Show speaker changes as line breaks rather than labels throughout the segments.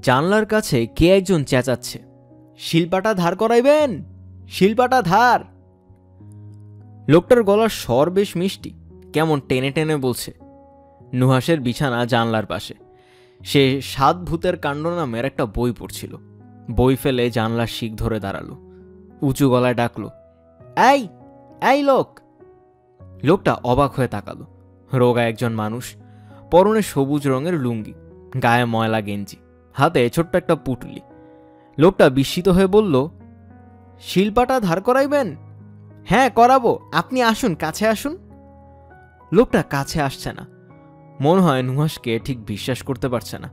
জানলার কাছে কে একজন চেঁচাচ্ছে, শিল্পাটা ধার করাইবেন, শিল্পাটা ধার। লোকটার গলার স্বর বেশ মিষ্টি, কেমন টেনে টেনে বলছে। নুহাসের বিছানা জানলার পাশে। সে 7 ভূতের কাণ্ড নামের একটা বই পড়ছিল। বই ফেলে জানলার শিক ধরে দাঁড়ালো, উঁচু গলায় ডাকলো, এই এই লোক। লোকটা অবাক হয়ে তাকালো। রোগা একজন মানুষ, পরনে সবুজ রঙের লুঙ্গি, গায়ে ময়লা গেঞ্জি, হাতে ছোট্ট একটা পুটলি। লোকটা বিস্মিত হয়ে বলল, শিল্পাটা ধার করাইবেন? হ্যাঁ করাবো, আপনি আসুন, কাছে আসুন। লোকটা কাছে আসছে না। মনে হয় নুহাসকে ঠিক বিশ্বাস করতে পারছে না।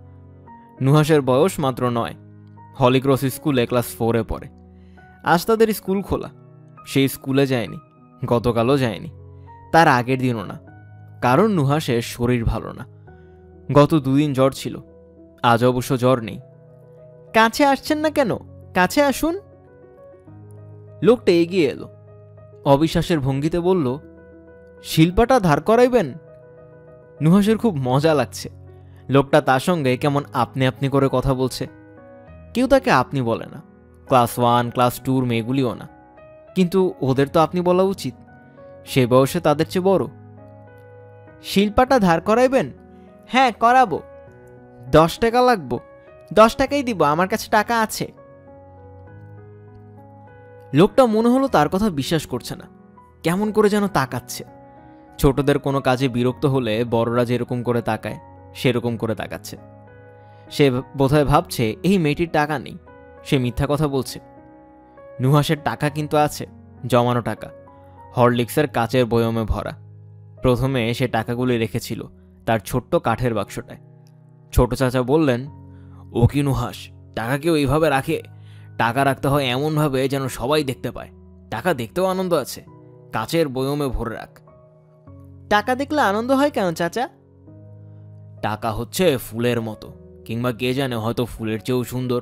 নুহাসের বয়স মাত্র 9। হলিক্রস স্কুলে ক্লাস 4-এ পড়ে। আজ তাদের স্কুল খোলা। সেই স্কুলে যায়নি, গতকালও যায়নি, তার আগের দিনও না, কারণ নুহাসের শরীর ভালো না। গত 2 দিন জ্বর ছিল, আজ অবশ্য জ্বর নেই। কাছে আসছেন না কেন? কাছে আসুন। লোকটা এগিয়ে এলো, অবিশ্বাসের ভঙ্গিতে বলল, শিল্পাটা ধার করাইবেন? নুহাসের খুব মজা লাগছে। লোকটা তার সঙ্গে কেমন আপনি আপনি করে কথা বলছে। কেউ তাকে আপনি বলে না, ক্লাস 1 ক্লাস 2 মেয়েগুলিও না, কিন্তু ওদের তো আপনি বলা উচিত, সে বয়সে তাদের চেয়ে বড়। শিল্পাটা ধার করাইবেন? হ্যাঁ করাবো। 10 টাকা লাগবো। 10 টাকাই দিব, আমার কাছে টাকা আছে। লোকটা মনে হলো তার কথা বিশ্বাস করছে না, কেমন করে যেন তাকাচ্ছে। ছোটদের কোনো কাজে বিরক্ত হলে বড়রা যেরকম করে তাকায় সেরকম করে তাকাচ্ছে। সে বোধহয় ভাবছে এই মেয়েটির টাকা নেই, সে মিথ্যা কথা বলছে। নুহাসের টাকা কিন্তু আছে, জমানো টাকা, হরলিক্সের কাচের বয়মে ভরা। প্রথমে সে টাকাগুলি রেখেছিল তার ছোট্ট কাঠের বাক্সটায়। ছোট চাচা বললেন, ও কি নুহাস, টাকা কেউ এইভাবে রাখে? টাকা রাখতে হয় এমনভাবে যেন সবাই দেখতে পায়। টাকা দেখতেও আনন্দ আছে, কাচের বয়মে ভরে রাখ। টাকা দেখলে আনন্দ হয় কেন চাচা? টাকা হচ্ছে ফুলের মতো, কিংবা কে জানে হয়তো ফুলের চেয়েও সুন্দর।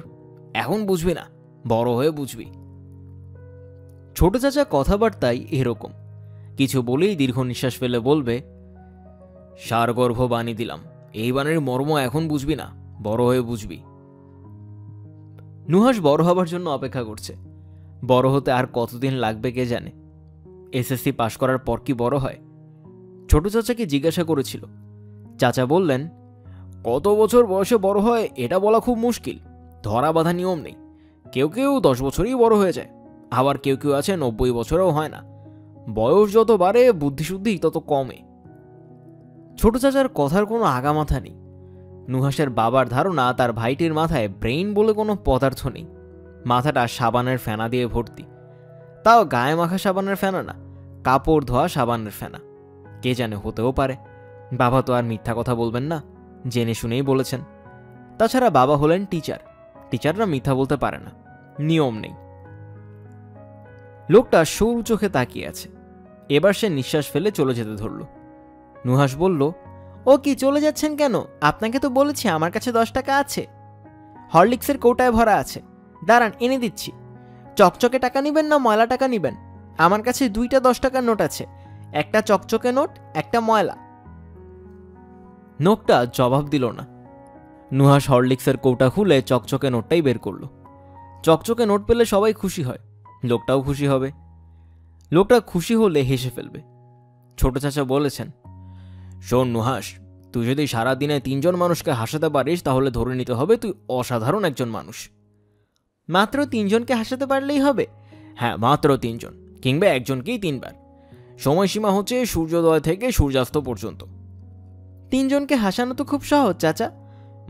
এখন বুঝবি না, বড় হয়ে বুঝবি। ছোট চাচা কথাবার্তাই এরকম। কিছু বলেই দীর্ঘ নিঃশ্বাস ফেলে বলবে, সারগর্ভ বাণী দিলাম, এই বাণীর মর্ম এখন বুঝবি না, বড় হয়ে বুঝবি। নুহাস বড় হবার জন্য অপেক্ষা করছে। বড় হতে আর কতদিন লাগবে কে জানে। এসএসসি পাশ করার পর কি বড় হয়? ছোট চাচাকে জিজ্ঞাসা করেছিল। চাচা বললেন, কত বছর বয়সে বড় হয় এটা বলা খুব মুশকিল, ধরা বাঁধা নিয়ম নেই। কেউ কেউ 10 বছরেই বড় হয়ে যায়, আবার কেউ কেউ আছে 90 বছরেও হয় না। বয়স যত বাড়ে বুদ্ধিশুদ্ধি তত কমে। ছোট চাচার কথার কোনো আগামাথা নেই। নুহাসের বাবার ধারণা তার ভাইটির মাথায় ব্রেইন বলে কোনো পদার্থ নেই। মাথাটা সাবানের ফেনা দিয়ে ভর্তি, তাও গায়ে মাখা সাবানের ফেনা না, কাপড় ধোয়া সাবানের ফেনা। কে জানে, হতেও পারে। বাবা তো আর মিথ্যা কথা বলবেন না, জেনে শুনেই বলেছেন। তাছাড়া বাবা হলেন টিচার, টিচাররা মিথ্যা বলতে পারে না, নিয়ম নেই। লোকটা সরু চোখে তাকিয়ে আছে। এবার সে নিঃশ্বাস ফেলে চলে যেতে ধরল। নুহাস বলল, ও কি চলে যাচ্ছেন কেন? আপনাকে তো বলেছি আমার কাছে 10 টাকা আছে, হরলিক্সের কৌটায় ভরা আছে। দাঁড়ান, এনে দিচ্ছি। চকচকে টাকা নিবেন না ময়লা টাকা নিবেন? আমার কাছে 2টা 10 টাকার নোট আছে, একটা চকচকে নোট, একটা ময়লা। নোটটা জবাব দিল না। নুহাস হরলিক্সের কৌটা খুলে চকচকে নোটটাই বের করলো। চকচকে নোট পেলে সবাই খুশি হয়, লোকটাও খুশি হবে। লোকটা খুশি হলে হেসে ফেলবে। ছোট চাচা বলেছেন, শোন নুহাস, তুই যদি সারাদিনে 3 জন মানুষকে হাসাতে পারিস তাহলে ধরে নিতে হবে তুই অসাধারণ একজন মানুষ। মাত্র 3 জনকে হাসাতে পারলেই হবে? হ্যাঁ, মাত্র 3 জন, কিংবা একজনকেই 3 বার। সময়সীমা হচ্ছে সূর্যোদয় থেকে সূর্যাস্ত পর্যন্ত। 3 জনকে হাসানো তো খুব সহজ চাচা।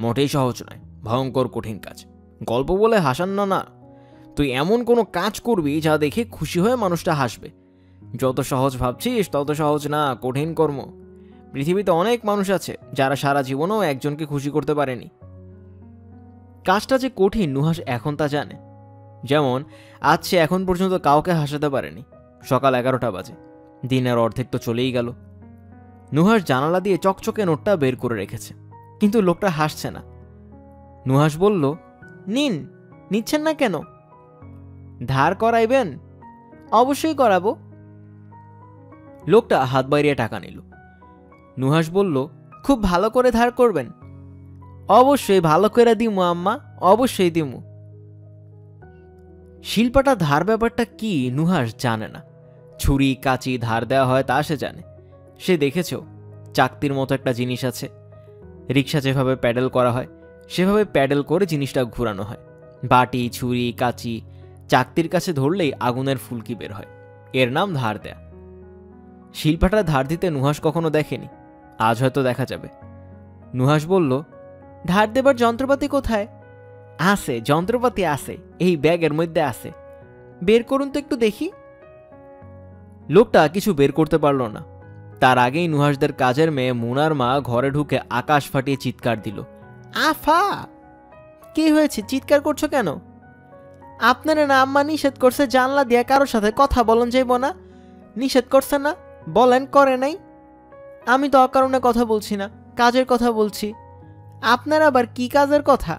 মোটেই সহজ নয়, ভয়ঙ্কর কঠিন কাজ। গল্প বলে হাসানো না, তুই এমন কোনো কাজ করবি যা দেখে খুশি হয়ে মানুষটা হাসবে। যত সহজ ভাবছিস তত সহজ না, কঠিন কর্ম। পৃথিবীতে অনেক মানুষ আছে যারা সারা জীবনেও একজনকে খুশি করতে পারেনি। কাজটা যে কঠিন নুহাস এখন তা জানে। যেমন আজ সে এখন পর্যন্ত কাউকে হাসাতে পারেনি। সকাল 11টা বাজে, দিনের অর্ধেক তো চলেই গেল। নুহাস জানালা দিয়ে চকচকে নোটটা বের করে রেখেছে, কিন্তু লোকটা হাসছে না। নুহাস বলল, নিন। নিচ্ছেন না কেন? ধার করাইবেন? অবশ্যই করাবো। লোকটা হাত বাড়িয়ে টাকা নিল। নুহাস বলল, খুব ভালো করে ধার করবেন। অবশ্যই ভালো করে দিমু আম্মা, অবশ্যই দিমু। শিল্পাটা ধার ব্যাপারটা কি নুহাস জানে না। ছুরি কাঁচি ধার দেওয়া হয় তা সে জানে। সে দেখেছেও চাকতির মতো একটা জিনিস আছে, রিক্সা যেভাবে প্যাডেল করা হয় সেভাবে প্যাডেল করে জিনিসটা ঘোরানো হয়। বাটি ছুরি কাঁচি চাকতির কাছে ধরলেই আগুনের ফুলকি বের হয়, এর নাম ধার দেয়া। শিল্পাটা ধার দিতে নুহাস কখনো দেখেনি, আজ হয়তো দেখা যাবে। নুহাস বলল, ধার দেবার যন্ত্রপাতি কোথায়? আছে, যন্ত্রপাতি আছে, এই ব্যাগের মধ্যে আছে, বের করুন তো একটু দেখি। লোকটা কিছু বের করতে পারল না। তার আগেই নুহাসদের কাজের মেয়ে মুনার মা ঘরে ঢুকে আকাশ ফাটিয়ে চিৎকার দিল, আফা কি হয়েছে, চিৎকার করছো কেন? আপনারা না আম্মা নিষেধ করছে জানলা দিয়ে কারোর সাথে কথা বলন যাইব না, নিষেধ করছে না? বলেন করে নাই? আমি তো অকারণে কথা বলছি না, কাজের কথা বলছি। আপনার আবার কি কাজের কথা?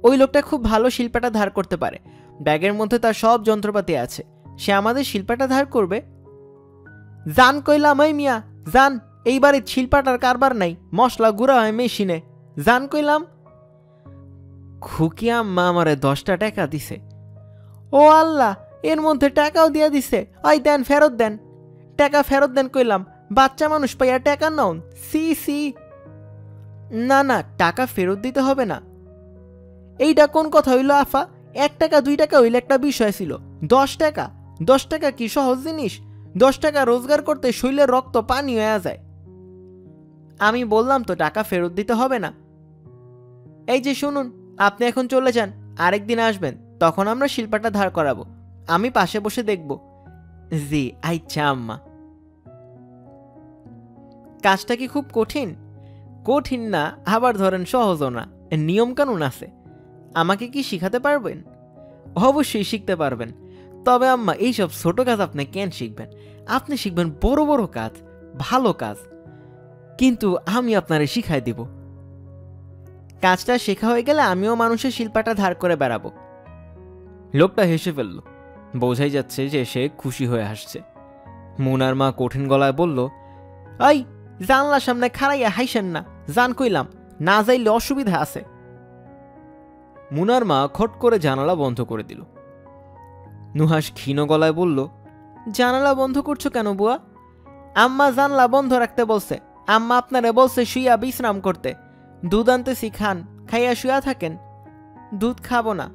ওই লোকটা খুব ভালো শিল্পাটা ধার করতে পারে, ব্যাগের মধ্যে তার সব যন্ত্রপাতি আছে, সে আমাদের শিল্পাটা ধার করবে? জান কইলাম ওই মিয়া জান, এইবারে শিল্পাটার কারবার নাই, মশলা গুঁড়া হয় মেশিনে, জান কইলাম। খুকি আম্মা আমারে 10টা টাকা দিছে। ও আল্লাহ, এর মধ্যে টাকাও দিয়া দিছে। ওই দেন, ফেরত দেন, টাকা ফেরত দেন কইলাম, বাচ্চা মানুষ পাইয়া টাকা নন, সি সি। না না, টাকা ফেরত দিতে হবে না। এইটা কোন কথা হইল আফা? 1 টাকা 2 টাকা হইলে একটা বিষয় ছিল, 10 টাকা? 10 টাকা কি সহজ জিনিস? 10 টাকা রোজগার করতে শরীরের রক্ত পানি হয়ে যায়। আমি বললাম তো টাকা ফেরত দিতে হবে না। এই যে শুনুন, আপনি এখন চলে যান, আরেকদিন আসবেন, তখন আমরা শিল্পাটা ধার করাবো, আমি পাশে বসে দেখব। জি আচ্ছা আম্মা। কাজটা কি খুব কঠিন? কঠিন না, আবার ধরেন সহজও না, নিয়ম কানুন আছে। আমাকে কি শিখাতে পারবেন? অবশ্যই শিখতে পারবেন। তবে আম্মা, এইসব ছোট কাজ আপনি কেন শিখবেন? আপনি শিখবেন বড় বড় কাজ, ভালো কাজ, কিন্তু আমি আপনারে শিখাই দিব। কাজটা শেখা হয়ে গেলে আমিও মানুষের শিল্পাটা ধার করে বেড়াবো। লোকটা হেসে ফেলল, বোঝাই যাচ্ছে যে সে খুশি হয়ে হাসছে। মুনার মা কঠিন গলায় বলল, এই জানলার সামনে খাড়াইয়া হাইসেন না, জান কইলাম, না যাইলে অসুবিধা আছে। মুনার মা খট করে জানালা বন্ধ করে দিল। নুহাস ক্ষীণ গলায় বলল, জানালা বন্ধ করছো কেন বুয়া? আম্মা জানলা বন্ধ রাখতে বলছে, আম্মা আপনারে বলছে শুইয়া বিশ্রাম করতে। দুধ আনতেছি, খান, খাইয়া শুয়া থাকেন। দুধ খাবো না।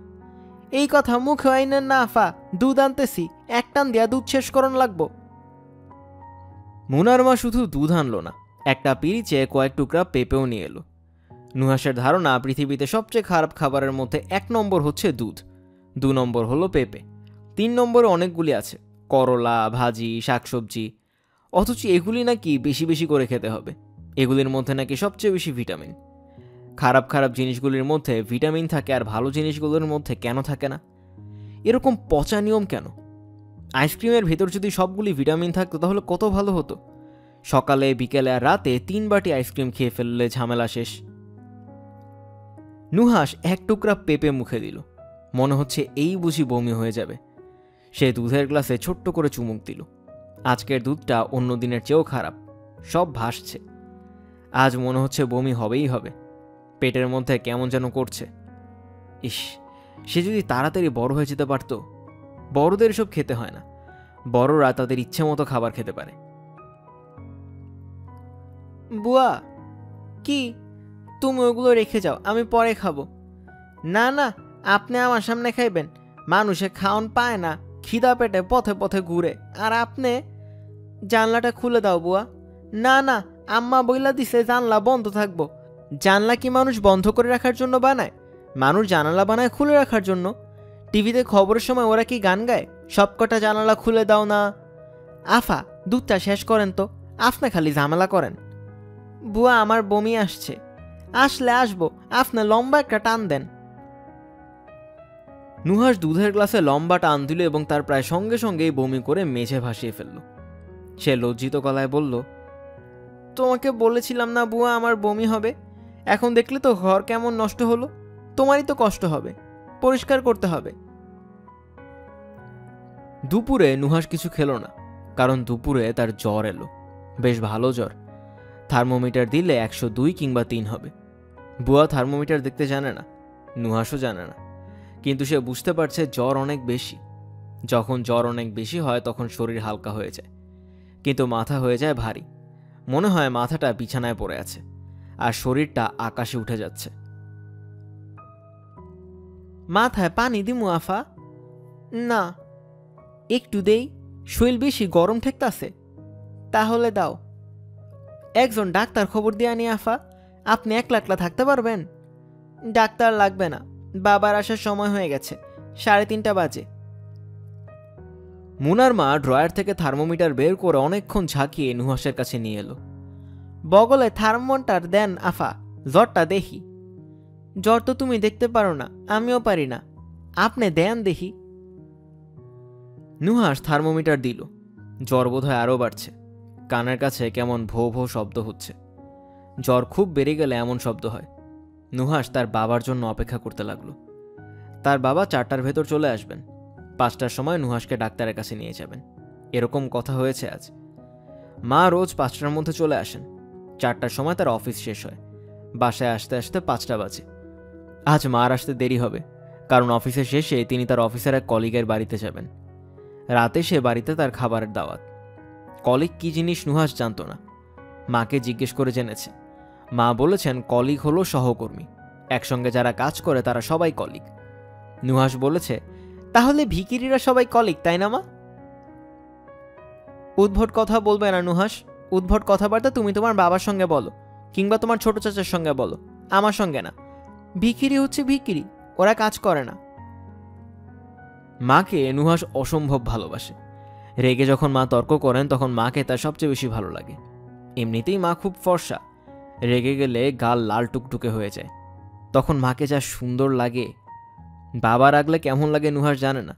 এই কথা মুখে আইনেন না আফা, দুধ আনতেছি, এক টান দিয়া দুধ শেষ করন লাগবো। মুনার মা শুধু দুধ আনলো না, একটা পিরিচে কয়েক টুকরা পেঁপেও নিয়ে এলো। নুহাসের ধারণা পৃথিবীতে সবচেয়ে খারাপ খাবারের মধ্যে 1 নম্বর হচ্ছে দুধ, 2 নম্বর হলো পেঁপে, 3 নম্বরে অনেকগুলি আছে, করলা, ভাজি, শাকসবজি। অথচ এগুলি নাকি বেশি বেশি করে খেতে হবে, এগুলির মধ্যে নাকি সবচেয়ে বেশি ভিটামিন। খারাপ খারাপ জিনিসগুলির মধ্যে ভিটামিন থাকে আর ভালো জিনিসগুলোর মধ্যে কেন থাকে না? এরকম পচা নিয়ম কেন? আইসক্রিমের ভেতর যদি সবগুলি ভিটামিন থাকতো তাহলে কত ভালো হতো। সকালে বিকেলে আর রাতে 3 বাটি আইসক্রিম খেয়ে ফেললে ঝামেলা শেষ। নুহাস 1 টুকরা পেঁপে মুখে দিল, মনে হচ্ছে এই বুঝি বমি হয়ে যাবে। সে দুধের গ্লাসে ছোট্ট করে চুমুক দিল। আজকের দুধটা অন্য দিনের চেয়েও খারাপ, সব ভাসছে। আজ মনে হচ্ছে বমি হবেই হবে, পেটের মধ্যে কেমন যেন করছে। ইস, সে যদি তাড়াতাড়ি বড় হয়ে যেতে পারত। বড়দের সব খেতে হয় না, বড়রা তাদের ইচ্ছে মতো খাবার খেতে পারে। বুয়া, কি? তুমি ওগুলো রেখে যাও, আমি পরে খাবো। না না, আপনি আমার সামনে খাইবেন, মানুষে খাওন পায় না, খিদা পেটে পথে পথে ঘুরে, আর আপনি। জানলাটা খুলে দাও বুয়া। না না, আম্মা বইলা দিছে জানলা বন্ধ থাকবো। জানলা কি মানুষ বন্ধ করে রাখার জন্য বানায়? মানুষ জানালা বানায় খুলে রাখার জন্য। টিভিতে খবরের সময় ওরা কি গান গায়, সবকটা জানালা খুলে দাও না। আফা, দুধটা শেষ করেন তো, আপনি খালি ঝামেলা করেন। বুয়া, আমার বমি আসছে। আসলে আসবো, আপনি লম্বা একটা টান দেন। নুহাস দুধের গ্লাসে লম্বা টান দিল এবং তার প্রায় সঙ্গে সঙ্গেই বমি করে মেঝে ভাসিয়ে ফেলল। সে লজ্জিত গলায় বলল, তোমাকে বলেছিলাম না বুয়া আমার বমি হবে? এখন দেখলে তো ঘর কেমন নষ্ট হলো। তোমারই তো কষ্ট হবে, পরিষ্কার করতে হবে। দুপুরে নুহাস কিছু খেলো না, কারণ দুপুরে তার জ্বর এলো, বেশ ভালো জ্বর। থার্মোমিটার দিলে 102 কিংবা 3 হবে। বুয়া থার্মোমিটার দেখতে জানে না, নুহাসও জানে না, কিন্তু সে বুঝতে পারছে জ্বর অনেক বেশি। যখন জ্বর অনেক বেশি হয় তখন শরীর হালকা হয়ে যায়, কিন্তু মাথা হয়ে যায় ভারী। মনে হয় মাথাটা বিছানায় পড়ে আছে আর শরীরটা আকাশে উঠে যাচ্ছে। মাথায় পানি দিমু আফা? না, একটু দেই, শরীর বেশি গরম ঠেকতাছে। তাহলে দাও। একজন ডাক্তার খবর দিয়ে আনি আফা, আপনি একলা একলা থাকতে পারবেন? ডাক্তার লাগবে না, বাবার আসার সময় হয়ে গেছে, 3:30 বাজে। মুনার মা ড্রয়ার থেকে থার্মোমিটার বের করে অনেকক্ষণ ঝাঁকিয়ে নুহাসের কাছে নিয়ে এলো। বগলে থার্মোমিটার দেন আফা, জ্বরটা দেখি। জ্বর তো তুমি দেখতে পারো না, আমিও পারি না, আপনি দেন দেখি। নুহাস থার্মোমিটার দিল। জ্বর বোধহয় আরও বাড়ছে, কানের কাছে কেমন ভো ভো শব্দ হচ্ছে। জ্বর খুব বেড়ে গেলে এমন শব্দ হয়। নুহাস তার বাবার জন্য অপেক্ষা করতে লাগলো। তার বাবা 4টার ভেতর চলে আসবেন, 5টার সময় নুহাসকে ডাক্তারের কাছে নিয়ে যাবেন, এরকম কথা হয়েছে আজ। মা রোজ 5টার মধ্যে চলে আসেন, 4টার সময় তার অফিস শেষ হয়, বাসায় আসতে আসতে 5টা বাজে। আজ মার আসতে দেরি হবে, কারণ অফিসের শেষে তিনি তার অফিসের এক কলিগের বাড়িতে যাবেন। রাতে সে বাড়িতে তার খাবারের দাওয়াত। কলিগ কি জিনিস নুহাস জানত না, মাকে জিজ্ঞেস করে জেনেছে। মা বলেছেন কলিগ হলো সহকর্মী, একসঙ্গে যারা কাজ করে তারা সবাই কলিগ। নুহাস বলেছে, তাহলে ভিখিরিরা সবাই কলিগ, তাই না মা? উদ্ভট কথা বলবে না নুহাস, উদ্ভট কথাবার্তা তুমি তোমার বাবার সঙ্গে বলো, কিংবা তোমার ছোট চাচার সঙ্গে বলো, আমার সঙ্গে না। ভিখিরি হচ্ছে ভিখিরি, ওরা কাজ করে না। মাকে নুহাস অসম্ভব ভালোবাসে। রেগে যখন মা তর্ক করেন তখন মাকে তার সবচেয়ে বেশি ভালো লাগে। এমনিতেই মা খুব ফর্সা, রেগে গেলে গাল লাল টুকটুকে হয়ে যায়, তখন মাকে যা সুন্দর লাগে। বাবা রাগলে কেমন লাগে নুহাস জানে না,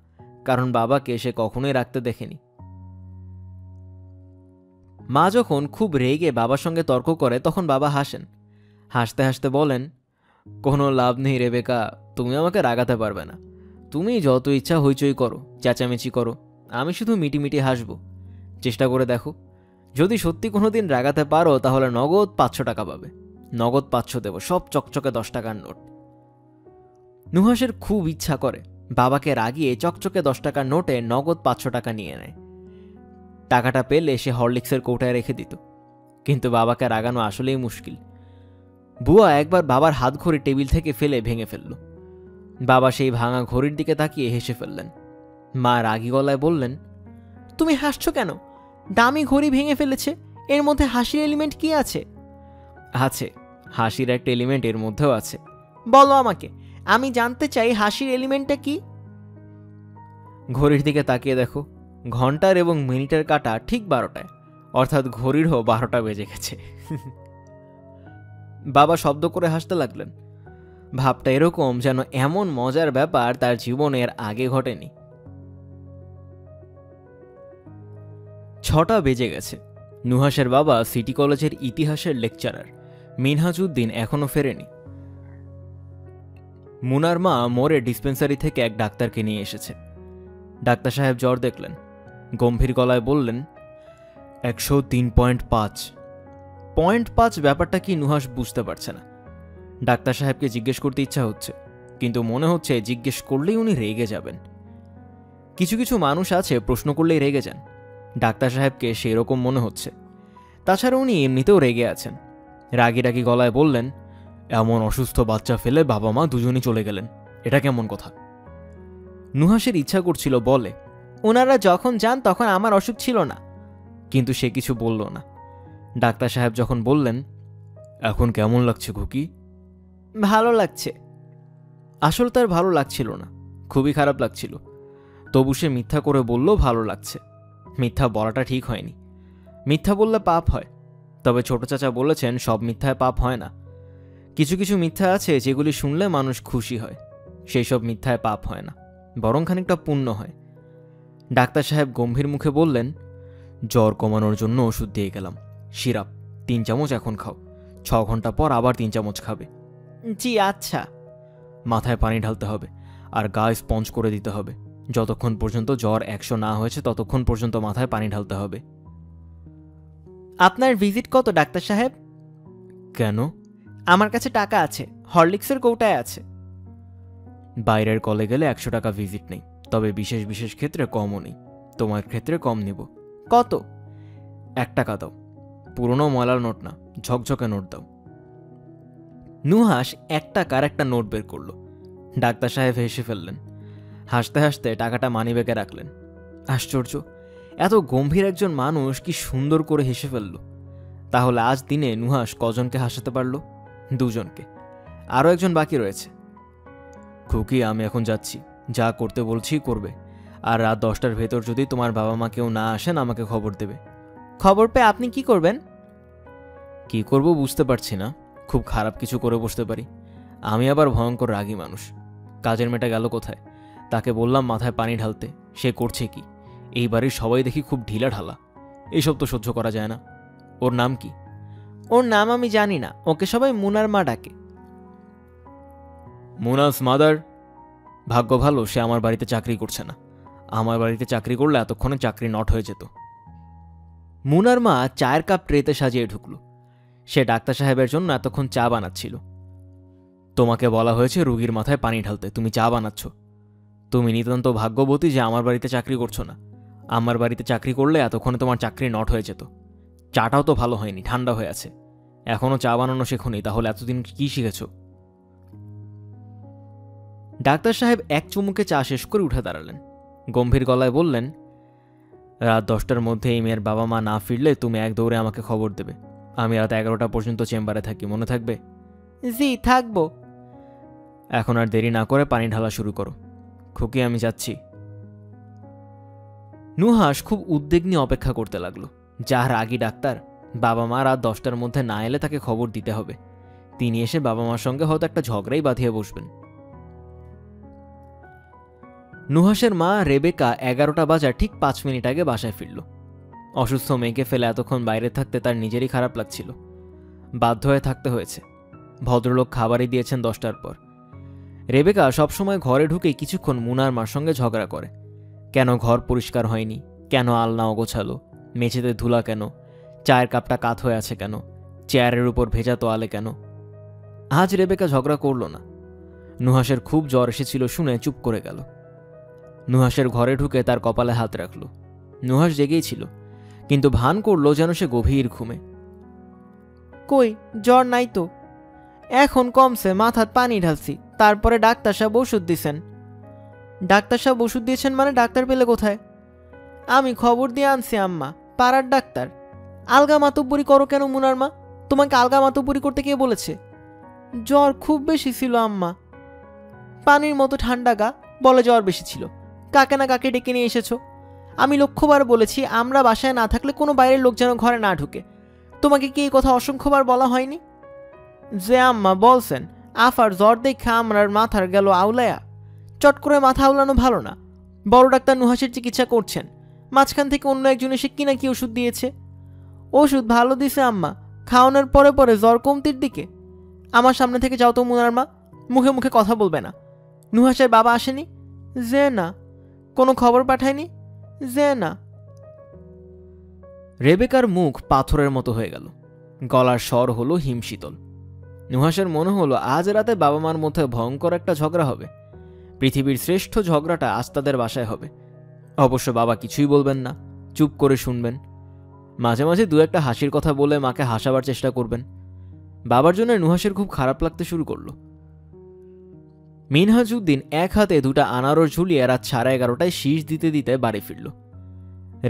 কারণ বাবাকে সে কখনোই রাখতে দেখেনি। মা যখন খুব রেগে বাবার সঙ্গে তর্ক করে তখন বাবা হাসেন, হাসতে হাসতে বলেন, কোনো লাভ নেই রেবেকা, তুমি আমাকে রাগাতে পারবে না। তুমি যত ইচ্ছা হইচই করো, চেঁচামেচি করো, আমি শুধু মিটিমিটি হাসবো। চেষ্টা করে দেখো, যদি সত্যি কোনোদিন রাগাতে পারো তাহলে নগদ 500 টাকা পাবে। নগদ 500 দেব, সব চকচকে 10 টাকার নোট। নুহাসের খুব ইচ্ছা করে বাবাকে রাগিয়ে চকচকে 10 টাকার নোটে নগদ 500 টাকা নিয়ে নেয়। টাকাটা পেলে সে হরলিক্সের কৌটায় রেখে দিত, কিন্তু বাবাকে রাগানো আসলেই মুশকিল। বুয়া একবার বাবার হাত ঘড়ি টেবিল থেকে ফেলে ভেঙে ফেলল। বাবা সেই ভাঙা ঘড়ির দিকে তাকিয়ে হেসে ফেললেন। মা রাগী গলায় বললেন, তুমি হাসছো কেন? দামি ঘড়ি ভেঙে ফেলেছে, এর মধ্যে হাসির এলিমেন্ট কি আছে? আছে, হাসির একটা এলিমেন্ট এর মধ্যেও আছে। বলো আমাকে, আমি জানতে চাই হাসির এলিমেন্টটা কি। ঘড়ির দিকে তাকিয়ে দেখো, ঘন্টার এবং মিনিটের কাঁটা ঠিক 12টায়, অর্থাৎ ঘড়িরও 12টা বেজে গেছে। বাবা শব্দ করে হাসতে লাগলেন। ভাবটা এরকম যেন এমন মজার ব্যাপার তার জীবনের আগে ঘটেনি। 6টা বেজে গেছে। নুহাসের বাবা সিটি কলেজের ইতিহাসের লেকচারার মিনহাজউদ্দিন এখনো ফেরেনি। মুনার মা মোড়ে ডিসপেন্সারি থেকে এক ডাক্তারকে নিয়ে এসেছে। ডাক্তার সাহেব জ্বর দেখলেন, গম্ভীর গলায় বললেন, 103.5। 0.5 ব্যাপারটা কি নুহাস বুঝতে পারছে না। ডাক্তার সাহেবকে জিজ্ঞেস করতে ইচ্ছা হচ্ছে, কিন্তু মনে হচ্ছে জিজ্ঞেস করলেই উনি রেগে যাবেন। কিছু কিছু মানুষ আছে প্রশ্ন করলেই রেগে যান, ডাক্তার সাহেবকে সেরকম মনে হচ্ছে। তাছাড়া উনি এমনিতেও রেগে আছেন। রাগি রাগি গলায় বললেন, এমন অসুস্থ বাচ্চা ফেলে বাবা মা দুজনই চলে গেলেন, এটা কেমন কথা? নুহাসের ইচ্ছা করছিল বলে, ওনারা যখন যান তখন আমার অসুখ ছিল না, কিন্তু সে কিছু বলল না। ডাক্তার সাহেব যখন বললেন, এখন কেমন লাগছে খুকি? ভালো লাগছে। আসলে তার ভালো লাগছিল না, খুবই খারাপ লাগছিল। তবু সে মিথ্যা করে বলল ভালো লাগছে। মিথ্যা বলাটা ঠিক হয়নি, মিথ্যা বললে পাপ হয়। তবে ছোট চাচা বলেছেন সব মিথ্যায় পাপ হয় না। কিছু কিছু মিথ্যা আছে যেগুলি শুনলে মানুষ খুশি হয়, সেই সব মিথ্যায় পাপ হয় না, বরং খানিকটা পুণ্য হয়। ডাক্তার সাহেব গম্ভীর মুখে বললেন, জ্বর কমানোর জন্য ওষুধ দিয়ে গেলাম, সিরাপ 3 চামচ এখন খাও, 6 ঘন্টা পর আবার 3 চামচ খাবে। জি আচ্ছা। মাথায় পানি ঢালতে হবে আর গা স্পঞ্জ করে দিতে হবে। যতক্ষণ পর্যন্ত জ্বর 100 না হয়েছে ততক্ষণ পর্যন্ত মাথায় পানি ঢালতে হবে। আপনার ভিজিট কত ডাক্তার সাহেব? কেন? আমার কাছে টাকা আছে, হরলিক্সের কৌটায় আছে। বাইরের কলে গেলে 100 টাকা ভিজিট নেই, তবে বিশেষ বিশেষ ক্ষেত্রে কমও নেই। তোমার ক্ষেত্রে কম নেব। কত? 1 টাকা দাও। পুরনো ময়লার নোট না, ঝকঝকে নোট দাও। নুহাস 1 টাকার একটা নোট বের করল। ডাক্তার সাহেব হেসে ফেললেন। হাসতে হাসতে টাকাটা মানিব্যাগে রাখলেন। আশ্চর্য, এত গম্ভীর একজন মানুষ কি সুন্দর করে হেসে ফেলল। তাহলে আজ দিনে নুহাস কজনকে হাসাতে পারল? 2 জনকে। আরও একজন বাকি রয়েছে। খুকি, আমি এখন যাচ্ছি, যা করতে বলছি করবে, আর রাত 10টার ভেতর যদি তোমার বাবা মা কেউ না আসেন আমাকে খবর দেবে। খবর পেয়ে আপনি কি করবেন? কি করব বুঝতে পারছি না, খুব খারাপ কিছু করে বসতে পারি। আমি আবার ভয়ঙ্কর রাগী মানুষ। কাজের মেয়েটা গেল কোথায়? তাকে বললাম মাথায় পানি ঢালতে, সে করছে কি? এই বাড়ির সবাই দেখি খুব ঢিলা ঢালা, এইসব তো সহ্য করা যায় না। ওর নাম কি? ওর নাম আমি জানি না, ওকে সবাই মুনার মা ডাকে। মুনাস মাদার? ভাগ্য ভালো সে আমার বাড়িতে চাকরি করছে না। আমার বাড়িতে চাকরি করলে এতক্ষণে চাকরি নট হয়ে যেত। মুনার মা চায়ের কাপ ট্রেতে সাজিয়ে ঢুকল। সে ডাক্তার সাহেবের জন্য এতক্ষণ চা বানাচ্ছিল। তোমাকে বলা হয়েছে রুগীর মাথায় পানি ঢালতে, তুমি চা বানাচ্ছ। তুমি নিতান্ত ভাগ্যবতী যে আমার বাড়িতে চাকরি করছো না। আমার বাড়িতে চাকরি করলে এতক্ষণে তোমার চাকরি নট হয়ে যেত। চাটাও তো ভালো হয়নি, ঠান্ডা হয়ে আছে। এখনও চা বানানো শেখোনি, তাহলে এতদিন কি শিখেছ? ডাক্তার সাহেব এক চুমুকে চা শেষ করে উঠে দাঁড়ালেন। গম্ভীর গলায় বললেন, রাত 10টার মধ্যে এই মেয়ের বাবা মা না ফিরলে তুমি এক দৌড়ে আমাকে খবর দেবে। আমি রাত 11টা পর্যন্ত চেম্বারে থাকি, মনে থাকবে? জি, থাকবো। এখন আর দেরি না করে পানি ঢালা শুরু করো। খুকি, আমি যাচ্ছি। নুহাস খুব উদ্বেগ নিয়ে অপেক্ষা করতে লাগলো। যার আগি ডাক্তার, বাবা মা রাত 10টার মধ্যে না এলে তাকে খবর দিতে হবে। তিনি এসে বাবা মার সঙ্গে হয়তো একটা ঝগড়াই বাঁধিয়ে বসবেন। নুহাসের মা রেবেকা 11টা বাজার ঠিক 5 মিনিট আগে বাসায় ফিরল। অসুস্থ মেয়েকে ফেলে এতক্ষণ বাইরে থাকতে তার নিজেরই খারাপ লাগছিল। বাধ্য হয়ে থাকতে হয়েছে। ভদ্রলোক খাবারই দিয়েছেন 10টার পর। রেবেকা সবসময় ঘরে ঢুকে কিছুক্ষণ মুনার মার সঙ্গে ঝগড়া করে। কেন ঘর পরিষ্কার হয়নি, কেন আলনা অগোছালো, মেঝেতে ধুলা কেন, চায়ের কাপটা কাত হয়ে আছে কেন, চেয়ারের উপর ভেজা তোয়ালে কেন। আজ রেবেকা ঝগড়া করল না। নুহাসের খুব জ্বর এসেছিল শুনে চুপ করে গেল। নুহাসের ঘরে ঢুকে তার কপালে হাত রাখল। নুহাস জেগেই ছিল, কিন্তু ভান করল যেন সে গভীর ঘুমে। কই, জ্বর নাই তো। এখন কমছে, মাথার পানি ঢালছি, তারপরে ডাক্তার সাহেব ওষুধ দিছেন। ডাক্তার সাহেব ওষুধ দিয়েছেন মানে ডাক্তার পেলে কোথায়? আমি খবর দিয়ে আনছি আম্মা, পাড়ার ডাক্তার। আলগা মাতব্বরি করো কেন মুনার মা? তোমাকে আলগা মাতব্বরি করতে কে বলেছে? জ্বর খুব বেশি ছিল আম্মা, পানির মতো ঠান্ডা গা, বলে জ্বর বেশি ছিল। কাকে না কাকে ডেকে নিয়ে এসেছো? আমি লক্ষ্যবার বলেছি আমরা বাসায় না থাকলে কোনো বাইরের লোক যেন ঘরে না ঢুকে। তোমাকে কি এই কথা অসংখ্যবার বলা হয়নি? যে আম্মা বলছেন, আফার জ্বর দেখে আমরার মাথার গেল আউলায়া। চট করে মাথা আউলানো ভালো না। বড় ডাক্তার নুহাসের চিকিৎসা করছেন, মাঝখান থেকে অন্য একজন এসে কি না কি ওষুধ দিয়েছে। ওষুধ ভালো দিছে আম্মা, খাওয়ানোর পরে পরে জ্বর কমতির দিকে। আমার সামনে থেকে যাও তো মুনার মা, মুখে মুখে কথা বলবে না। নুহাসের বাবা আসেনি? যে না। কোনো খবর পাঠায়নি? যে না। রেবেকার মুখ পাথরের মতো হয়ে গেল। গলার স্বর হলো হিমশীতল। নুহাসের মনে হলো আজ রাতে বাবা মার মধ্যে ভয়ঙ্কর একটা ঝগড়া হবে। পৃথিবীর শ্রেষ্ঠ ঝগড়াটা আজ তাদের বাসায় হবে। অবশ্য বাবা কিছুই বলবেন না, চুপ করে শুনবেন। মাঝে মাঝে দু একটা হাসির কথা বলে মাকে হাসাবার চেষ্টা করবেন। বাবার জন্য নুহাসের খুব খারাপ লাগতে শুরু করলো। মিনহাজউদ্দিন এক হাতে 2টা আনারস ঝুলিয়ে রাত 11:30টায় শীষ দিতে দিতে বাড়ি ফিরল।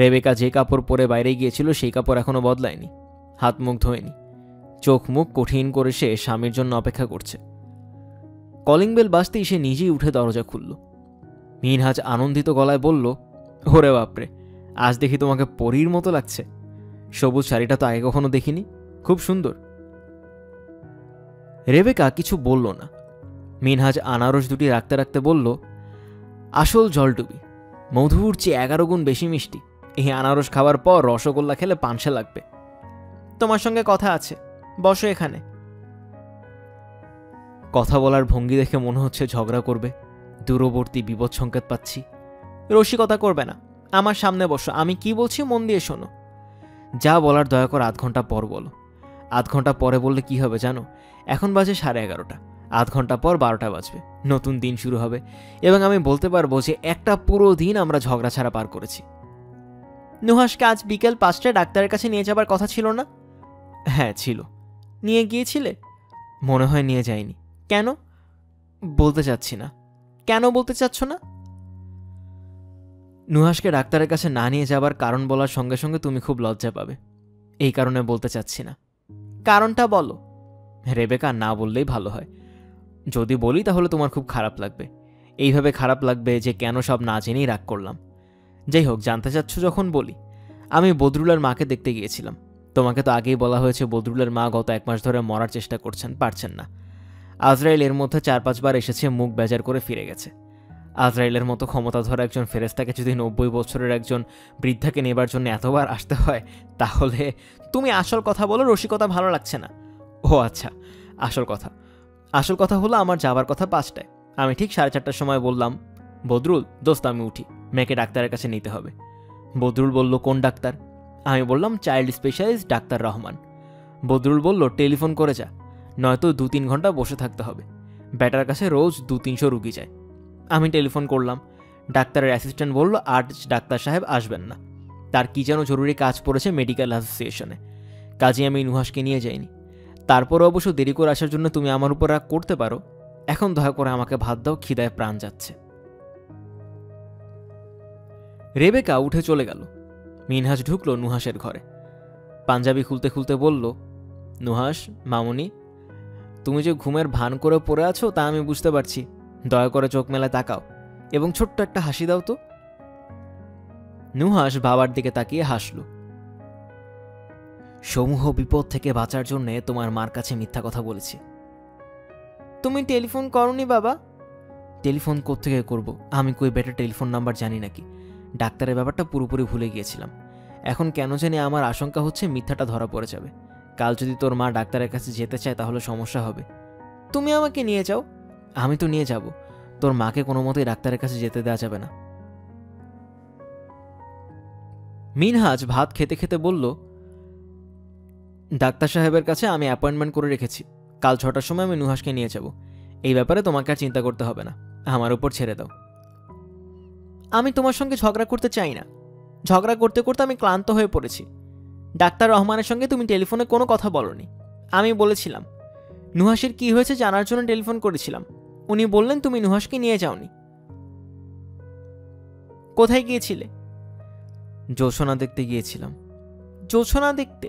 রেবেকা যে কাপড় পরে বাইরে গিয়েছিল সেই কাপড় এখনো বদলায়নি, হাত মুখ ধোয়নি। চোখ মুখ কঠিন করে সে স্বামীর জন্য অপেক্ষা করছে। কলিং বেল বাজতেই সে নিজেই উঠে দরজা খুলল। মিনহাজ আনন্দিত গলায় বলল, ওরে বাপরে, আজ দেখি তোমাকে পরীর মতো লাগছে। সবুজ শাড়িটা তো আগে কখনো দেখিনি, খুব সুন্দর। রেবেকা কিছু বলল না। মিনহাজ আনারস 2টি রাখতে রাখতে বলল, আসল জলডুবি, মধুর চেয়ে 11 গুণ বেশি মিষ্টি। এই আনারস খাওয়ার পর রসগোল্লা খেলে পানসে লাগবে। তোমার সঙ্গে কথা আছে, বসো এখানে। কথা বলার ভঙ্গি দেখে মনে হচ্ছে ঝগড়া করবে। দূরবর্তী বিপদ সংকেত পাচ্ছি। রসিকতা করবে না, আমার সামনে বসো। আমি কি বলছি মন দিয়ে শোনো। যা বলার দয়া করে আধ ঘন্টা পর বলো। আধ ঘন্টা পরে বললে কি হবে জানো? এখন বাজে 11:30। আধ ঘন্টা পর 12টা বাজবে, নতুন দিন শুরু হবে এবং আমি বলতে পারবো যে একটা পুরো দিন আমরা ঝগড়া ছাড়া পার করেছি। নুহাসকে আজ বিকেল 5টায় ডাক্তারের কাছে নিয়ে যাবার কথা ছিল না? হ্যাঁ ছিল। নিয়ে গিয়েছিলে? মনে হয় নিয়ে যাইনি। কেন? বলতে চাচ্ছি না। কেন বলতে চাচ্ছ না? নুহাসকে ডাক্তারের কাছে না নিয়ে যাবার কারণ বলার সঙ্গে সঙ্গে তুমি খুব লজ্জা পাবে, এই কারণে বলতে চাচ্ছি না। কারণটা বলো। রেবেকা, না বললেই ভালো হয়। যদি বলি তাহলে তোমার খুব খারাপ লাগবে, এইভাবে খারাপ লাগবে যে কেন সব না জেনেই রাগ করলাম। যাই হোক, জানতে চাচ্ছ যখন বলি। আমি বদরুলের মাকে দেখতে গিয়েছিলাম। তোমাকে তো আগেই বলা হয়েছে বদরুলের মা গত 1 মাস ধরে মরার চেষ্টা করছেন, পারছেন না। আজরাইল এর মধ্যে 4-5 বার এসেছে, মুখ বেজার করে ফিরে গেছে। আজরাইলের মতো ক্ষমতাধর একজন ফেরেস্তাকে যদি 90 বছরের একজন বৃদ্ধাকে নেবার জন্য এতবার আসতে হয়, তাহলে তুমি আসল কথা বলো, রসিকতা ভালো লাগছে না। ও আচ্ছা, আসল কথা হলো আমার যাবার কথা 5টায়। আমি ঠিক 4:30টার সময় বললাম, বদরুল দোস্ত আমি উঠি, মেয়েকে ডাক্তারের কাছে নিতে হবে। বদরুল বলল, কোন ডাক্তার? আমি বললাম, child specialist doctor Rahman. Badrul বলল, টেলিফোন করে যা, নয়তো 2-3 ঘন্টা বসে থাকতে হবে। ব্যাটার কাছে রোজ 200-300 রুগী যায়। আমি টেলিফোন করলাম। ডাক্তারের অ্যাসিস্ট্যান্ট বলল, আজ ডাক্তার সাহেব আসবেন না, তার কি যেন জরুরি কাজ পড়েছে মেডিকেল অ্যাসোসিয়েশনে। কাজে আমি নুহাসকে নিয়ে যাইনি। তারপরে অবশ্য দেরি করে আসার জন্য তুমি আমার উপর রাগ করতে পারো। এখন দয়া করে আমাকে ভাত দাও, খিদায় প্রাণ যাচ্ছে। রেবেকা উঠে চলে গেল। মিনহাজ ঢুকলো নুহাসের ঘরে। পাঞ্জাবি খুলতে খুলতে বলল, নুহাস মামুনি, তুমি যে ঘুমের ভান করে পড়ে আছো তা আমি বুঝতে পারছি। দয়া করে চোখ মেলে তাকাও এবং ছোট্ট একটা হাসি দাও তো। নুহাস বাবার দিকে তাকিয়ে হাসল। সমূহ বিপদ থেকে বাঁচার জন্য তোমার মার কাছে মিথ্যা কথা বলেছি। তুমি টেলিফোন করনি বাবা? টেলিফোন কোত্থেকে করব? আমি কই বেটার টেলিফোন নাম্বার জানি নাকি? ডাক্তারের ব্যাপারটা পুরোপুরি ভুলে গিয়েছিলাম। এখন কেন জানি আমার আশঙ্কা হচ্ছে মিথ্যাটা ধরা পড়ে যাবে। কাল যদি তোর মা ডাক্তারের কাছে যেতে চায় তাহলে সমস্যা হবে। তুমি আমাকে নিয়ে যাও। আমি তো নিয়ে যাব, তোর মাকে কোনো মতেই ডাক্তারের কাছে যেতে দেওয়া যাবে না। মিনহাজ ভাত খেতে খেতে বলল, ডাক্তার সাহেবের কাছে আমি অ্যাপয়েন্টমেন্ট করে রেখেছি। কাল 6টার সময় আমি নুহাসকে নিয়ে যাব। এই ব্যাপারে তোমাকে আর চিন্তা করতে হবে না, আমার উপর ছেড়ে দাও। আমি তোমার সঙ্গে ঝগড়া করতে চাই না। ঝগড়া করতে করতে আমি ক্লান্ত হয়ে পড়েছি। ডাক্তার রহমানের সঙ্গে তুমি টেলিফোনে কোনো কথা বলনি। আমি বলেছিলাম, নুহাসের কি হয়েছে জানার জন্য টেলিফোন করেছিলাম। উনি বললেন তুমি নুহাসকে নিয়ে যাওনি। কোথায় গিয়েছিলে? জোছনা দেখতে গিয়েছিলাম। জোছনা দেখতে?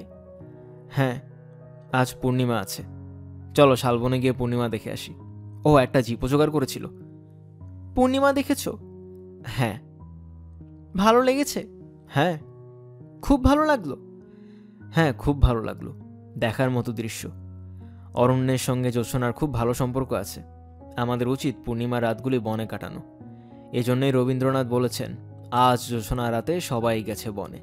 হ্যাঁ, আজ পূর্ণিমা আছে, চলো শালবনে গিয়ে পূর্ণিমা দেখে আসি। ও একটা জিপও জোগাড় করেছিল। পূর্ণিমা দেখেছ? হ্যাঁ। ভালো লেগেছে? হ্যাঁ। খুব ভালো লাগলো? হ্যাঁ, খুব ভালো লাগলো। দেখার মতো দৃশ্য। অরণ্যের সঙ্গে জোছনার খুব ভালো সম্পর্ক আছে। আমাদের উচিত পূর্ণিমা রাতগুলি বনে কাটানো। এজন্যই রবীন্দ্রনাথ বলেছেন, আজ জোছনা রাতে সবাই গেছে বনে।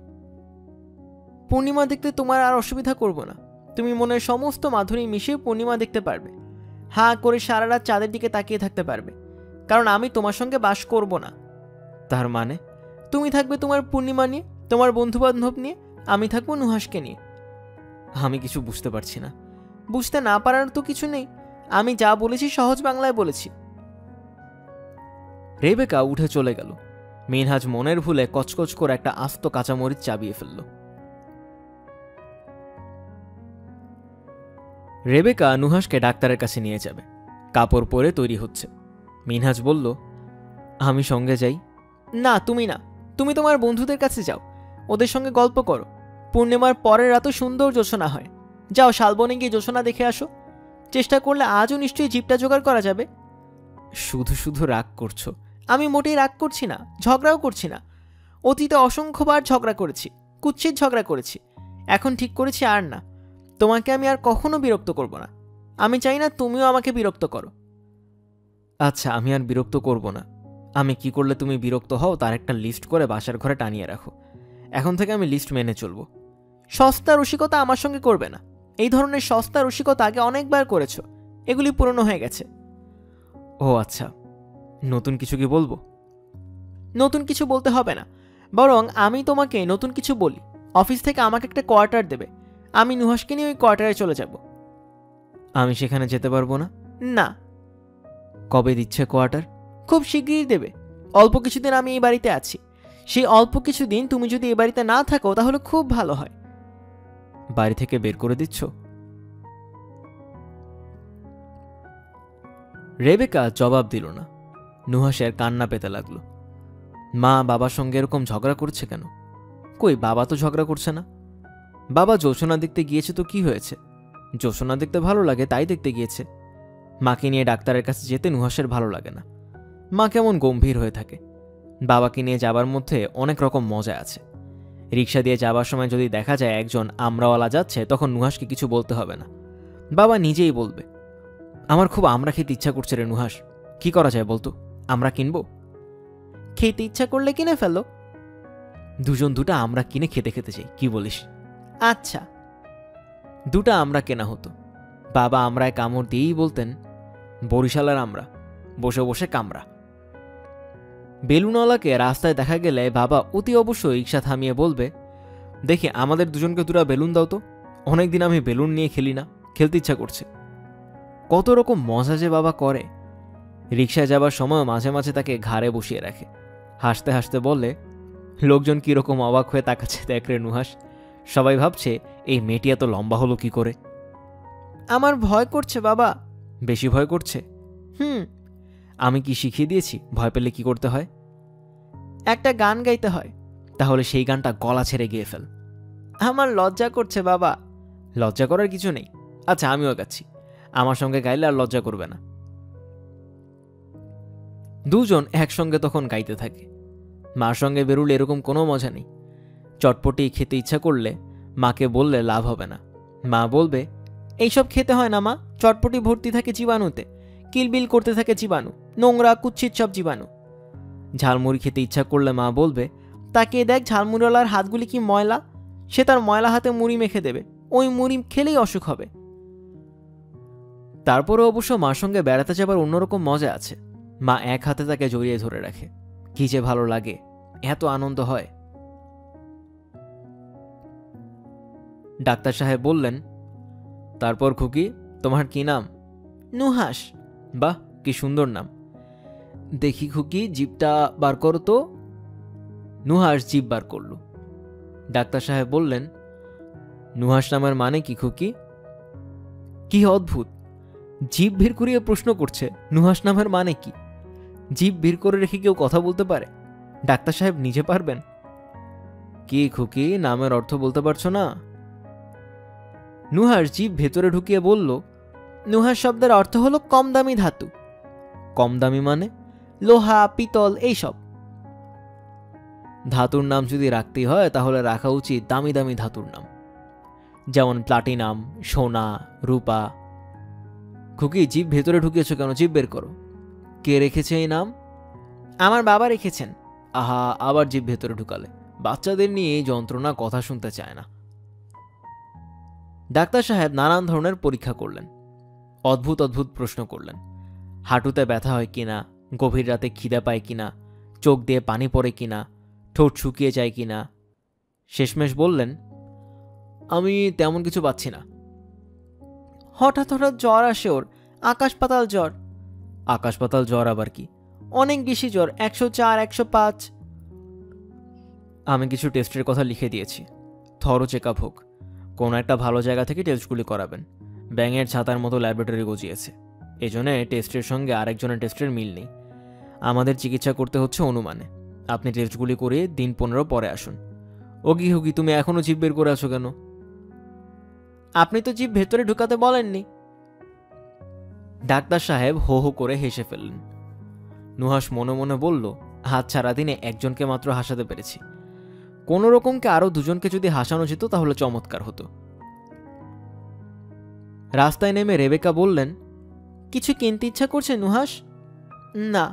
পূর্ণিমা দেখতে তোমার আর অসুবিধা করব না। তুমি মনের সমস্ত মাধুরী মিশিয়ে পূর্ণিমা দেখতে পারবে। হাঁ করে সারা রাত চাঁদের দিকে তাকিয়ে থাকতে পারবে, কারণ আমি তোমার সঙ্গে বাস করব না। তার মানে তুমি থাকবে তোমার পূর্ণিমা নিয়ে, তোমার বন্ধু বান্ধব নিয়ে, আমি থাকবো নুহাসকে নিয়ে। আমি কিছু বুঝতে পারছি না। বুঝতে না পারার তো কিছু নেই, আমি যা বলেছি সহজ বাংলায় বলেছি। রেবেকা উঠে চলে গেল। মিনহাজ মনের ভুলে কচকচ করে একটা আস্ত কাঁচামরিচ চাবিয়ে ফেলল। রেবেকা নুহাসকে ডাক্তারের কাছে নিয়ে যাবে। কাপড় পরে তৈরি হচ্ছে। মিনহাজ বলল, আমি সঙ্গে যাই? না, তুমি না, তুমি তোমার বন্ধুদের কাছে যাও, ওদের সঙ্গে গল্প করো। পূর্ণিমার পরের রাতও সুন্দর জোছনা হয়। যাও শালবনে গিয়ে জোছনা দেখে আসো। চেষ্টা করলে আজও নিশ্চয়ই জিপটা জোগাড় করা যাবে। শুধু শুধু রাগ করছো। আমি মোটেই রাগ করছি না, ঝগড়াও করছি না। অতীতে অসংখ্যবার ঝগড়া করেছি, কুৎসিত ঝগড়া করেছি। এখন ঠিক করেছি আর না। তোমাকে আমি আর কখনো বিরক্ত করব না। আমি চাই না তুমিও আমাকে বিরক্ত করো। আচ্ছা, আমি আর বিরক্ত করব না। আমি কি করলে তুমি বিরক্ত হও তার একটা লিস্ট করে বাসার ঘরে টানিয়ে রাখো। এখন থেকে আমি লিস্ট মেনে চলব। সস্তা রসিকতা আমার সঙ্গে করবে না। এই ধরনের সস্তা রসিকতা আগে অনেকবার করেছ, এগুলি পুরনো হয়ে গেছে। ও আচ্ছা, নতুন কিছু কি বলবো? নতুন কিছু বলতে হবে না, বরং আমি তোমাকে নতুন কিছু বলি। অফিস থেকে আমাকে একটা কোয়ার্টার দেবে। আমি নুহাসকে নিয়ে ওই কোয়ার্টারে চলে যাব। আমি সেখানে যেতে পারবো না। না। কবে দিচ্ছে কোয়ার্টার? খুব শিগগিরই দেবে। অল্প কিছুদিন আমি এই বাড়িতে আছি, সেই অল্প কিছুদিন তুমি যদি এই বাড়িতে না থাকো তাহলে খুব ভালো হয়। বাড়ি থেকে বের করে দিচ্ছ? রেবেকা জবাব দিল না। নুহাসের কান্না পেতে লাগলো। মা বাবার সঙ্গে এরকম ঝগড়া করছে কেন? কই, বাবা তো ঝগড়া করছে না। বাবা জোছনা দেখতে গিয়েছে তো কি হয়েছে? জোছনা দেখতে ভালো লাগে তাই দেখতে গিয়েছে। মাকে নিয়ে ডাক্তারের কাছে যেতে নুহাসের ভালো লাগে না। মা কেমন গম্ভীর হয়ে থাকে। বাবাকে নিয়ে যাবার মধ্যে অনেক রকম মজা আছে। রিক্সা দিয়ে যাবার সময় যদি দেখা যায় একজন আমড়াওয়ালা যাচ্ছে, তখন নুহাসকে কিছু বলতে হবে না, বাবা নিজেই বলবে, আমার খুব আমড়া খেতে ইচ্ছা করছে রে নুহাস, কি করা যায় বলতো? আমরা কিনবো? খেতে ইচ্ছা করলে কিনে ফেলো। দুজন দুটা আমরা কিনে খেতে খেতে চাই, কি বলিস? আচ্ছা। দুটা আমরা কেনা হতো। বাবা আমরায় কামড় দিয়েই বলতেন, বরিশালের আমরা, বসে বসে কামড়া। বেলুনওয়ালাকে রাস্তায় দেখা গেলে বাবা অতি অবশ্যই রিক্সা থামিয়ে বলবে, দেখি আমাদের দুজনকে দুটা বেলুন দাও তো, অনেকদিন আমি বেলুন নিয়ে খেলি না, খেলতে ইচ্ছা করছে। কত রকম মজা যে বাবা করে। রিক্সায় যাবার সময় মাঝে মাঝে তাকে ঘাড়ে বসিয়ে রাখে, হাসতে হাসতে বলে, লোকজন কিরকম অবাক হয়ে তাকাচ্ছে দেখ রে নুহাস, সবাই ভাবছে এই মেয়েটি এত লম্বা হলো কি করে। আমার ভয় করছে বাবা। বেশি ভয় করছে? আমি কি শিখিয়ে দিয়েছি ভয় পেলে কি করতে হয়? একটা গান গাইতে হয়, তাহলে সেই গানটা গলা ছেড়ে গিয়ে ফেল। আমার লজ্জা করছে বাবা। লজ্জা করার কিছু নেই। আচ্ছা আমিও গাচ্ছি, আমার সঙ্গে গাইলে আর লজ্জা করবে না। দুজন একসঙ্গে তখন গাইতে থাকে। মার সঙ্গে বেরুলে এরকম কোনো মজা নেই। চটপটি খেতে ইচ্ছা করলে মাকে বললে লাভ হবে না। মা বলবে, এইসব খেতে হয় না মা, চটপটি ভর্তি থাকে জীবাণুতে, কিলবিল করতে থাকে জীবাণু, নোংরা কুচ্ছিত সব জীবাণু। ঝালমুড়ি খেতে ইচ্ছা করলে মা বলবে, তাকিয়ে দেখ ঝালমুড়িওয়ালার হাতগুলি কি ময়লা, সে তার ময়লা হাতে মুড়ি মেখে দেবে, ওই মুড়ি খেলেই অসুখ হবে। তারপরে অবশ্য মার সঙ্গে বেড়াতে যাবার অন্যরকম মজা আছে। মা এক হাতে তাকে জড়িয়ে ধরে রাখে, কি যে ভালো লাগে, এত আনন্দ হয়। ডাক্তার সাহেব বললেন, তারপর খুকি তোমার কি নাম? নুহাস। বাহ, কি সুন্দর নাম। দেখি খুকি জিভটা বার করো তো। নুহাস জিভ বার করল। ডাক্তার সাহেব বললেন, নুহাস নামের মানে কি খুকি? কি অদ্ভুত, জিভ ভিড় করিয়ে প্রশ্ন করছে নুহাস নামের মানে কি। জিভ ভিড় করে রেখে কেউ কথা বলতে পারে? ডাক্তার সাহেব নিজে পারবেন? কি খুকি, নামের অর্থ বলতে পারছো না? নুহাস জিভ ভেতরে ঢুকিয়ে বলল, নুহাস শব্দের অর্থ হলো কম দামি ধাতু। কম দামি মানে? লোহা, পিতল, এইসব ধাতুর নাম যদি রাখতেই হয় তাহলে রাখা উচিত দামি দামি ধাতুর নাম, যেমন প্লাটিনাম, সোনা, রূপা। খুকি জিভ ভেতরে ঢুকিয়েছ কেন? জিভ বের করো। কে রেখেছে এই নাম? আমার বাবা রেখেছেন। আহা, আবার জিভ ভেতরে ঢুকালে। বাচ্চাদের নিয়ে এই যন্ত্রণা, কথা শুনতে চায় না। ডাক্তার সাহেব নানান ধরনের পরীক্ষা করলেন, অদ্ভুত অদ্ভুত প্রশ্ন করলেন। হাঁটুতে ব্যথা হয় কিনা, গভীর রাতে খিদে পায় কিনা, চোখ দিয়ে পানি পড়ে কিনা, ঠোঁট শুকিয়ে যায় কিনা। শেষমেশ বললেন, আমি তেমন কিছু পাচ্ছি না। হঠাৎ হঠাৎ জ্বর আসে ওর, আকাশ পাতাল জ্বর। আকাশ পাতাল জ্বর আবার কি? অনেক বেশি জ্বর, 104, 105। আমি কিছু টেস্টের কথা লিখে দিয়েছি, থরো চেক আপ হোক। কোনো একটা ভালো জায়গা থেকে টেস্টগুলি করাবেন। ব্যাঙের ছাতার মতো ল্যাবরেটরি গজিয়েছে, এজন্যে টেস্টের সঙ্গে আরেকজনের টেস্টের মিল নেই। আমাদের চিকিৎসা করতে হচ্ছে অনুমানে। আপনি টেস্টগুলি করে দিন 15 পরে আসুন। ওগি হুগি, তুমি এখনো জিভ বের করে আছো কেন? আপনি তো জিভ ভেতরে ঢুকাতে বলেননি। ডাক্তার সাহেব হো হো করে হেসে ফেললেন। নুহাস মনে মনে বলল, হাত ছাড়া দিনে একজনকে মাত্র হাসাতে পেরেছি, কোনো রকমকে আরো দুজনকে যদি হাসানো যেত তাহলে চমৎকার হতো। রাস্তায় নেমে রেবেকা বললেন, কিছু কিনতে ইচ্ছা করছে নুহাস? না।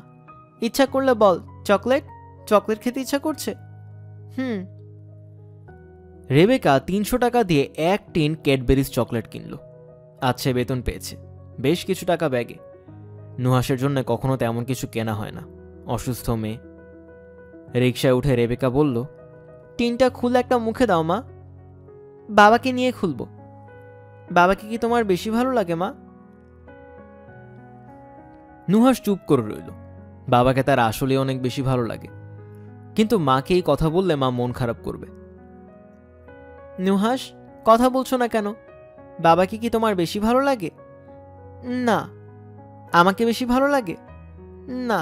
ইচ্ছা করলে বল। চকলেট? চকলেট খেতে ইচ্ছা করছে? রেবেকা 300 টাকা দিয়ে 1 টিন ক্যাডবেরিজ চকলেট কিনল। আচ্ছা, বেতন পেয়েছে, বেশ কিছু টাকা ব্যাগে। নুহাসের জন্য কখনো তেমন কিছু কেনা হয় না, অসুস্থ মেয়ে। রিকশায় উঠে রেবেকা বলল, টিনটা খুলে একটা মুখে দাও মা। বাবাকে নিয়ে খুলব। বাবাকে কি তোমার বেশি ভালো লাগে মা? নুহাস চুপ করে রইল। বাবাকে তার আসলে অনেক বেশি ভালো লাগে, কিন্তু মাকে এই কথা বললে মা মন খারাপ করবে। নুহাস, কথা বলছো না কেন? বাবাকে কি তোমার বেশি ভালো লাগে? না। আমাকে বেশি ভালো লাগে? না।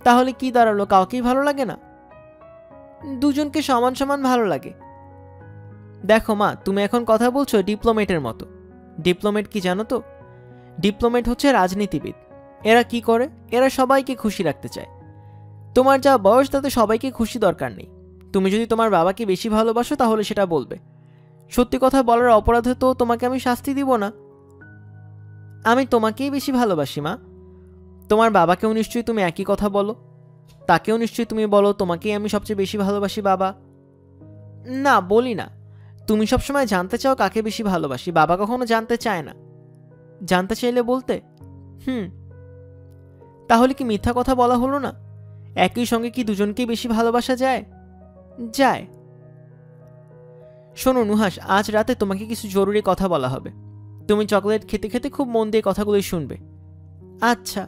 তাহলে কি দাঁড়ালো, কাউকেই ভালো লাগে না? দুজনকে সমান সমান ভালো লাগে। দেখো মা, তুমি এখন কথা বলছো ডিপ্লোমেটের মতো। ডিপ্লোমেট কি জানো তো? ডিপ্লোমেট হচ্ছে রাজনীতিবিদ। এরা কি করে? এরা সবাইকে খুশি রাখতে চায়। তোমার যা বয়স তাতে সবাইকে খুশি দরকার নেই। তুমি যদি তোমার বাবাকে বেশি ভালোবাসো তাহলে সেটা বলবে। সত্যি কথা বলার অপরাধে তো তোমাকে আমি শাস্তি দিব না। আমি তোমাকেই বেশি ভালোবাসি মা। তোমার বাবাকেও নিশ্চয়ই তুমি একই কথা বলো। তাকেও নিশ্চয়ই তুমি বলো তোমাকেই আমি সবচেয়ে বেশি ভালোবাসি বাবা। না, বলি না। তুমি সবসময় জানতে চাও কাকে বেশি ভালোবাসি, বাবা কখনো জানতে চায় না। জানতে চাইলে বলতে। তাহলে কি মিথ্যা কথা বলা হলো না? একই সঙ্গে কি দুজনকেই বেশি ভালোবাসা যায়? যায়। শোনো নুহাস, আজ রাতে তোমাকে কিছু জরুরি কথা বলা হবে। তুমি চকলেট খেতে খেতে খুব মন দিয়ে কথাগুলোই শুনবে। আচ্ছা।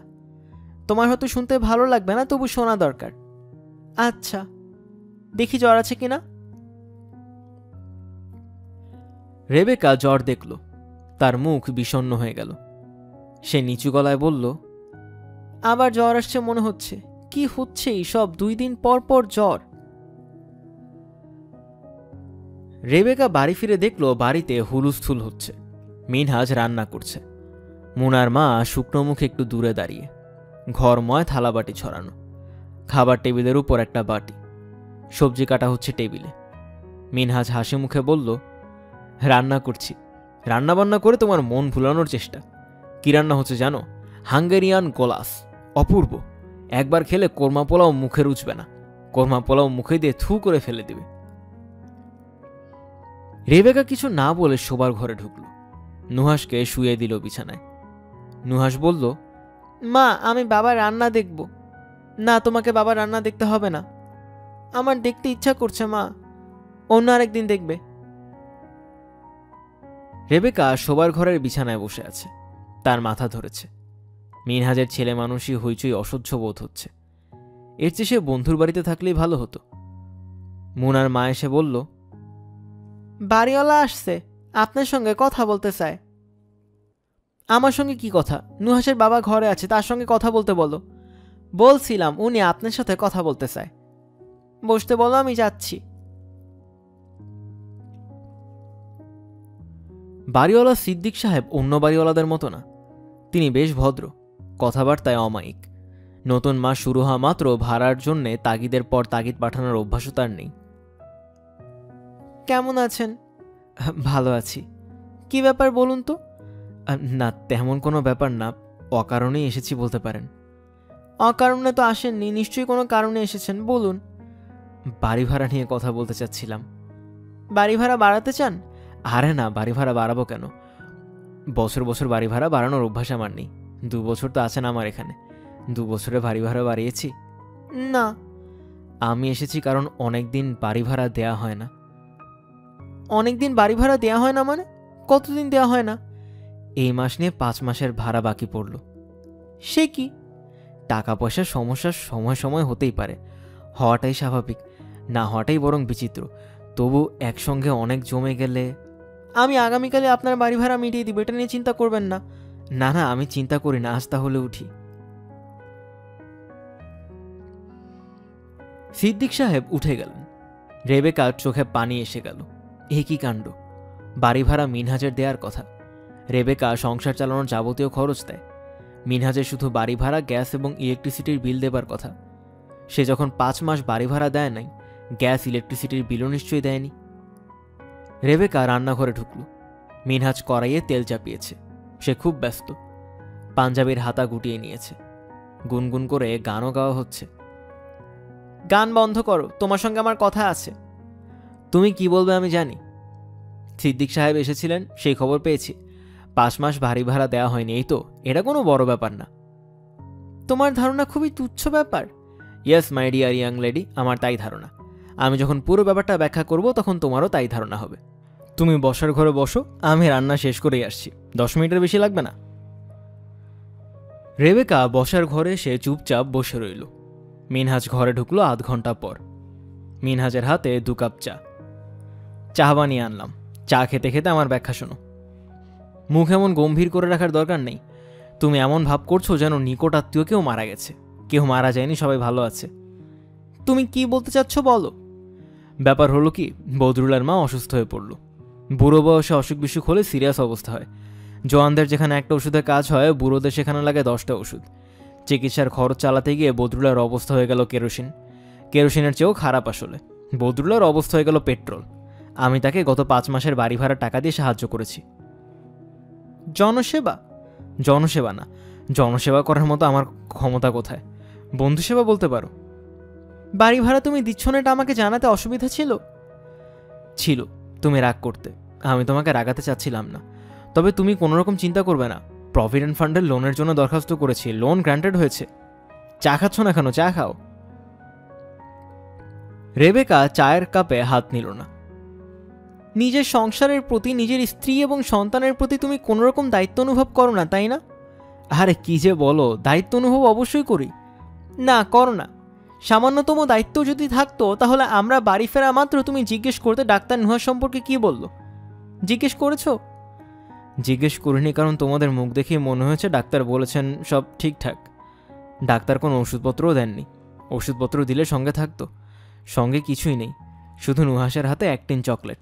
তোমার হয়তো শুনতে ভালো লাগবে না, তবু শোনা দরকার। আচ্ছা। দেখি জ্বর আছে কিনা। রেবেকা জ্বর দেখল। তার মুখ বিষণ্ণ হয়ে গেল। সে নিচু গলায় বলল, আবার জ্বর আসছে মনে হচ্ছে। কি হচ্ছে এইসব? 2 দিন পর পর জ্বর। রেবেকা বাড়ি ফিরে দেখল বাড়িতে হুলুস্থুল হচ্ছে। মিনহাজ রান্না করছে। মুনার মা শুকনো মুখে একটু দূরে দাঁড়িয়ে। ঘরময় থালাবাটি ছড়ানো। খাবার টেবিলের উপর একটা বাটি। সবজি কাটা হচ্ছে টেবিলে। মিনহাজ হাসি মুখে বলল, রান্না করছি। রান্নাবান্না করে তোমার মন ভুলানোর চেষ্টা। কি রান্না হচ্ছে জানো? হাঙ্গেরিয়ান গোলাস। অপূর্ব। একবার খেলে কোরমা পোলাও মুখে রুচবে না। কোরমা পোলাও মুখে দিয়ে থু করে ফেলে দিবে। রেবেকা কিছু না বলে শোবার ঘরে ঢুকল। নুহাসকে শুয়ে দিল বিছানায়। নুহাস বলল, মা, আমি বাবার রান্না দেখব। না, তোমাকে বাবার রান্না দেখতে হবে না। আমার দেখতে ইচ্ছা করছে মা। অন্য আরেকদিন দেখবে। রেবেকা শোবার ঘরের বিছানায় বসে আছে। তার মাথা ধরেছে। মিনহাজের ছেলে মানুষই হইচই অসহ্য বোধ হচ্ছে। এর চেয়ে সে বন্ধুর বাড়িতে থাকলেই ভালো হতো। মুনার মা এসে বলল, বাড়িওয়ালা আসছে, আপনার সঙ্গে কথা বলতে চায়। আমার সঙ্গে কি কথা? নুহাসের বাবা ঘরে আছে, তার সঙ্গে কথা বলতে বলো। বলছিলাম উনি আপনার সাথে কথা বলতে চায়। বসতে বলো, আমি যাচ্ছি। বাড়িওয়ালা সিদ্দিক সাহেব অন্য বাড়িওয়ালাদের মতো না। তিনি বেশ ভদ্র, কথাবার্তায় অমায়িক। নতুন মাস শুরু হওয়া মাত্র ভাড়ার জন্যে তাগিদের পর তাগিদ পাঠানোর অভ্যাসও তার নেই। কেমন আছেন? ভালো আছি। কি ব্যাপার বলুন তো? না, তেমন কোনো ব্যাপার না। অকারণেই এসেছি বলতে পারেন। অকারণে তো আসেননি, নিশ্চয়ই কোনো কারণে এসেছেন, বলুন। বাড়ি ভাড়া নিয়ে কথা বলতে চাচ্ছিলাম। বাড়ি ভাড়া বাড়াতে চান? আরে না, বাড়ি ভাড়া বাড়াবো কেন? বছর বছর বাড়ি ভাড়া বাড়ানোর অভ্যাস আমার নেই। 2 বছর তো আছেন আমার এখানে। 2 বছরে বাড়ি ভাড়া বাড়িয়েছি? না। আমি এসেছি কারণ অনেকদিন বাড়ি ভাড়া দেয়া হয় না। অনেকদিন বাড়ি ভাড়া দেয়া হয় না মানে? কতদিন দেয়া হয় না? এই মাস নিয়ে 5 মাসের ভাড়া বাকি পড়ল। সে কি? টাকা পয়সার সমস্যা সময় সময় হতেই পারে, হওয়াটাই স্বাভাবিক, না হওয়াটাই বরং বিচিত্র। তবু একসঙ্গে অনেক জমে গেলে। আমি আগামীকালে আপনার বাড়ি ভাড়া মিটিয়ে দিব, এটা নিয়ে চিন্তা করবেন না। না না, আমি চিন্তা করি না, আজ তাহলে উঠি। সিদ্দিক সাহেব উঠে গেলেন। রেবেকার চোখে পানি এসে গেল। এ কি কাণ্ড! বাড়ি ভাড়া মিনহাজের দেওয়ার কথা। রেবেকা সংসার চালানোর যাবতীয় খরচ দেয়। মিনহাজের শুধু বাড়ি ভাড়া, গ্যাস এবং ইলেকট্রিসিটির বিল দেবার কথা। সে যখন 5 মাস বাড়ি ভাড়া দেয় নাই, গ্যাস ইলেকট্রিসিটির বিলও নিশ্চয়ই দেয়নি। রেবেকা রান্নাঘরে ঢুকল। মিনহাজ কড়াইয়ে তেল চাপিয়েছে। সে খুব ব্যস্ত। পাঞ্জাবির হাতা গুটিয়ে নিয়েছে। গুনগুন করে গানও গাওয়া হচ্ছে। গান বন্ধ করো, তোমার সঙ্গে আমার কথা আছে। তুমি কি বলবে আমি জানি। সিদ্দিক সাহেব এসেছিলেন, সেই খবর পেয়েছি। 5 মাস বাড়ি ভাড়া দেওয়া হয়নি, এই তো। এটা কোনো বড় ব্যাপার না। তোমার ধারণা খুবই তুচ্ছ ব্যাপার। Yes my dear young lady, আমার তাই ধারণা। আমি যখন পুরো ব্যাপারটা ব্যাখ্যা করব তখন তোমারও তাই ধারণা হবে। তুমি বসার ঘরে বসো, আমি রান্না শেষ করেই আসছি, 10 মিনিটের বেশি লাগবে না। রেবেকা বসার ঘরে এসে চুপচাপ বসে রইল। মিনহাজ ঘরে ঢুকলো আধ ঘন্টা পর। মিনহাজের হাতে 2 কাপ চা বানিয়ে আনলাম। চা খেতে খেতে আমার ব্যাখ্যা শোনো। মুখ এমন গম্ভীর করে রাখার দরকার নেই। তুমি এমন ভাব করছো যেন নিকট আত্মীয় কেউ মারা গেছে। কেউ মারা যায়নি, সবাই ভালো আছে। তুমি কি বলতে চাচ্ছ বলো। ব্যাপার হলো কি, বদরুলের মা অসুস্থ হয়ে পড়ল। বুড়ো বয়সে অসুখ বিসুখ হলে সিরিয়াস অবস্থা হয়। জওয়ানদের যেখানে একটা ওষুধে কাজ হয়, বুড়োদের সেখানে লাগে 10টা ওষুধ। চিকিৎসার খরচ চালাতে গিয়ে বদরুলের অবস্থা হয়ে গেল কেরোসিনের চেয়েও খারাপ। আসলে বদরুলের অবস্থা হয়ে গেল পেট্রোল। আমি তাকে গত 5 মাসের বাড়ি ভাড়া টাকা দিয়ে সাহায্য করেছি। জনসেবা? জনসেবা না, জনসেবা করার মতো আমার ক্ষমতা কোথায়? বন্ধুসেবা বলতে পারো। বাড়ি ভাড়া তুমি দিচ্ছ না, এটা আমাকে জানাতে অসুবিধা ছিল? ছিল, তুমি রাগ করতে। আমি তোমাকে রাগাতে চাচ্ছিলাম না। তবে তুমি কোনো রকম চিন্তা করবে না। প্রভিডেন্ট ফান্ডের লোনের জন্য দরখাস্ত করেছি, লোন গ্রান্টেড হয়েছে। চা খাচ্ছ না কেন? চা খাও। রেবেকা চায়ের কাপে হাত নিল না। নিজের সংসারের প্রতি, নিজের স্ত্রী এবং সন্তানের প্রতি তুমি কোনো রকম দায়িত্ব অনুভব করো না, তাই না? আরে কি যে বলো, দায়িত্ব অনুভব অবশ্যই করি। না, করো না। সামান্যতম দায়িত্ব যদি থাকতো তাহলে আমরা বাড়ি ফেরা মাত্র তুমি জিজ্ঞেস করতে ডাক্তার নুহাস সম্পর্কে কি বলল। জিজ্ঞেস করেছো? জিজ্ঞেস করিনি, কারণ তোমাদের মুখ দেখেই মনে হয়েছে ডাক্তার বলেছেন সব ঠিকঠাক। ডাক্তার কোনো ওষুধপত্রও দেননি। ওষুধপত্র দিলে সঙ্গে থাকতো। সঙ্গে কিছুই নেই, শুধু নুহাসের হাতে 1 টিন চকলেট।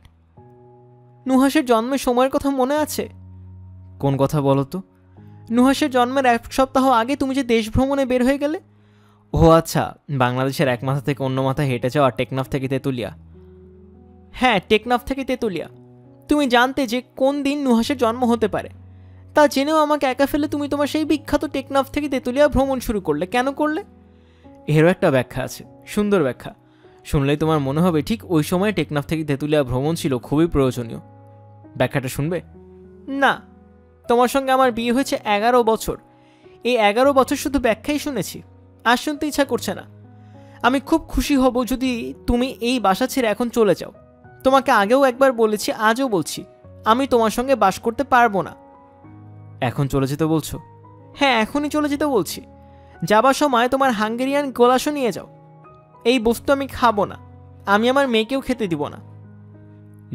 নুহাসের জন্মের সময়ের কথা মনে আছে? কোন কথা বলো তো? নুহাসের জন্মের 1 সপ্তাহ আগে তুমি যে দেশ ভ্রমণে বের হয়ে গেলে। ও আচ্ছা, বাংলাদেশের এক মাথা থেকে অন্য মাথায় হেঁটে যাওয়া, টেকনাফ থেকে তেঁতুলিয়া। হ্যাঁ, টেকনাফ থেকে তেঁতুলিয়া। তুমি জানতে যে কোন দিন নুহাসের জন্ম হতে পারে। তা জেনেও আমাকে একা ফেলে তুমি তোমার সেই বিখ্যাত টেকনাফ থেকে তেঁতুলিয়া ভ্রমণ শুরু করলে। কেন করলে? এরও একটা ব্যাখ্যা আছে, সুন্দর ব্যাখ্যা। শুনলেই তোমার মনে হবে ঠিক ওই সময় টেকনাফ থেকে তেঁতুলিয়া ভ্রমণ ছিল খুবই প্রয়োজনীয়। ব্যাখ্যাটা শুনবে? না, তোমার সঙ্গে আমার বিয়ে হয়েছে 11 বছর। এই 11 বছর শুধু ব্যাখ্যাই শুনেছি, আর শুনতে ইচ্ছা করছে না। আমি খুব খুশি হব যদি তুমি এই বাসা ছেড়ে এখন চলে যাও। তোমাকে আগেও একবার বলেছি, আজও বলছি, আমি তোমার সঙ্গে বাস করতে পারবো না। এখন চলে যেতে বলছো? হ্যাঁ, এখনই চলে যেতে বলছি। যাবার সময় তোমার হাঙ্গেরিয়ান গোলাশও নিয়ে যাও। এই বস্তু আমি খাবো না, আমি আমার মেয়েকেও খেতে দিব না।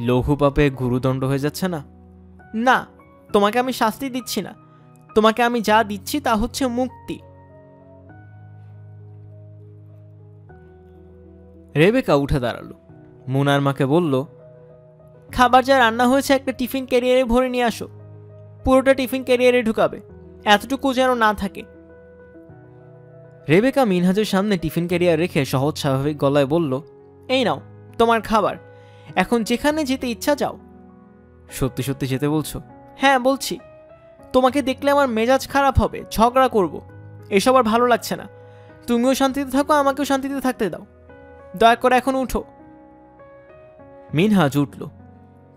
লঘু পাপে গুরুদণ্ড হয়ে যাচ্ছে না? না, তোমাকে আমি শাস্তি দিচ্ছি না। তোমাকে আমি যা দিচ্ছি তা হচ্ছে মুক্তি। রেবেকা উঠে দাঁড়ালো। মুনার মাকে বলল, খাবার যা রান্না হয়েছে একটা টিফিন ক্যারিয়ারে ভরে নিয়ে আসো। পুরোটা টিফিন ক্যারিয়ারে ঢুকাবে, এতটুকু যেন না থাকে। রেবেকা মিনহাজের সামনে টিফিন ক্যারিয়ার রেখে সহজ স্বাভাবিক গলায় বলল, এই নাও তোমার খাবার, এখন যেখানে যেতে ইচ্ছা যাও। সত্যি সত্যি যেতে বলছো? হ্যাঁ বলছি। তোমাকে দেখলে আমার মেজাজ খারাপ হবে, ঝগড়া করব। এসব আর ভালো লাগছে না। তুমিও শান্তিতে থাকো, আমাকেও শান্তিতে থাকতে দাও। দয়া করে এখন উঠো। মিনহাজ উঠল,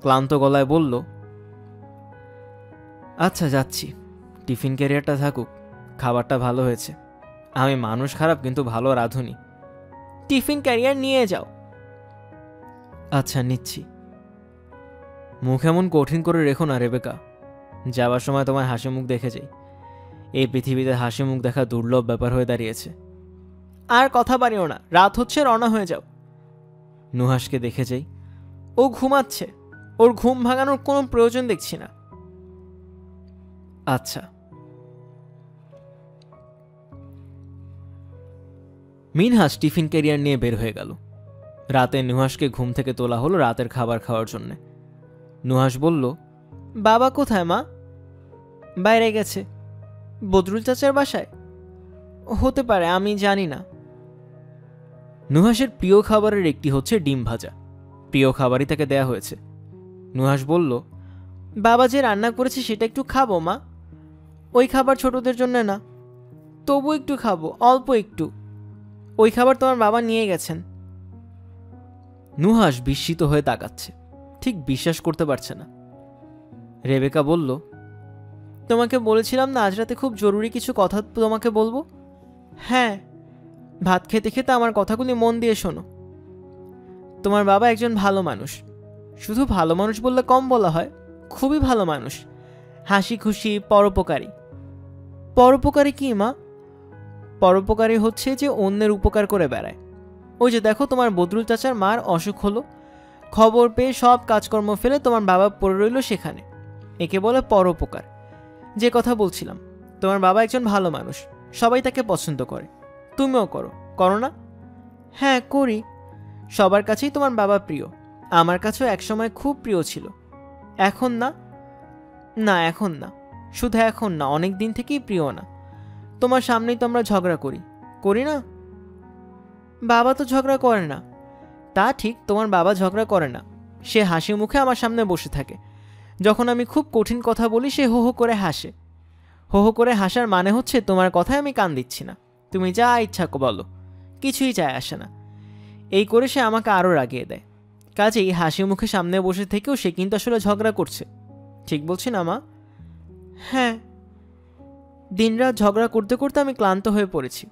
ক্লান্ত গলায় বলল, আচ্ছা যাচ্ছি। টিফিন ক্যারিয়ারটা থাকুক, খাবারটা ভালো হয়েছে। আমি মানুষ খারাপ, কিন্তু ভালো রাঁধুনি। টিফিন ক্যারিয়ার নিয়ে যাও। আচ্ছা নিচ্ছি। মুখ এমন কঠিন করে রেখো না রেবেকা। যাবার সময় তোমার হাসি মুখ দেখে যাই। এই পৃথিবীতে হাসি মুখ দেখা দুর্লভ ব্যাপার হয়ে দাঁড়িয়েছে। আর কথা বাড়িও না, রাত হচ্ছে, রওনা হয়ে যাও। নুহাসকে দেখে যাই, ও ঘুমাচ্ছে। ওর ঘুম ভাঙানোর কোনো প্রয়োজন দেখছি না। আচ্ছা। মিনহাস টিফিন ক্যারিয়ার নিয়ে বের হয়ে গেল। রাতে নুহাসকে ঘুম থেকে তোলা হলো রাতের খাবার খাওয়ার জন্যে। নুহাস বলল, বাবা কোথায় মা? বাইরে গেছে। বদরুল চাচার বাসায়? হতে পারে, আমি জানি না। নুহাসের প্রিয় খাবারের একটি হচ্ছে ডিম ভাজা। প্রিয় খাবারই তাকে দেয়া হয়েছে। নুহাস বলল, বাবা যে রান্না করেছে সেটা একটু খাবো মা। ওই খাবার ছোটদের জন্য না, তবু একটু খাবো, অল্প একটু। ওই খাবার তোমার বাবা নিয়ে গেছেন। নুহাস বিস্মিত হয়ে তাকাচ্ছে, ঠিক বিশ্বাস করতে পারছে না। রেবেকা বলল, তোমাকে বলেছিলাম না আজ রাতে খুব জরুরি কিছু কথা তোমাকে বলবো। হ্যাঁ, ভাত খেতে খেতে আমার কথাগুলি মন দিয়ে শোনো। তোমার বাবা একজন ভালো মানুষ, শুধু ভালো মানুষ বললে কম বলা হয়, খুবই ভালো মানুষ, হাসি খুশি, পরোপকারী। পরোপকারী কি মা? পরোপকারী হচ্ছে যে অন্যের উপকার করে বেড়ায়। ওই যে দেখো, তোমার বদরুল চাচার মার অসুখ হলো, খবর পেয়ে সব কাজকর্ম ফেলে তোমার বাবা পড়ে রইল সেখানে, একে বলে পরোপকার। যে কথা বলছিলাম, তোমার বাবা একজন ভালো মানুষ, সবাই তাকে পছন্দ করে। তুমিও করো, করো না? হ্যাঁ করি। সবার কাছেই তোমার বাবা প্রিয়, আমার কাছেও একসময় খুব প্রিয় ছিল। এখন না? না এখন না, শুধু এখন না, অনেক দিন থেকেই প্রিয় না। তোমার সামনেই তো আমরা ঝগড়া করি, করি না? বাবা তো ঝগড়া করে না। তা ঠিক, তোমার বাবা ঝগড়া করে না, সে হাসি মুখে আমার সামনে বসে থাকে। যখন আমি খুব কঠিন কথা বলি সে হো হো করে হাসে। হো হো করে হাসার মানে হচ্ছে তোমার কথায় আমি কান দিচ্ছি না, তুমি যা ইচ্ছা বলো, কিছুই যায় আসে না। এই করে সে আমাকে আরও রাগিয়ে দেয়। কাজেই হাসি মুখে সামনে বসে থেকেও সে কিন্তু আসলে ঝগড়া করছে। ঠিক বলছি না মা? হ্যাঁ। দিনরাত ঝগড়া করতে করতে আমি ক্লান্ত হয়ে পড়েছি,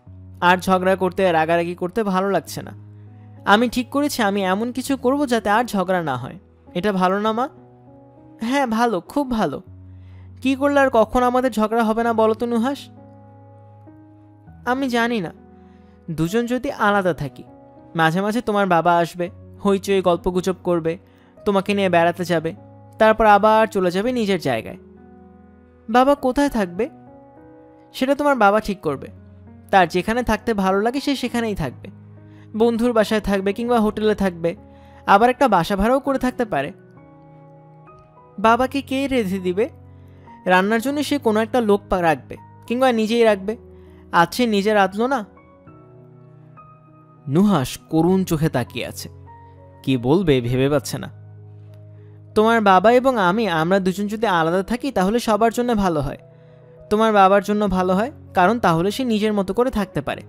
আর ঝগড়া করতে, রাগারাগি করতে ভালো লাগছে না। আমি ঠিক করেছি আমি এমন কিছু করব যাতে আর ঝগড়া না হয়। এটা ভালো না মা? হ্যাঁ ভালো, খুব ভালো। কি করলে আর কখন আমাদের ঝগড়া হবে না বলো তো নুহাস? আমি জানি না। দুজন যদি আলাদা থাকি, মাঝে মাঝে তোমার বাবা আসবে, হইচই গল্পগুজব করবে, তোমাকে নিয়ে বেড়াতে যাবে, তারপর আবার চলে যাবে নিজের জায়গায়। বাবা কোথায় থাকবে? সেটা তোমার বাবা ঠিক করবে। তার যেখানে থাকতে ভালো লাগে সে সেখানেই থাকবে। বন্ধুর বাসায় থাকবে কিংবা হোটেলে থাকবে, আবার একটা বাসা ভাড়াও করে থাকতে পারে। বাবাকে কে রেঁধে দিবে? রান্নার জন্য সে কোনো একটা লোক রাখবে, কিংবা নিজেই রাখবে। আজ সে নিজে রাঁধলো না। নুহাস করুণ চোখে তাকিয়ে আছে, কি বলবে ভেবে পাচ্ছে না। তোমার বাবা এবং আমরা দুজন যদি আলাদা থাকি তাহলে সবার জন্য ভালো হয়। তোমার বাবার জন্য ভালো হয়, কারণ তাহলে সে নিজের মতো করে থাকতে পারে,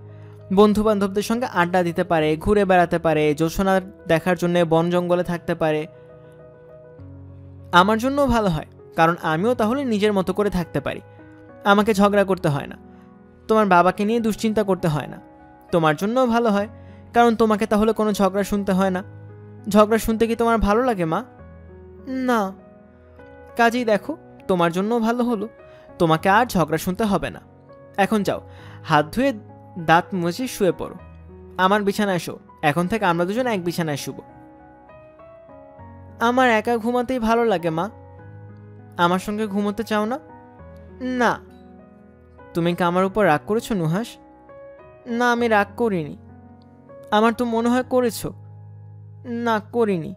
বন্ধু বান্ধবদের সঙ্গে আড্ডা দিতে পারে, ঘুরে বেড়াতে পারে, জ্যোৎস্না দেখার জন্য বন জঙ্গলে থাকতে পারে। আমার জন্যও ভালো হয়, কারণ আমিও তাহলে নিজের মতো করে থাকতে পারি, আমাকে ঝগড়া করতে হয় না, তোমার বাবাকে নিয়ে দুশ্চিন্তা করতে হয় না। তোমার জন্যও ভালো হয়, কারণ তোমাকে তাহলে কোনো ঝগড়া শুনতে হয় না। ঝগড়া শুনতে কি তোমার ভালো লাগে মা? না। কাজেই দেখো, তোমার জন্যও ভালো হলো, তোমাকে আর ঝগড়া শুনতে হবে না। এখন যাও, হাত ধুয়ে দাঁত মুছে শুয়ে পড়ো, আমার বিছানায় শো। এখন থেকে আমরা দুজন এক বিছানায় শুব। আমার একা ঘুমাতেই ভালো লাগে মা। আমার সঙ্গে ঘুমোতে চাও না? না। তুমি কি আমার উপর রাগ করেছো নুহাস? না, আমি রাগ করিনি। আমার তো মনে হয় করেছো। না, করিনি।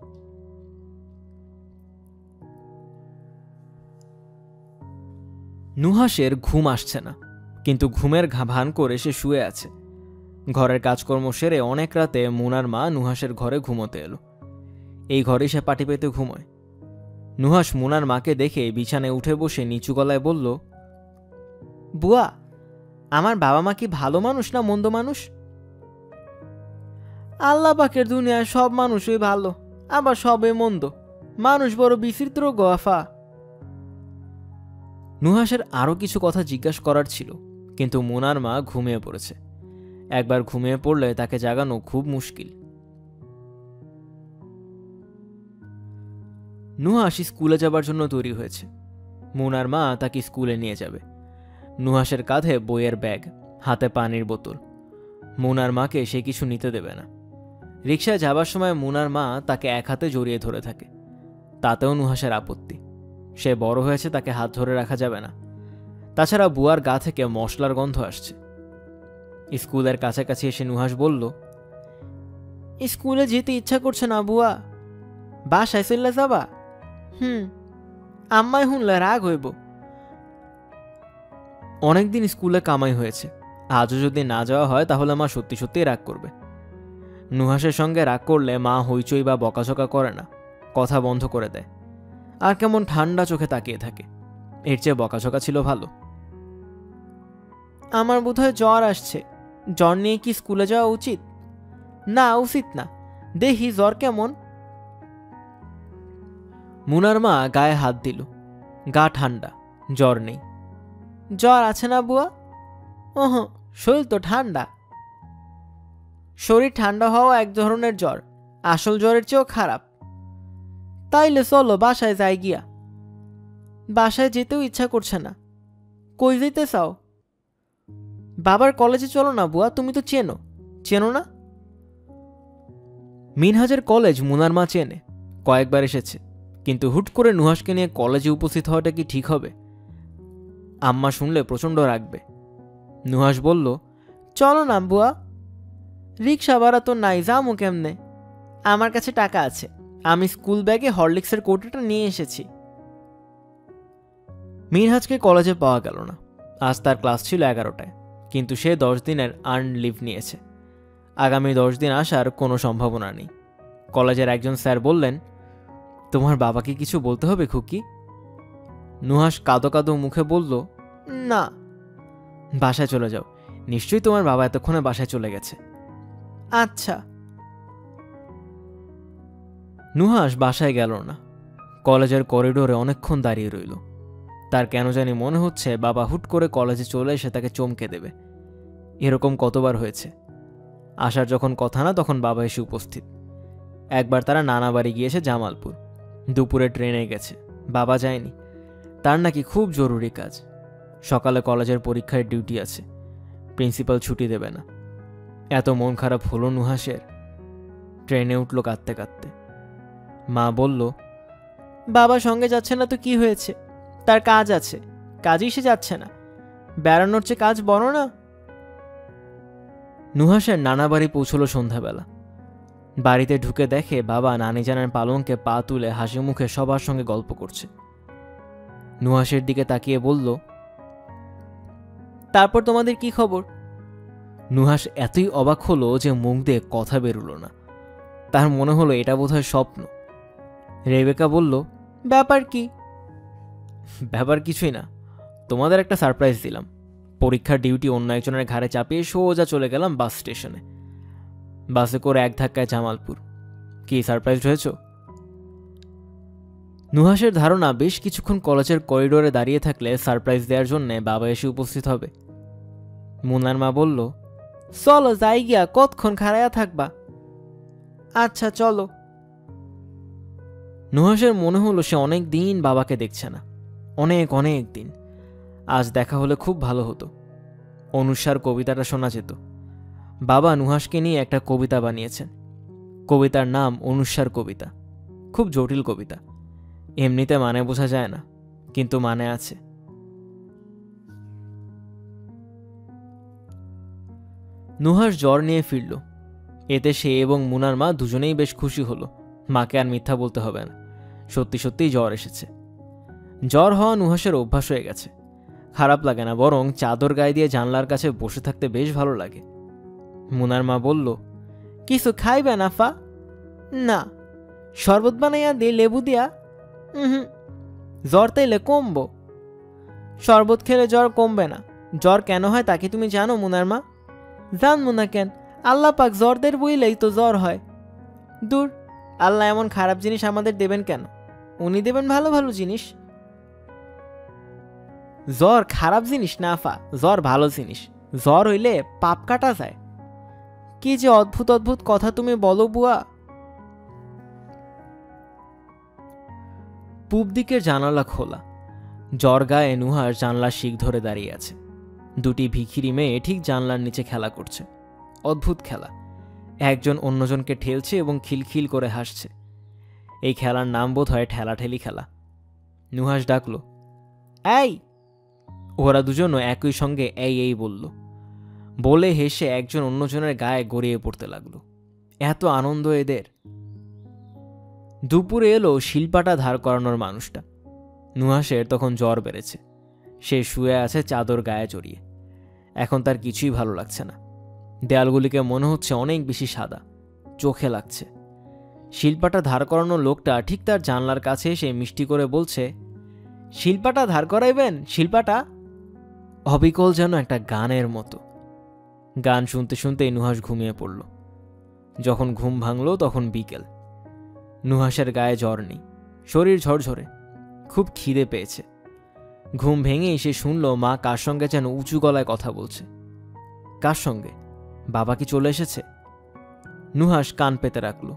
নুহাসের ঘুম আসছে না, কিন্তু ঘুমের ভান করে সে শুয়ে আছে। ঘরের কাজকর্ম সেরে অনেক রাতে মুনার মা নুহাসের ঘরে ঘুমোতে এলো। এই ঘরে সে পাটি পেতে ঘুমোয়। নুহাস মুনার মাকে দেখে বিছানায় উঠে বসে নিচু গলায় বলল, বুয়া, আমার বাবা মা কি ভালো মানুষ না মন্দ মানুষ? আল্লাহ পাকের দুনিয়ায় সব মানুষই ভালো, আবার সবই মন্দ। মানুষ বড় বিচিত্র গোয়াফা। নুহাসের আরও কিছু কথা জিজ্ঞাসা করার ছিল, কিন্তু মুনার মা ঘুমিয়ে পড়েছে। একবার ঘুমিয়ে পড়লে তাকে জাগানো খুব মুশকিল। নুহাস স্কুলে যাবার জন্য তৈরি হয়েছে। মুনার মা তাকে স্কুলে নিয়ে যাবে। নুহাসের কাঁধে বইয়ের ব্যাগ, হাতে পানির বোতল। মুনার মাকে সে কিছু নিতে দেবে না। রিকশায় যাবার সময় মুনার মা তাকে এক হাতে জড়িয়ে ধরে থাকে, তাতেও নুহাসের আপত্তি। সে বড় হয়েছে, তাকে হাত ধরে রাখা যাবে না। তাছাড়া বুয়ার গা থেকে মশলার গন্ধ আসছে। স্কুলের কাছাকাছি এসে নুহাস বলল, স্কুলে যেতে ইচ্ছা করছে না বুয়া। বাসায় চলে যাবা? আম্মাই শুনলে রাগ হইব। অনেকদিন স্কুলে কামাই হয়েছে, আজও যদি না যাওয়া হয় তাহলে মা সত্যি সত্যিই রাগ করবে। নুহাসের সঙ্গে রাগ করলে মা হইচই বা বকাঝকা করে না, কথা বন্ধ করে দেয়, আর কেমন ঠান্ডা চোখে তাকিয়ে থাকে। এর চেয়ে বকাঝকা ছিল ভালো। আমার বোধহয় জ্বর আসছে, জ্বর নিয়ে কি স্কুলে যাওয়া উচিত? না, উচিত না। দেখি জ্বর কেমন। মুনার মা গায়ে হাত দিল। গা ঠান্ডা, জ্বর নেই। জ্বর আছে না বুয়া? ওহ, শরীর তো ঠান্ডা। শরীর ঠান্ডা হওয়া এক ধরনের জ্বর, আসল জ্বরের চেয়েও খারাপ। তাইলে চলো বাসায় যাই গিয়া। বাসায় যেতেও ইচ্ছা করছে না। কই যেতে চাও? বাবার কলেজে চলো না বুয়া, তুমি তো চেনো না? মিনহাজের কলেজ মুনার মা চেনে, কয়েকবার এসেছে, কিন্তু হুট করে নুহাসকে নিয়ে কলেজে উপস্থিত হওয়াটা কি ঠিক হবে? আম্মা শুনলে প্রচণ্ড রাখবে। নুহাস বলল, চলো না বুয়া, রিক্সা ভাড়া তো নাই, যামো কেমনে? আমার কাছে টাকা আছে, আমি স্কুল ব্যাগে হরলিক্সের কৌটোটা নিয়ে এসেছি। মিনহাজকে কলেজে পাওয়া গেল না। আজ তার ক্লাস ছিল 11টায়, কিন্তু সে 10 দিনের আর্ন লিভ নিয়েছে। আগামী 10 দিন আসার কোনো সম্ভাবনা নেই। কলেজের একজন স্যার বললেন, তোমার বাবাকে কিছু বলতে হবে খুকি? নুহাস কাঁদো কাঁদো মুখে বলল, না। বাসায় চলে যাও, নিশ্চয়ই তোমার বাবা এতক্ষণে বাসায় চলে গেছে। আচ্ছা। নুহাস বাসায় গেল না। কলেজের করিডোরে অনেকক্ষণ দাঁড়িয়ে রইল। তার কেন জানি মনে হচ্ছে বাবা হুট করে কলেজে চলে এসে তাকে চমকে দেবে। এরকম কতবার হয়েছে। আসার যখন কথা না, তখন বাবা এসে উপস্থিত। একবার তারা নানা বাড়ি গিয়েছে জামালপুর, দুপুরে ট্রেনে গেছে, বাবা যায়নি। তার নাকি খুব জরুরি কাজ, সকালে কলেজের পরীক্ষায় ডিউটি আছে, প্রিন্সিপাল ছুটি দেবে না। এত মন খারাপ হলো নুহাসের। ট্রেনে উঠল কাঁদতে কাঁদতে। মা বলল, বাবা সঙ্গে যাচ্ছে না তো কি হয়েছে, তার কাজ আছে, কাজই সে যাচ্ছে না, বেড়ানোর চেয়ে কাজ বড় না। নুহাসের নানা বাড়ি পৌঁছলো সন্ধ্যাবেলা। বাড়িতে ঢুকে দেখে বাবা নানিজানের পালঙ্কে পা তুলে হাসি মুখে সবার সঙ্গে গল্প করছে। নুহাসের দিকে তাকিয়ে বলল, তারপর তোমাদের কি খবর? নুহাস এতই অবাক হলো যে মুখ দিয়ে কথা বেরোলো না। তার মনে হলো এটা বোধহয় স্বপ্ন। রেবেকা বলল, ব্যাপার কি? ব্যাপার কিছুই না, তোমাদের একটা সারপ্রাইজ দিলাম। পরীক্ষার ডিউটি অন্য একজনের ঘাড়ে চাপিয়ে সোজা চলে গেলাম বাস স্টেশনে। বাসে করে এক ধাক্কায় জামালপুর। কি সারপ্রাইজ হয়েছ? নুহাসের ধারণা বেশ কিছুক্ষণ কলেজের করিডোরে দাঁড়িয়ে থাকলে সারপ্রাইজ দেওয়ার জন্য বাবা এসে উপস্থিত হবে। মুনার মা বলল, চলো যাই গিয়া, কতক্ষণ খাড়াইয়া থাকবা? আচ্ছা চলো। নুহাসের মনে হলো সে অনেক দিন বাবাকে দেখছে না, অনেক অনেক দিন। আজ দেখা হলে খুব ভালো হতো। অনুসার কবিতাটা শোনা যেত। বাবা নুহাসকে নিয়ে একটা কবিতা বানিয়েছেন। কবিতার নাম অনুসার কবিতা। খুব জটিল কবিতা, এমনিতে মানে বোঝা যায় না, কিন্তু মানে আছে। নুহাস জ্বর নিয়ে ফিরল। এতে সে এবং মুনার মা দুজনেই বেশ খুশি হলো। মাকে আর মিথ্যা বলতে হবে না, সত্যি সত্যিই জ্বর এসেছে। জ্বর হওয়া নুহাসের অভ্যাস হয়ে গেছে। খারাপ লাগে না, বরং চাদর গায়ে দিয়ে জানলার কাছে বসে থাকতে বেশ ভালো লাগে। মুনার মা বলল, কিছু খাইবে না ফা? না। শরবত বানাইয়া দে লেবু দিয়া? জ্বর তাইলে কমবো। শরবত খেলে জ্বর কমবে না। জ্বর কেন হয় তা কি তুমি জানো মুনার মা? জানবো না কেন, আল্লাহ পাক জ্বরদের বইলেই তো জ্বর হয়। দূর, আল্লাহ এমন খারাপ জিনিস আমাদের দেবেন কেন? উনি দেবেন ভালো ভালো জিনিস। জ্বর খারাপ জিনিস না ফা, জ্বর ভালো জিনিস। জ্বর হইলে পাপ কাটা যায়। কি যে অদ্ভুত অদ্ভুত কথা তুমি বলো বুয়া। পূব দিকের জানালা খোলা। জ্বর গায়ে নুহাস জানলার শিক ধরে দাঁড়িয়ে আছে। দুটি ভিখিরি মেয়ে ঠিক জানলার নিচে খেলা করছে। অদ্ভুত খেলা। একজন অন্যজনকে ঠেলছে এবং খিলখিল করে হাসছে। এই খেলার নাম বোধ হয় ঠেলাঠেলি খেলা। নুহাস ডাকল, এই। ওরা দুজনও একই সঙ্গে এই এই বলল। বলে হেসে একজন অন্যজনের গায়ে গড়িয়ে পড়তে লাগলো। এত আনন্দ এদের। দুপুরে এলো শিল্পাটা ধার করানোর মানুষটা। নুহাসের তখন জ্বর বেড়েছে। সে শুয়ে আছে চাদর গায়ে জড়িয়ে। এখন তার কিছুই ভালো লাগছে না। দেয়ালগুলিকে মনে হচ্ছে অনেক বেশি সাদা, চোখে লাগছে। শিল্পাটা ধার করানোর লোকটা ঠিক তার জানলার কাছে এসে মিষ্টি করে বলছে, শিল্পাটা ধার করাইবেন? শিল্পাটা অবিকল যেন একটা গানের মতো। গান শুনতে শুনতেই নুহাস ঘুমিয়ে পড়ল। যখন ঘুম ভাঙল তখন বিকেল। নুহাসের গায়ে জ্বর নেই, শরীর ঝরঝরে, খুব খিদে পেয়েছে। ঘুম ভেঙেই সে শুনল মা কার সঙ্গে যেন উঁচু গলায় কথা বলছে। কার সঙ্গে? বাবা কি চলে এসেছে? নুহাস কান পেতে রাখল।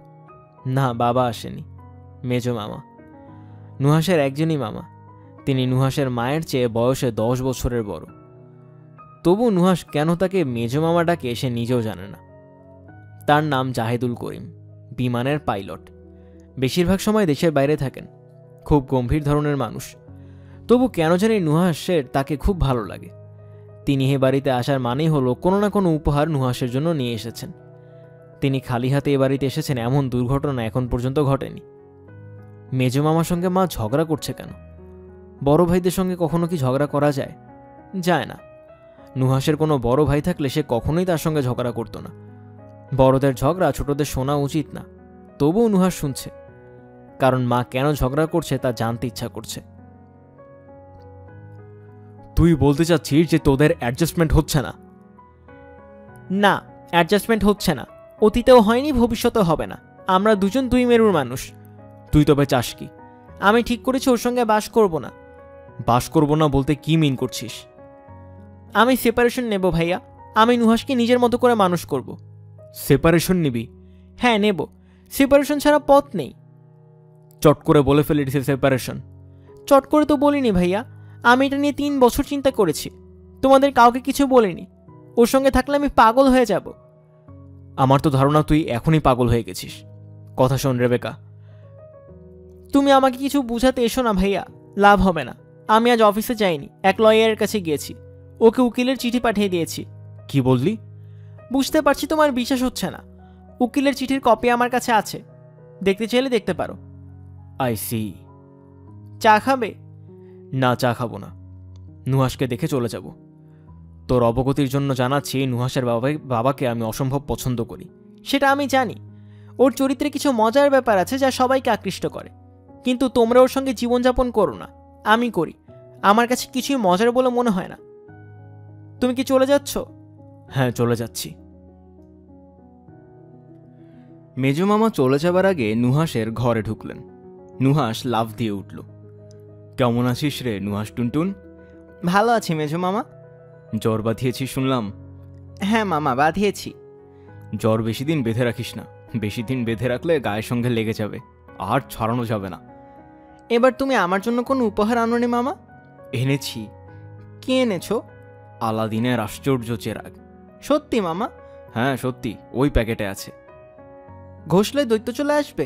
না, বাবা আসেনি। মেজো মামা। নুহাসের একজনই মামা, তিনি নুহাসের মায়ের চেয়ে বয়সে 10 বছরের বড়। তবু নুহাস কেন তাকে মেজো মামা ডাকে সে নিজেও জানে না। তার নাম জাহিদুল করিম, বিমানের পাইলট। বেশিরভাগ সময় দেশের বাইরে থাকেন, খুব গম্ভীর ধরনের মানুষ। তবু কেন জানি নুহাসের তাকে খুব ভালো লাগে। তিনি এ বাড়িতে আসার মানেই হলো কোনো না কোনো উপহার নুহাসের জন্য নিয়ে এসেছেন। তিনি খালি হাতে এ বাড়িতে এসেছেন এমন দুর্ঘটনা এখন পর্যন্ত ঘটেনি। মেজো মামার সঙ্গে মা ঝগড়া করছে কেন? বড় ভাইদের সঙ্গে কখনো কি ঝগড়া করা যায়? যায় না। নুহাসের কোনো বড় ভাই থাকলে সে কখনোই তার সঙ্গে ঝগড়া করত না। বড়দের ঝগড়া ছোটদের শোনা উচিত না, তবুও নুহাস শুনছে, কারণ মা কেন ঝগড়া করছে তা জানতে ইচ্ছা করছে। তুই বলতে চাচ্ছিস যে তোদের অ্যাডজাস্টমেন্ট হচ্ছে না? না, অ্যাডজাস্টমেন্ট হচ্ছে না। অতীতেও হয়নি, ভবিষ্যতেও হবে না। আমরা দুজন দুই মেরুর মানুষ। তুই তবে চাস কি? আমি ঠিক করেছি ওর সঙ্গে বাস করব না। বাস করব না বলতে কি মিন করছিস? আমি সেপারেশন নেব ভাইয়া। আমি নুহাসকে নিজের মতো করে মানুষ করব। সেপারেশন নিবি? হ্যাঁ নেব। সেপারেশন ছাড়া পথ নেই। চট করে বলে ফেলেছি সেপারেশন। চট করে তো বলিনি ভাইয়া, আমি এটা নিয়ে 3 বছর চিন্তা করেছি। তোমাদের কাউকে কিছু বলিনি। ওর সঙ্গে থাকলে আমি পাগল হয়ে যাব। আমার তো ধারণা তুই এখনই পাগল হয়ে গেছিস। কথা শোন রেবেকা, তুমি আমাকে কিছু বুঝাতে এসো না ভাইয়া, লাভ হবে না। আমি আজ অফিসে যাইনি, এক লয়ারের কাছে গিয়েছি। ওকে উকিলের চিঠি পাঠিয়ে দিয়েছি। কি বললি? বুঝতে পারছি তোমার বিশ্বাস হচ্ছে না। উকিলের চিঠির কপি আমার কাছে আছে, দেখতে চাইলে দেখতে পারো। I see. চা খাবে? না, চা খাবো না। নুহাসকে দেখে চলে যাব। তোর অবগতির জন্য জানাচ্ছি, নুহাসের বাবাকে আমি অসম্ভব পছন্দ করি। সেটা আমি জানি। ওর চরিত্রে কিছু মজার ব্যাপার আছে যা সবাইকে আকৃষ্ট করে, কিন্তু তোমরা ওর সঙ্গে জীবনযাপন করো না, আমি করি। আমার কাছে কিছুই মজার বলে মনে হয় না। তুমি কি চলে যাচ্ছ? হ্যাঁ, চলে যাচ্ছি। মেজো মামা চলে যাবার আগে নুহাসের ঘরে ঢুকলেন। নুহাস লাফ দিয়ে উঠল। কেমন আছিস রে নুহাস টুনটুন? ভালো আছি মেজো মামা। জ্বর বাঁধিয়েছিস শুনলাম। হ্যাঁ মামা, বাঁধিয়েছি। জ্বর বেশি দিন বেঁধে রাখিস না, বেশি দিন বেঁধে রাখলে গায়ের সঙ্গে লেগে যাবে, আর ছড়ানো যাবে না। এবার তুমি আমার জন্য কোনো উপহার আনোনি মামা? এনেছি। কি এনেছো? আলাদিনের আশ্চর্য চেরাগ। সত্যি মামা? হ্যাঁ সত্যি, ওই প্যাকেটে আছে। ঘষলে দৈত্য চলে আসবে?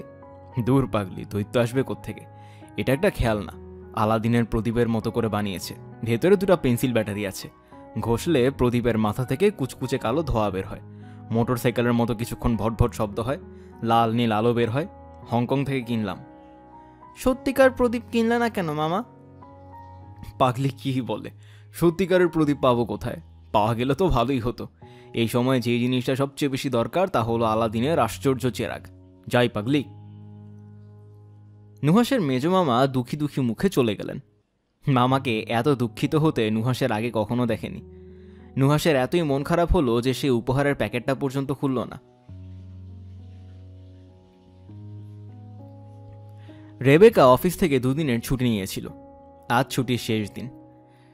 দূর পাগলি, দৈত্য আসবে কোত্থেকে? এটা একটা খেলনা, আলাদিনের প্রদীপের মতো করে বানিয়েছে। ভেতরে 2টা পেন্সিল ব্যাটারি আছে। ঘষলে প্রদীপের মাথা থেকে কুচকুচে কালো ধোঁয়া বের হয়। মোটর সাইকেলের মতো কিছুক্ষণ ভটভট শব্দ হয়, লাল নীল আলো বের হয়। হংকং থেকে কিনলাম। সত্যিকার প্রদীপ কিনলে না কেন মামা? পাগলি কি বলে, সত্যিকারের প্রদীপ পাবো কোথায়? পাওয়া গেলে তো ভালোই হতো। এই সময় যে জিনিসটা সবচেয়ে বেশি দরকার তা হলো আলাদিনের আশ্চর্য চেরাগ। যাই পাগলি। নুহাসের মেজো মামা দুঃখী দুঃখী মুখে চলে গেলেন। মামাকে এত দুঃখিত হতে নুহাসের আগে কখনো দেখেনি। নুহাসের এতই মন খারাপ হলো যে সে উপহারের প্যাকেটটা পর্যন্ত খুলল না। রেবেকা অফিস থেকে 2 দিনের ছুটি নিয়েছিল। আজ ছুটির শেষ দিন।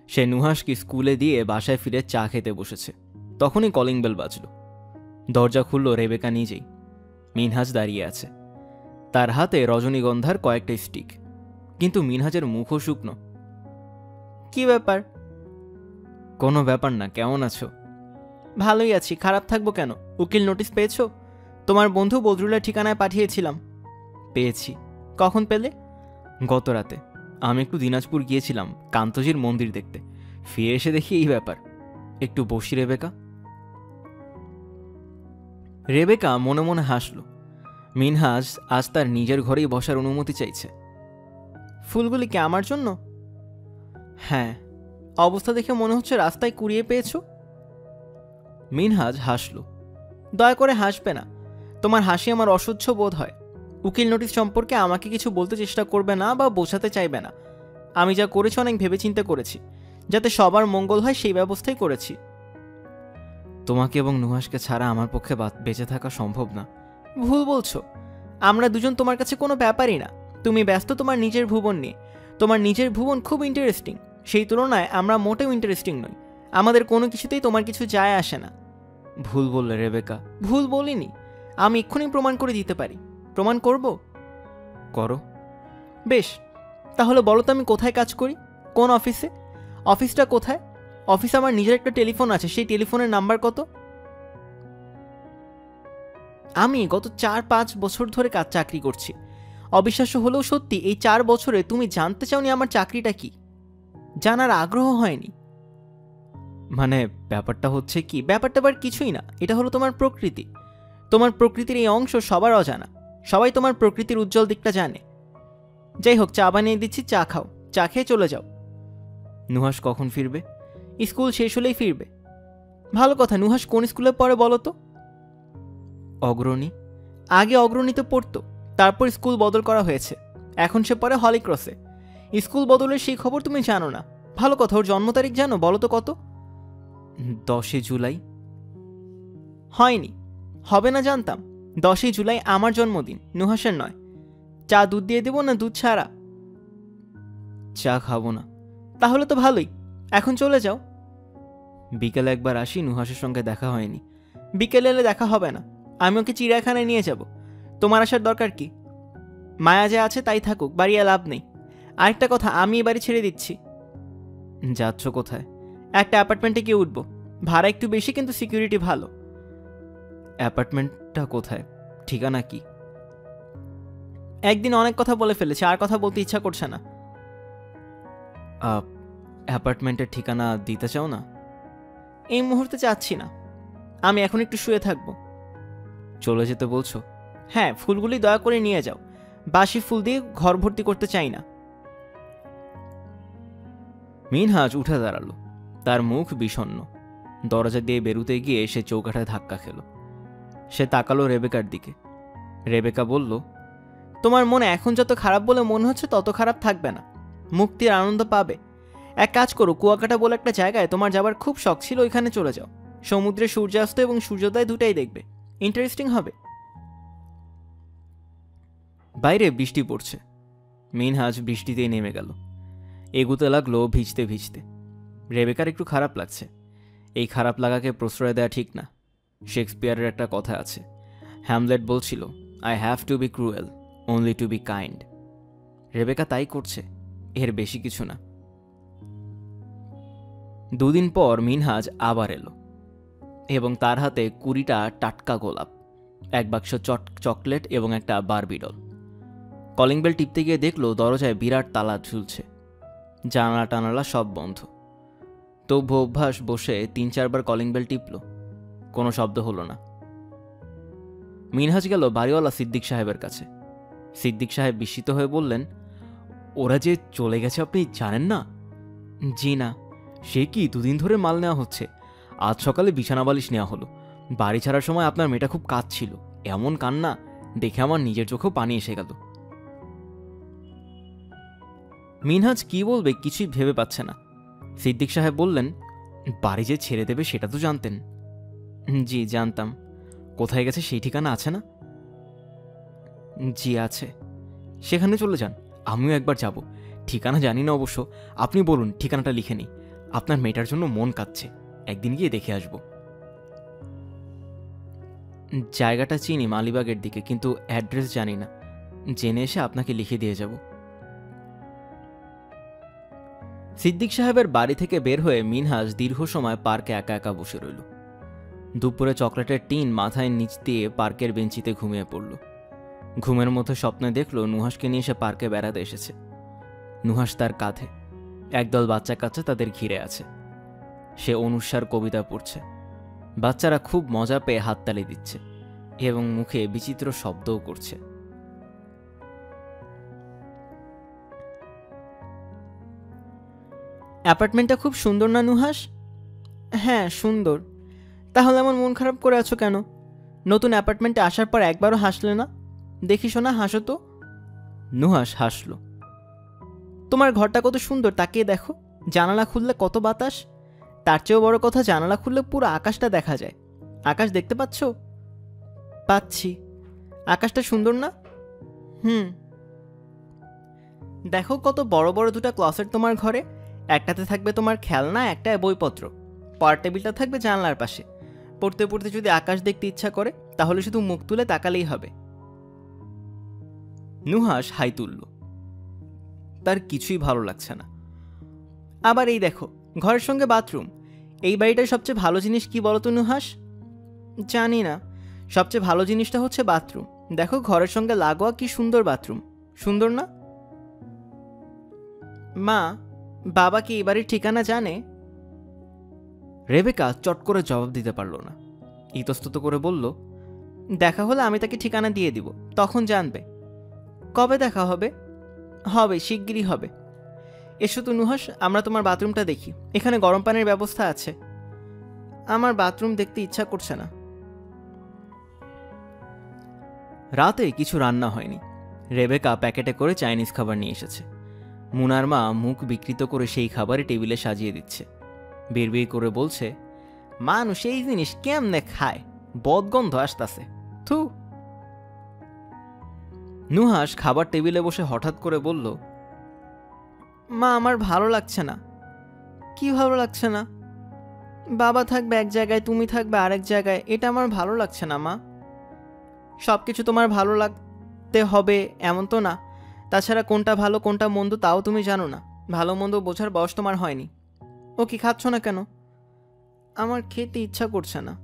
সে নুহাসকে স্কুলে দিয়ে বাসায় ফিরে চা খেতে বসেছে। তখনই কলিং বেল বাজল। দরজা খুলল রেবেকা নিজেই। মিনহাজ দাঁড়িয়ে আছে, তার হাতে রজনীগন্ধার কয়েকটা স্টিক, কিন্তু মিনহাজের মুখও শুকনো। কি ব্যাপার? কোনো ব্যাপার না, কেমন আছো? ভালোই আছি, খারাপ থাকবো কেন? উকিল নোটিশ পেয়েছো? তোমার বন্ধু বদরুলের ঠিকানায় পাঠিয়েছিলাম। পেয়েছি। কখন পেলে? গত রাতে। আমি একটু দিনাজপুর গিয়েছিলাম কান্তজির মন্দির দেখতে, ফিরে এসে দেখি এই ব্যাপার। একটু বসি রেবেকা। রেবেকা মনে মনে হাসল। মিনহাজ আজ তার নিজের ঘরেই বসার অনুমতি চাইছে। ফুলগুলি কি আমার জন্য? হ্যাঁ। অবস্থা দেখে মনে হচ্ছে রাস্তায় কুড়িয়ে পেয়েছো। মিনহাজ হাসল। দয়া করে হাসবে না, তোমার হাসি আমার অসহ্য বোধ হয়। উকিল নোটিশ সম্পর্কে আমাকে কিছু বলতে চেষ্টা করবে না বা বোঝাতে চাইবে না। আমি যা করেছি অনেক ভেবেচিন্তে করেছি, যাতে সবার মঙ্গল হয় সেই ব্যবস্থাই করেছি। তোমাকে এবং নুহাসকে ছাড়া আমার পক্ষে বেঁচে থাকা সম্ভব না। ভুল বলছো, আমরা দুজন তোমার কাছে কোনো ব্যাপারই না। তুমি ব্যস্ত তোমার নিজের ভুবন নিয়ে। তোমার নিজের ভুবন খুব ইন্টারেস্টিং, সেই তুলনায় আমরা মোটেও ইন্টারেস্টিং নই। আমাদের কোনো কিছুতেই তোমার কিছু যায় আসে না। ভুল বললে রেবেকা। ভুল বলিনি, আমি এক্ষুনি প্রমাণ করে দিতে পারি। প্রমাণ করব? করো। বেশ, তাহলে বলো তো আমি কোথায় কাজ করি, কোন অফিসে? অফিসটা কোথায়? অফিসে আমার নিজের একটা টেলিফোন আছে, সেই টেলিফোনের নাম্বার কত? আমি গত 4-5 বছর ধরে চাকরি করছি। অবিশ্বাস্য হলেও সত্যি, এই 4 বছরে তুমি জানতে চাওনি আমার চাকরিটা কি? জানার আগ্রহ হয়নি? মানে ব্যাপারটা হচ্ছে কি, ব্যাপারটা আবার কিছুই না, এটা হলো তোমার প্রকৃতি। তোমার প্রকৃতির এই অংশ সবার অজানা। সবাই তোমার প্রকৃতির উজ্জ্বল দিকটা জানে। যাই হোক, চা বানিয়ে দিচ্ছি, চা খাও, চা খেয়ে চলে যাও। নুহাস কখন ফিরবে? স্কুল শেষ হলেই ফিরবে। ভালো কথা। নুহাস কোন স্কুলে পড়ে বলো তো? অগ্রণী। আগে অগ্রণীতে পড়তো, তারপর স্কুল বদল করা হয়েছে, এখন সে পড়ে হলিক্রসে। স্কুল বদলের সেই খবর তুমি জানো না? ভালো কথা। ওর জন্ম তারিখ জানো? বলো তো কত? 10 জুলাই। হয়নি, হবে না জানতাম। 10 জুলাই আমার জন্মদিন, নুহাসের নয়। চা দুধ দিয়ে দেবো না দুধ ছাড়া? চা খাবো না। তাহলে তো ভালোই, এখন চলে যাও। বিকেলে একবার আসি, নুহাসের সঙ্গে দেখা হয়নি। বিকেলে এলে দেখা হবে না, আমি ওকে চিড়িয়াখানায় নিয়ে যাব। তোমার আসার দরকার কি? মায়া যে আছে তাই থাকুক, বাড়িয়ে লাভ নেই। আরেকটা কথা, আমি এই বাড়ি ছেড়ে দিচ্ছি। যাচ্ছ কোথায়? একটা অ্যাপার্টমেন্টে গিয়ে উঠবো, ভাড়া একটু বেশি কিন্তু সিকিউরিটি ভালো। অ্যাপার্টমেন্টটা কোথায়? ঠিকানা কি? একদিন অনেক কথা বলে ফেলেছে, আর কথা বলতে ইচ্ছা করছে না। অ্যাপার্টমেন্টের ঠিকানা দিতে চাও না? এই মুহূর্তে চাচ্ছি না, আমি এখন একটু শুয়ে থাকবো। চলে যেতে বলছো? হ্যাঁ, ফুলগুলি দয়া করে নিয়ে যাও, বাসি ফুল দিয়ে ঘর ভর্তি করতে চাই না। মিনহাজ উঠে দাঁড়ালো, তার মুখ বিষণ্ণ। দরজা দিয়ে বেরুতে গিয়ে সে চৌকাঠায় ধাক্কা খেল। সে তাকালো রেবেকার দিকে। রেবেকা বলল, তোমার মনে এখন যত খারাপ বলে মনে হচ্ছে তত খারাপ থাকবে না, মুক্তির আনন্দ পাবে। এক কাজ করো, কুয়াকাটা বলে একটা জায়গায় তোমার যাবার খুব শখ ছিল, ওইখানে চলে যাও। সমুদ্রে সূর্যাস্ত এবং সূর্যোদয় দুটাই দেখবে, ইন্টারেস্টিং হবে। বাইরে বৃষ্টি পড়ছে। মিনহাজ বৃষ্টিতেই নেমে গেল। এগুতে লাগলো ভিজতে ভিজতে। রেবেকার একটু খারাপ লাগছে। এই খারাপ লাগাকে প্রশ্রয় দেওয়া ঠিক না। শেক্সপিয়ারের একটা কথা আছে, হ্যামলেট বলছিল, I have to be cruel only to be kind. Rebecca তাই করছে, এর বেশি কিছু না। 2 দিন পর মিনহাজ আবার এলো এবং তার হাতে 20টা টাটকা গোলাপ, এক বাক্স চকলেট এবং একটা বারবি ডল। কলিং বেল টিপতে গিয়ে দেখলো দরজায় বিরাট তালা ঝুলছে, জানালা টানালা সব বন্ধ। তবু অভ্যাস বসে 3-4 বার কলিং বেল টিপল, কোনো শব্দ হলো না। মিনহাজ গেল বাড়িওয়ালা সিদ্দিক সাহেবের কাছে। সিদ্দিক সাহেব বিস্মিত হয়ে বললেন, ওরা যে চলে গেছে আপনি জানেন না? জি না। সে কি, 2 দিন ধরে মাল নেওয়া হচ্ছে। আজ সকালে বিছানা বালিশ নেওয়া হলো। বাড়ি ছাড়ার সময় আপনার মেয়েটা খুব কাঁদছিল, এমন কান্না দেখে আমার নিজের চোখেও পানি এসে গেল। মিনহাজ কি বলবে কিছুই ভেবে পাচ্ছে না। সিদ্দিক সাহেব বললেন, বাড়ি যে ছেড়ে দেবে সেটা তো জানতেন? জি জানতাম। কোথায় গেছে সেই ঠিকানা আছে না? জি আছে। সেখানে চলে যান, আমিও একবার যাব। ঠিকানা জানি না অবশ্য, আপনি বলুন ঠিকানাটা লিখে নিই। আপনার মেয়েটার জন্য মন কাঁদছে, একদিন গিয়ে দেখে আসব। জায়গাটা চিনি, মালিবাগের দিকে, কিন্তু অ্যাড্রেস জানি না। জেনে এসে আপনাকে লিখে দিয়ে যাব। সিদ্দিক সাহেবের বাড়ি থেকে বের হয়ে মিনহাজ দীর্ঘ সময় পার্কে একা একা বসে রইল। দুপুরে চকলেটের টিন মাথায় নিচ দিয়ে পার্কের বেঞ্চিতে ঘুমিয়ে পড়ল। ঘুমের মধ্যে স্বপ্নে দেখল নুহাসকে নিয়ে সে পার্কে বেড়াতে এসেছে। নুহাস তার কাঁধে, একদল বাচ্চা কাচ্চা তাদের ঘিরে আছে। সে অনুস্বার কবিতা পড়ছে। বাচ্চারা খুব মজা পেয়ে হাততালি দিচ্ছে এবং মুখে বিচিত্র শব্দও করছে। অ্যাপার্টমেন্টটা খুব সুন্দর না নুহাস? হ্যাঁ সুন্দর। তাহলে এমন মন খারাপ করে আছো কেন? নতুন অ্যাপার্টমেন্টে আসার পর একবারও হাসলে না। দেখি শোনা, হাসো তো। নুহাস হাসল। তোমার ঘরটা কত সুন্দর, তাকিয়ে দেখো। জানালা খুললে কত বাতাস। তার চেয়েও বড় কথা, জানালা খুললে পুরো আকাশটা দেখা যায়। আকাশ দেখতে পাচ্ছ? পাচ্ছি। আকাশটা সুন্দর না? দেখো কত বড় বড় 2টা ক্লসেট তোমার ঘরে। একটাতে থাকবে তোমার খেলনা, একটা বইপত্র। পড়ার টেবিলটা থাকবে জানলার পাশে। পড়তে পড়তে যদি আকাশ দেখতে ইচ্ছা করে তাহলে শুধু মুখ তুলে তাকালেই হবে। নুহাস হাই তুলল। তার কিছুই ভালো লাগছে না। আবার এই দেখো, ঘরের সঙ্গে বাথরুম। এই বাড়িটার সবচেয়ে ভালো জিনিস কি বলো তো নুহাস? জানি না, সবচেয়ে ভালো জিনিসটা হচ্ছে বাথরুম। দেখো ঘরের সঙ্গে লাগোয়া কি সুন্দর বাথরুম, সুন্দর না? মা, বাবা কি এই বাড়ির ঠিকানা জানে? রেবেকা চট করে জবাব দিতে পারল না। ইতস্তত করে বলল, দেখা হলে আমি তাকে ঠিকানা দিয়ে দিব, তখন জানবে। কবে দেখা হবে? হবে, শিগগিরই হবে। এসো তো নুহাস, আমরা তোমার বাথরুমটা দেখি। এখানে গরম পানির ব্যবস্থা আছে। আমার বাথরুম দেখতে ইচ্ছা করছে না। রাতে কিছু রান্না হয়নি। রেবেকা প্যাকেটে করে চাইনিজ খাবার নিয়ে এসেছে। মুনার মা মুখ বিকৃত করে সেই খাবারে টেবিলে সাজিয়ে দিচ্ছে। বিড়বিড় করে বলছে, মানুষ এই জিনিস কেমনে খায়, বদগন্ধ আসতাছে, থু। নুহাস খাবার টেবিলে বসে হঠাৎ করে বলল, মা আমার ভালো লাগছে না। কি ভালো লাগছে না? বাবা থাকবে এক জায়গায়, তুমি থাকবে আরেক জায়গায়, এটা আমার ভালো লাগছে না মা। সব কিছু তোমার ভালো লাগতে হবে এমন তো না। তাছাড়া কোনটা ভালো কোনটা মন্দ তাও তুমি জানো না। ভালো মন্দ বোঝার বয়স তোমার হয়নি। ও কি খাচ্ছ না কেন? আমার খেতে ইচ্ছা করছে না।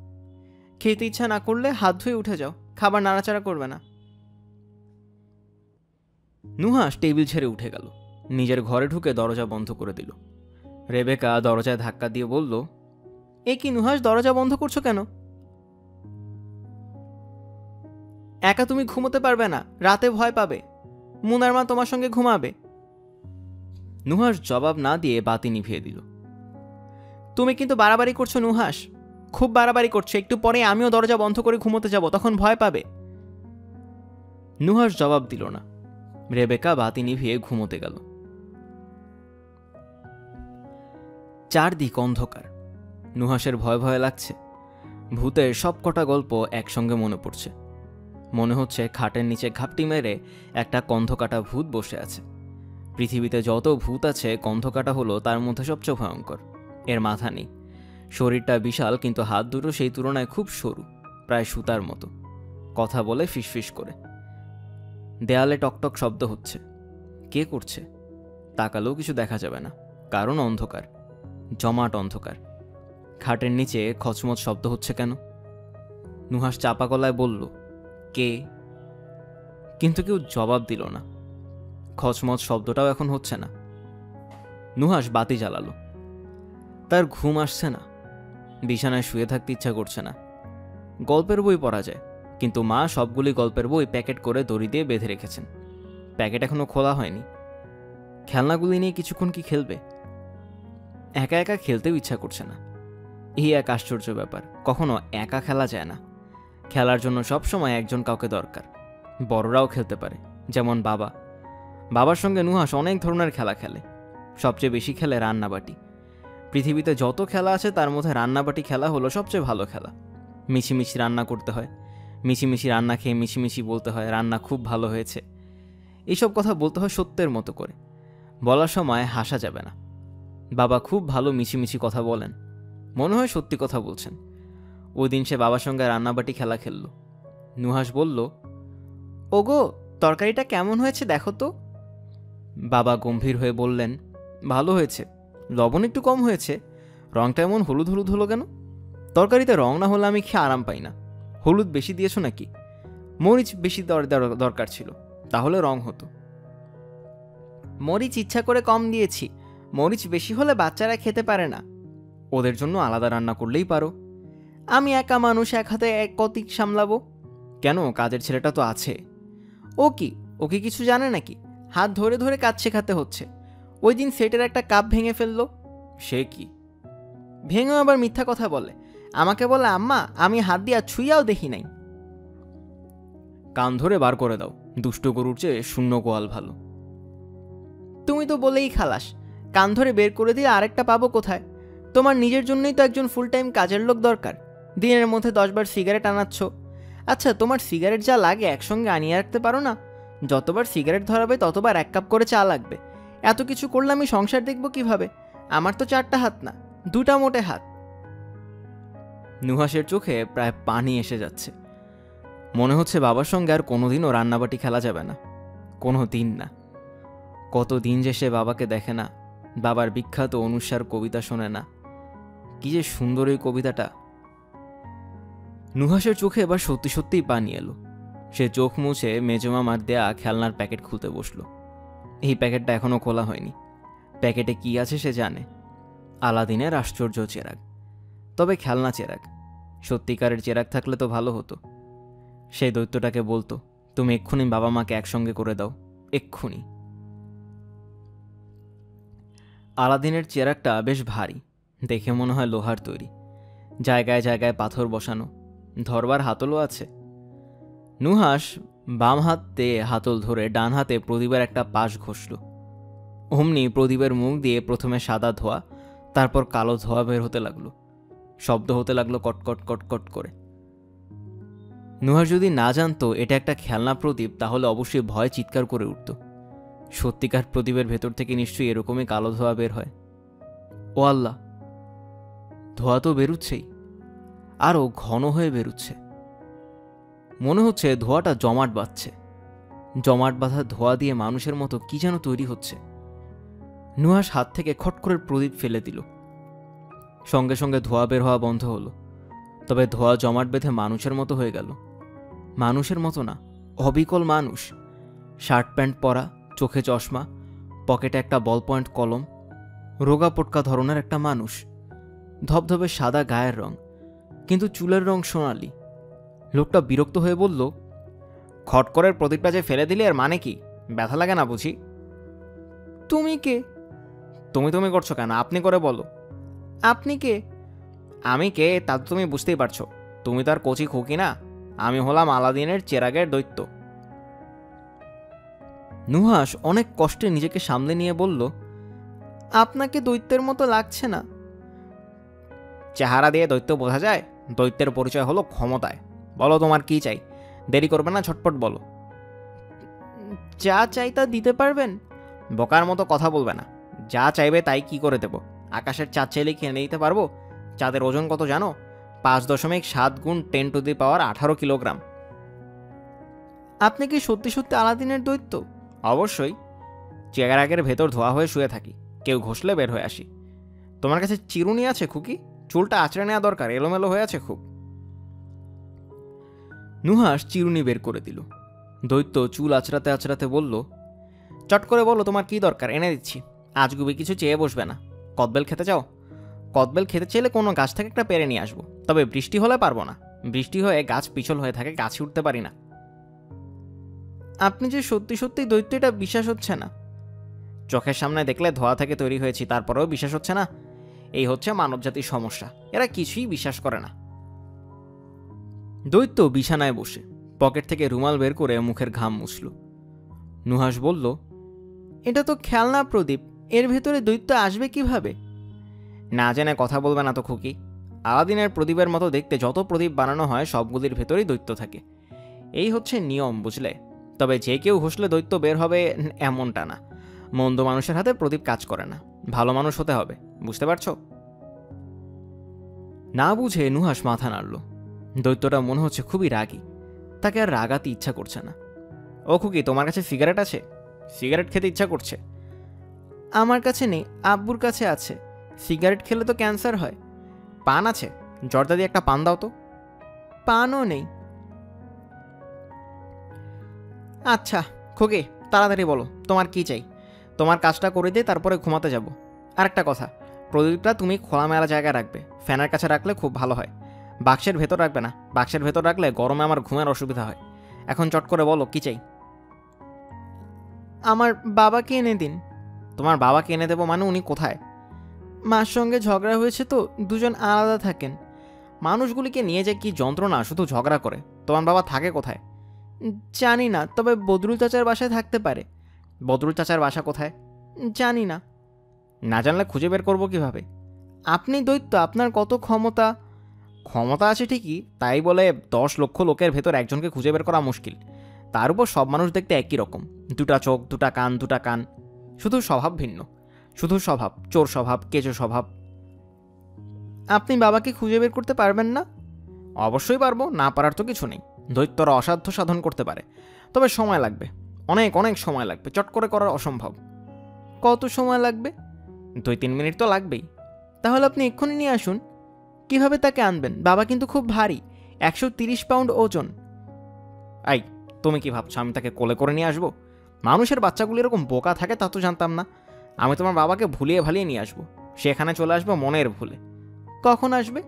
খেতে ইচ্ছা না করলে হাত ধুয়ে উঠে যাও, খাবার নাড়াচাড়া করবে না। নুহাস টেবিল ছেড়ে উঠে গেল। নিজের ঘরে ঢুকে দরজা বন্ধ করে দিল। রেবেকা দরজায় ধাক্কা দিয়ে বলল, এ কি নুহাস, দরজা বন্ধ করছো কেন? একা তুমি ঘুমোতে পারবে না, রাতে ভয় পাবে। মুনার মা তোমার সঙ্গে ঘুমাবে। নুহাস জবাব না দিয়ে বাতি নিভিয়ে দিল। তুমি কিন্তু বাড়াবাড়ি করছো নুহাস, খুব বাড়াবাড়ি করছো। একটু পরে আমিও দরজা বন্ধ করে ঘুমোতে যাব, তখন ভয় পাবে। নুহাস জবাব দিল না। রেবেকা বাতি নিভিয়ে ঘুমোতে গেল। চারদিক অন্ধকার। নুহাসের ভয় ভয় লাগছে। ভূতের সব কটা গল্প একসঙ্গে মনে পড়ছে। মনে হচ্ছে খাটের নিচে ঘাপটি মেরে একটা কন্ধকাটা ভূত বসে আছে। পৃথিবীতে যত ভূত আছে, কন্ধকাটা হলো তার মধ্যে সবচেয়ে ভয়ঙ্কর। এর মাথা নেই, শরীরটা বিশাল, কিন্তু হাত দুটো সেই তুলনায় খুব সরু, প্রায় সুতার মতো। কথা বলে ফিসফিস করে। দেয়ালে টকটক শব্দ হচ্ছে। কে করছে? তাকালেও কিছু দেখা যাবে না, কারণ অন্ধকার, জমাট অন্ধকার। খাটের নিচে খচমচ শব্দ হচ্ছে কেন? নুহাস চাপা গলায় বলল, কে? কিন্তু কেউ জবাব দিল না। খচমচ শব্দটাও এখন হচ্ছে না। নুহাস বাতি জ্বালালো। তার ঘুম আসছে না। বিছানায় শুয়ে থাকতে ইচ্ছা করছে না। গল্পের বই পড়া যায়, কিন্তু মা সবগুলি গল্পের বই প্যাকেট করে দড়ি দিয়ে বেঁধে রেখেছেন। প্যাকেট এখনো খোলা হয়নি। খেলনাগুলি নিয়ে কিছুক্ষণ কি খেলবে? একা একা খেলতেও ইচ্ছা করছে না। এই এক আশ্চর্য ব্যাপার, কখনো একা খেলা যায় না। খেলার জন্য সবসময় একজন কাউকে দরকার। বড়রাও খেলতে পারে, যেমন বাবা। বাবার সঙ্গে নুহাস অনেক ধরনের খেলা খেলে। সবচেয়ে বেশি খেলে রান্নাবাটি। পৃথিবীতে যত খেলা আছে তার মধ্যে রান্নাবাটি খেলা হলো সবচেয়ে ভালো খেলা। মিছিমিছি রান্না করতে হয়, মিছিমিছি রান্না খেয়ে মিছিমিছি বলতে হয় রান্না খুব ভালো হয়েছে। এইসব কথা বলতে হয় সত্যের মতো করে, বলার সময় হাসা যাবে না। বাবা খুব ভালো মিছিমিছি কথা বলেন, মনে হয় সত্যি কথা বলছেন। ওই দিন সে বাবার সঙ্গে রান্নাবাটি খেলা খেলল। নুহাস বলল, ওগো, তরকারিটা কেমন হয়েছে দেখো তো। বাবা গম্ভীর হয়ে বললেন, ভালো হয়েছে, লবণ একটু কম হয়েছে। রংটা এমন হলুদ হলুদ হলো কেন? তরকারিতে রং না হলে আমি খেয়ে আরাম পাই না। হলুদ বেশি দিয়েছো নাকি? মরিচ বেশি দরকার ছিল, তাহলে রং হতো। মরিচ ইচ্ছা করে কম দিয়েছি। মরিচ বেশি হলে বাচ্চারা খেতে পারে না। ওদের জন্য আলাদা রান্না করলেই পারো। আমি একা মানুষ, এক হাতে এক কতিক সামলাবো। কেন, কাজের ছেলেটা তো আছে। ও কি, ওকে কিছু জানে নাকি? হাত ধরে ধরে কাজ শেখাতে হচ্ছে। ওই দিন সেটের একটা কাপ ভেঙে ফেললো। সে কি? ভেঙেও আবার মিথ্যা কথা বলে। আমাকে বলে, আম্মা আমি হাত দিয়া ছুঁয়াও দেখি নাই। কান ধরে বার করে দাও, দুষ্ট গরুর চেয়ে শূন্য গোয়াল ভালো। তুমি তো বলেই খালাস, কান ধরে বের করে দিয়ে আরেকটা পাবো কোথায়? তোমার নিজের জন্যই তো একজন ফুল টাইম কাজের লোক দরকার। দিনের মধ্যে 10 বার সিগারেট আনাচ্ছ। আচ্ছা, তোমার সিগারেট যা লাগে একসঙ্গে আনিয়ে রাখতে পারো না? যতবার সিগারেট ধরাবে ততবার 1 কাপ করে চা লাগবে। এত কিছু করলে আমি সংসার দেখব কিভাবে? আমার তো 4টা হাত না, 2টা মোটে হাত। নুহাসের চোখে প্রায় পানি এসে যাচ্ছে। মনে হচ্ছে বাবার সঙ্গে আর কোনোদিনও রান্নাবাটি খেলা যাবে না। কোনো দিন না। কতদিন যে সে বাবাকে দেখে না, বাবার বিখ্যাত অনুসার কবিতা শোনে না। কি যে সুন্দর এই কবিতাটা। নুহাসের চোখে এবার সত্যি সত্যিই পানি এলো। সে চোখ মুছে মেজমামার দেয়া খেলনার প্যাকেট খুলতে বসল। এই প্যাকেটটা এখনো খোলা হয়নি। প্যাকেটে কি আছে সে জানে। আলাদিনের আশ্চর্য চেরাগ, তবে খেলনা চেরাগ। সত্যিকারের চেরাগ থাকলে তো ভালো হতো। সেই দৈত্যটাকে বলতো, তুমি এক্ষুনি বাবা মাকে একসঙ্গে করে দাও, এক্ষুনি। আলাদিনের চেরাগটা বেশ ভারী, দেখে মনে হয় লোহার তৈরি। জায়গায় জায়গায় পাথর বসানো, ধরবার হাতলও আছে। নুহাস বাম হাতে হাতল ধরে ডান হাতে প্রদীপের একটা পাশ ঘষল। অমনি প্রদীপের মুখ দিয়ে প্রথমে সাদা ধোঁয়া, তারপর কালো ধোঁয়া বের হতে লাগলো। শব্দ হতে লাগলো কটকট কটকট করে। নুহাস যদি না জানতো এটা একটা খেলনা প্রদীপ, তাহলে অবশ্যই ভয় চিৎকার করে উঠত। সত্যিকার প্রদীপের ভেতর থেকে নিশ্চয়ই এরকমই কালো ধোঁয়া বের হয়। ও আল্লাহ, ধোঁয়া তো বেরুচ্ছেই, আরও ঘন হয়ে বেরুচ্ছে। মনে হচ্ছে ধোঁয়াটা জমাট বাঁধছে। জমাট বাঁধা ধোঁয়া দিয়ে মানুষের মতো কি যেন তৈরি হচ্ছে। নুহাস হাত থেকে খট করে প্রদীপ ফেলে দিল। সঙ্গে সঙ্গে ধোঁয়া বের হওয়া বন্ধ হলো। তবে ধোঁয়া জমাট বেঁধে মানুষের মতো হয়ে গেল। মানুষের মতো না, অবিকল মানুষ। শার্ট প্যান্ট পরা, চোখে চশমা, পকেটে একটা বল পয়েন্ট কলম, রোগা পোটকা ধরনের একটা মানুষ। ধবধবে সাদা গায়ের রং, কিন্তু চুলের রং সোনালি। লোকটা বিরক্ত হয়ে বলল, খট করে প্রদীপটা যে ফেলে দিলে এর মানে কি? ব্যথা লাগে না বুঝি? তুমি কে? তুমি তুমি করছো কেন? আপনি করে বলো। আপনি কে? আমি কে তা তো তুমি বুঝতেই পারছো। তুমি তো আর কচি খুকি না। আমি হলাম আলাদিনের চেরাগের দৈত্য। নুহাস অনেক কষ্টে নিজেকে সামলে নিয়ে বলল, আপনাকে দৈত্যের মতো লাগছে না। চেহারা দিয়ে দৈত্য বোঝা যায়? দৈত্যের পরিচয় হলো ক্ষমতায়। বলো তোমার কি চাই? দেরি করবে না, ছটপট বলো। যা চাই তা দিতে পারবেন? বোকার মতো কথা বলবে না। যা চাইবে তাই কি করে দেব? আকাশের চাঁদ চাইলে কিনে দিতে পারবো? চাঁদের ওজন কত জানো? 5.7 গুণ 10⁻18 কিলোগ্রাম। আপনি কি সত্যি সত্যি আলাদিনের দৈত্য? অবশ্যই। চেরাগের ভেতর ধোয়া হয়ে শুয়ে থাকি, কেউ ঘষলে বের হয়ে আসি। তোমার কাছে চিরুনি আছে খুকি? চুলটা আঁচড়ে নেওয়া দরকার, এলোমেলো হয়ে আছে খুব। নুহাস চিরুনি বের করে দিল। দৈত্য চুল আঁচড়াতে আঁচড়াতে বলল, চট করে বলো তোমার কি দরকার, এনে দিচ্ছি। আজগুবি কিছু চেয়ে বসবে না। কদবেল খেতে চাও? কদবেল খেতে চাইলে কোনো গাছ থেকে একটা পেরে নিয়ে আসবো, তবে বৃষ্টি হলে পারবো না। বৃষ্টি হয়ে গাছ পিছল হয়ে থাকে, গাছে উঠতে পারি না। আপনি যে সত্যি সত্যি দৈত্য, এটা বিশ্বাস হচ্ছে না। চোখের সামনে দেখলে ধোয়া থেকে তৈরি হয়েছি, তারপরেও বিশ্বাস হচ্ছে না? এই হচ্ছে মানবজাতির সমস্যা, এরা কিছুই বিশ্বাস করে না। দৈত্য বিছানায় বসে পকেট থেকে রুমাল বের করে মুখের ঘাম মুছল। নুহাস বলল, এটা তো খেলনা প্রদীপ, এর ভেতরে দৈত্য আসবে কিভাবে? না জেনে কথা বলবে না তো খুকি। আলাদিনের প্রদীপের মতো দেখতে যত প্রদীপ বানানো হয় সবগুলির ভেতরেই দৈত্য থাকে। এই হচ্ছে নিয়ম, বুঝলে? তবে যে কেউ ঘষলে দৈত্য বের হবে এমনটা না। মন্দ মানুষের হাতে প্রদীপ কাজ করে না, ভালো মানুষ হতে হবে, বুঝতে পারছো? না বুঝে নুহাস মাথা নাড়ল। দৈত্যটা মনে হচ্ছে খুবই রাগী, তাকে আর রাগাতে ইচ্ছা করছে না। ও খুকি, তোমার কাছে সিগারেট আছে? সিগারেট খেতে ইচ্ছা করছে। আমার কাছে নেই, আব্বুর কাছে আছে। সিগারেট খেলে তো ক্যান্সার হয়। পান আছে? জর্দা দিয়ে একটা পান দাও তো। পানও নেই। আচ্ছা খুকি, তাড়াতাড়ি বলো তোমার কি চাই। তোমার কাজটা করে দিয়ে তারপরে ঘুমাতে যাব। আর একটা কথা, প্রদীপটা তুমি খোলামেলা জায়গায় রাখবে, ফ্যানের কাছে রাখলে খুব ভালো হয়। বাক্সের ভেতর রাখবে না, বাক্সের ভেতর রাখলে গরমে আমার ঘুমের অসুবিধা হয়। এখন চট করে বলো কি চাই। আমার বাবাকে এনে দিন। তোমার বাবাকে এনে দেবো মানে? উনি কোথায়? মার সঙ্গে ঝগড়া হয়েছে তো, দুজন আলাদা থাকেন। মানুষগুলিকে নিয়ে যে কি যন্ত্রণা, শুধু ঝগড়া করে। তোমার বাবা থাকে কোথায়? জানি না, তবে বদরুল চাচার বাসায় থাকতে পারে। বদরুল চাচার বাসা কোথায়? জানি না। না জানলে খুঁজে বের করবো কিভাবে? আপনি দৈত্য, আপনার কত ক্ষমতা। ক্ষমতা আছে ঠিকই, তাই বলে 10 লক্ষ লোকের ভেতর একজনকে খুঁজে বের করা মুশকিল। তার উপর সব মানুষ দেখতে একই রকম, 2টা চোখ, 2টা কান, 2টা কান। শুধু স্বভাব ভিন্ন। শুধু স্বভাব, চোর স্বভাব, কেঁচো স্বভাব। আপনি বাবাকে খুঁজে বের করতে পারবেন না? অবশ্যই পারবো, না পারার তো কিছু নেই। দৈত্যরা অসাধ্য সাধন করতে পারে, তবে সময় লাগবে। অনেক অনেক সময় লাগবে, চট করে করা অসম্ভব। কত সময় লাগবে? 2-3 মিনিট তো লাগবেই। তাহলে আপনি এক্ষুনি নিয়ে আসুন। কিভাবে তাকে আনবেন? বাবা কিন্তু খুব ভারী, 130 পাউন্ড ওজন। আই, তুমি কি ভাবছো আমি তাকে কোলে করে নিয়ে আসবো? মানুষের বাচ্চাগুলো এরকম বোকা থাকে তা তো জানতাম না। আমি তোমার বাবাকে ভুলিয়ে ভালিয়ে নিয়ে আসবো, সে এখানে চলে আসবো মনের ভুলে। কখন আসবে?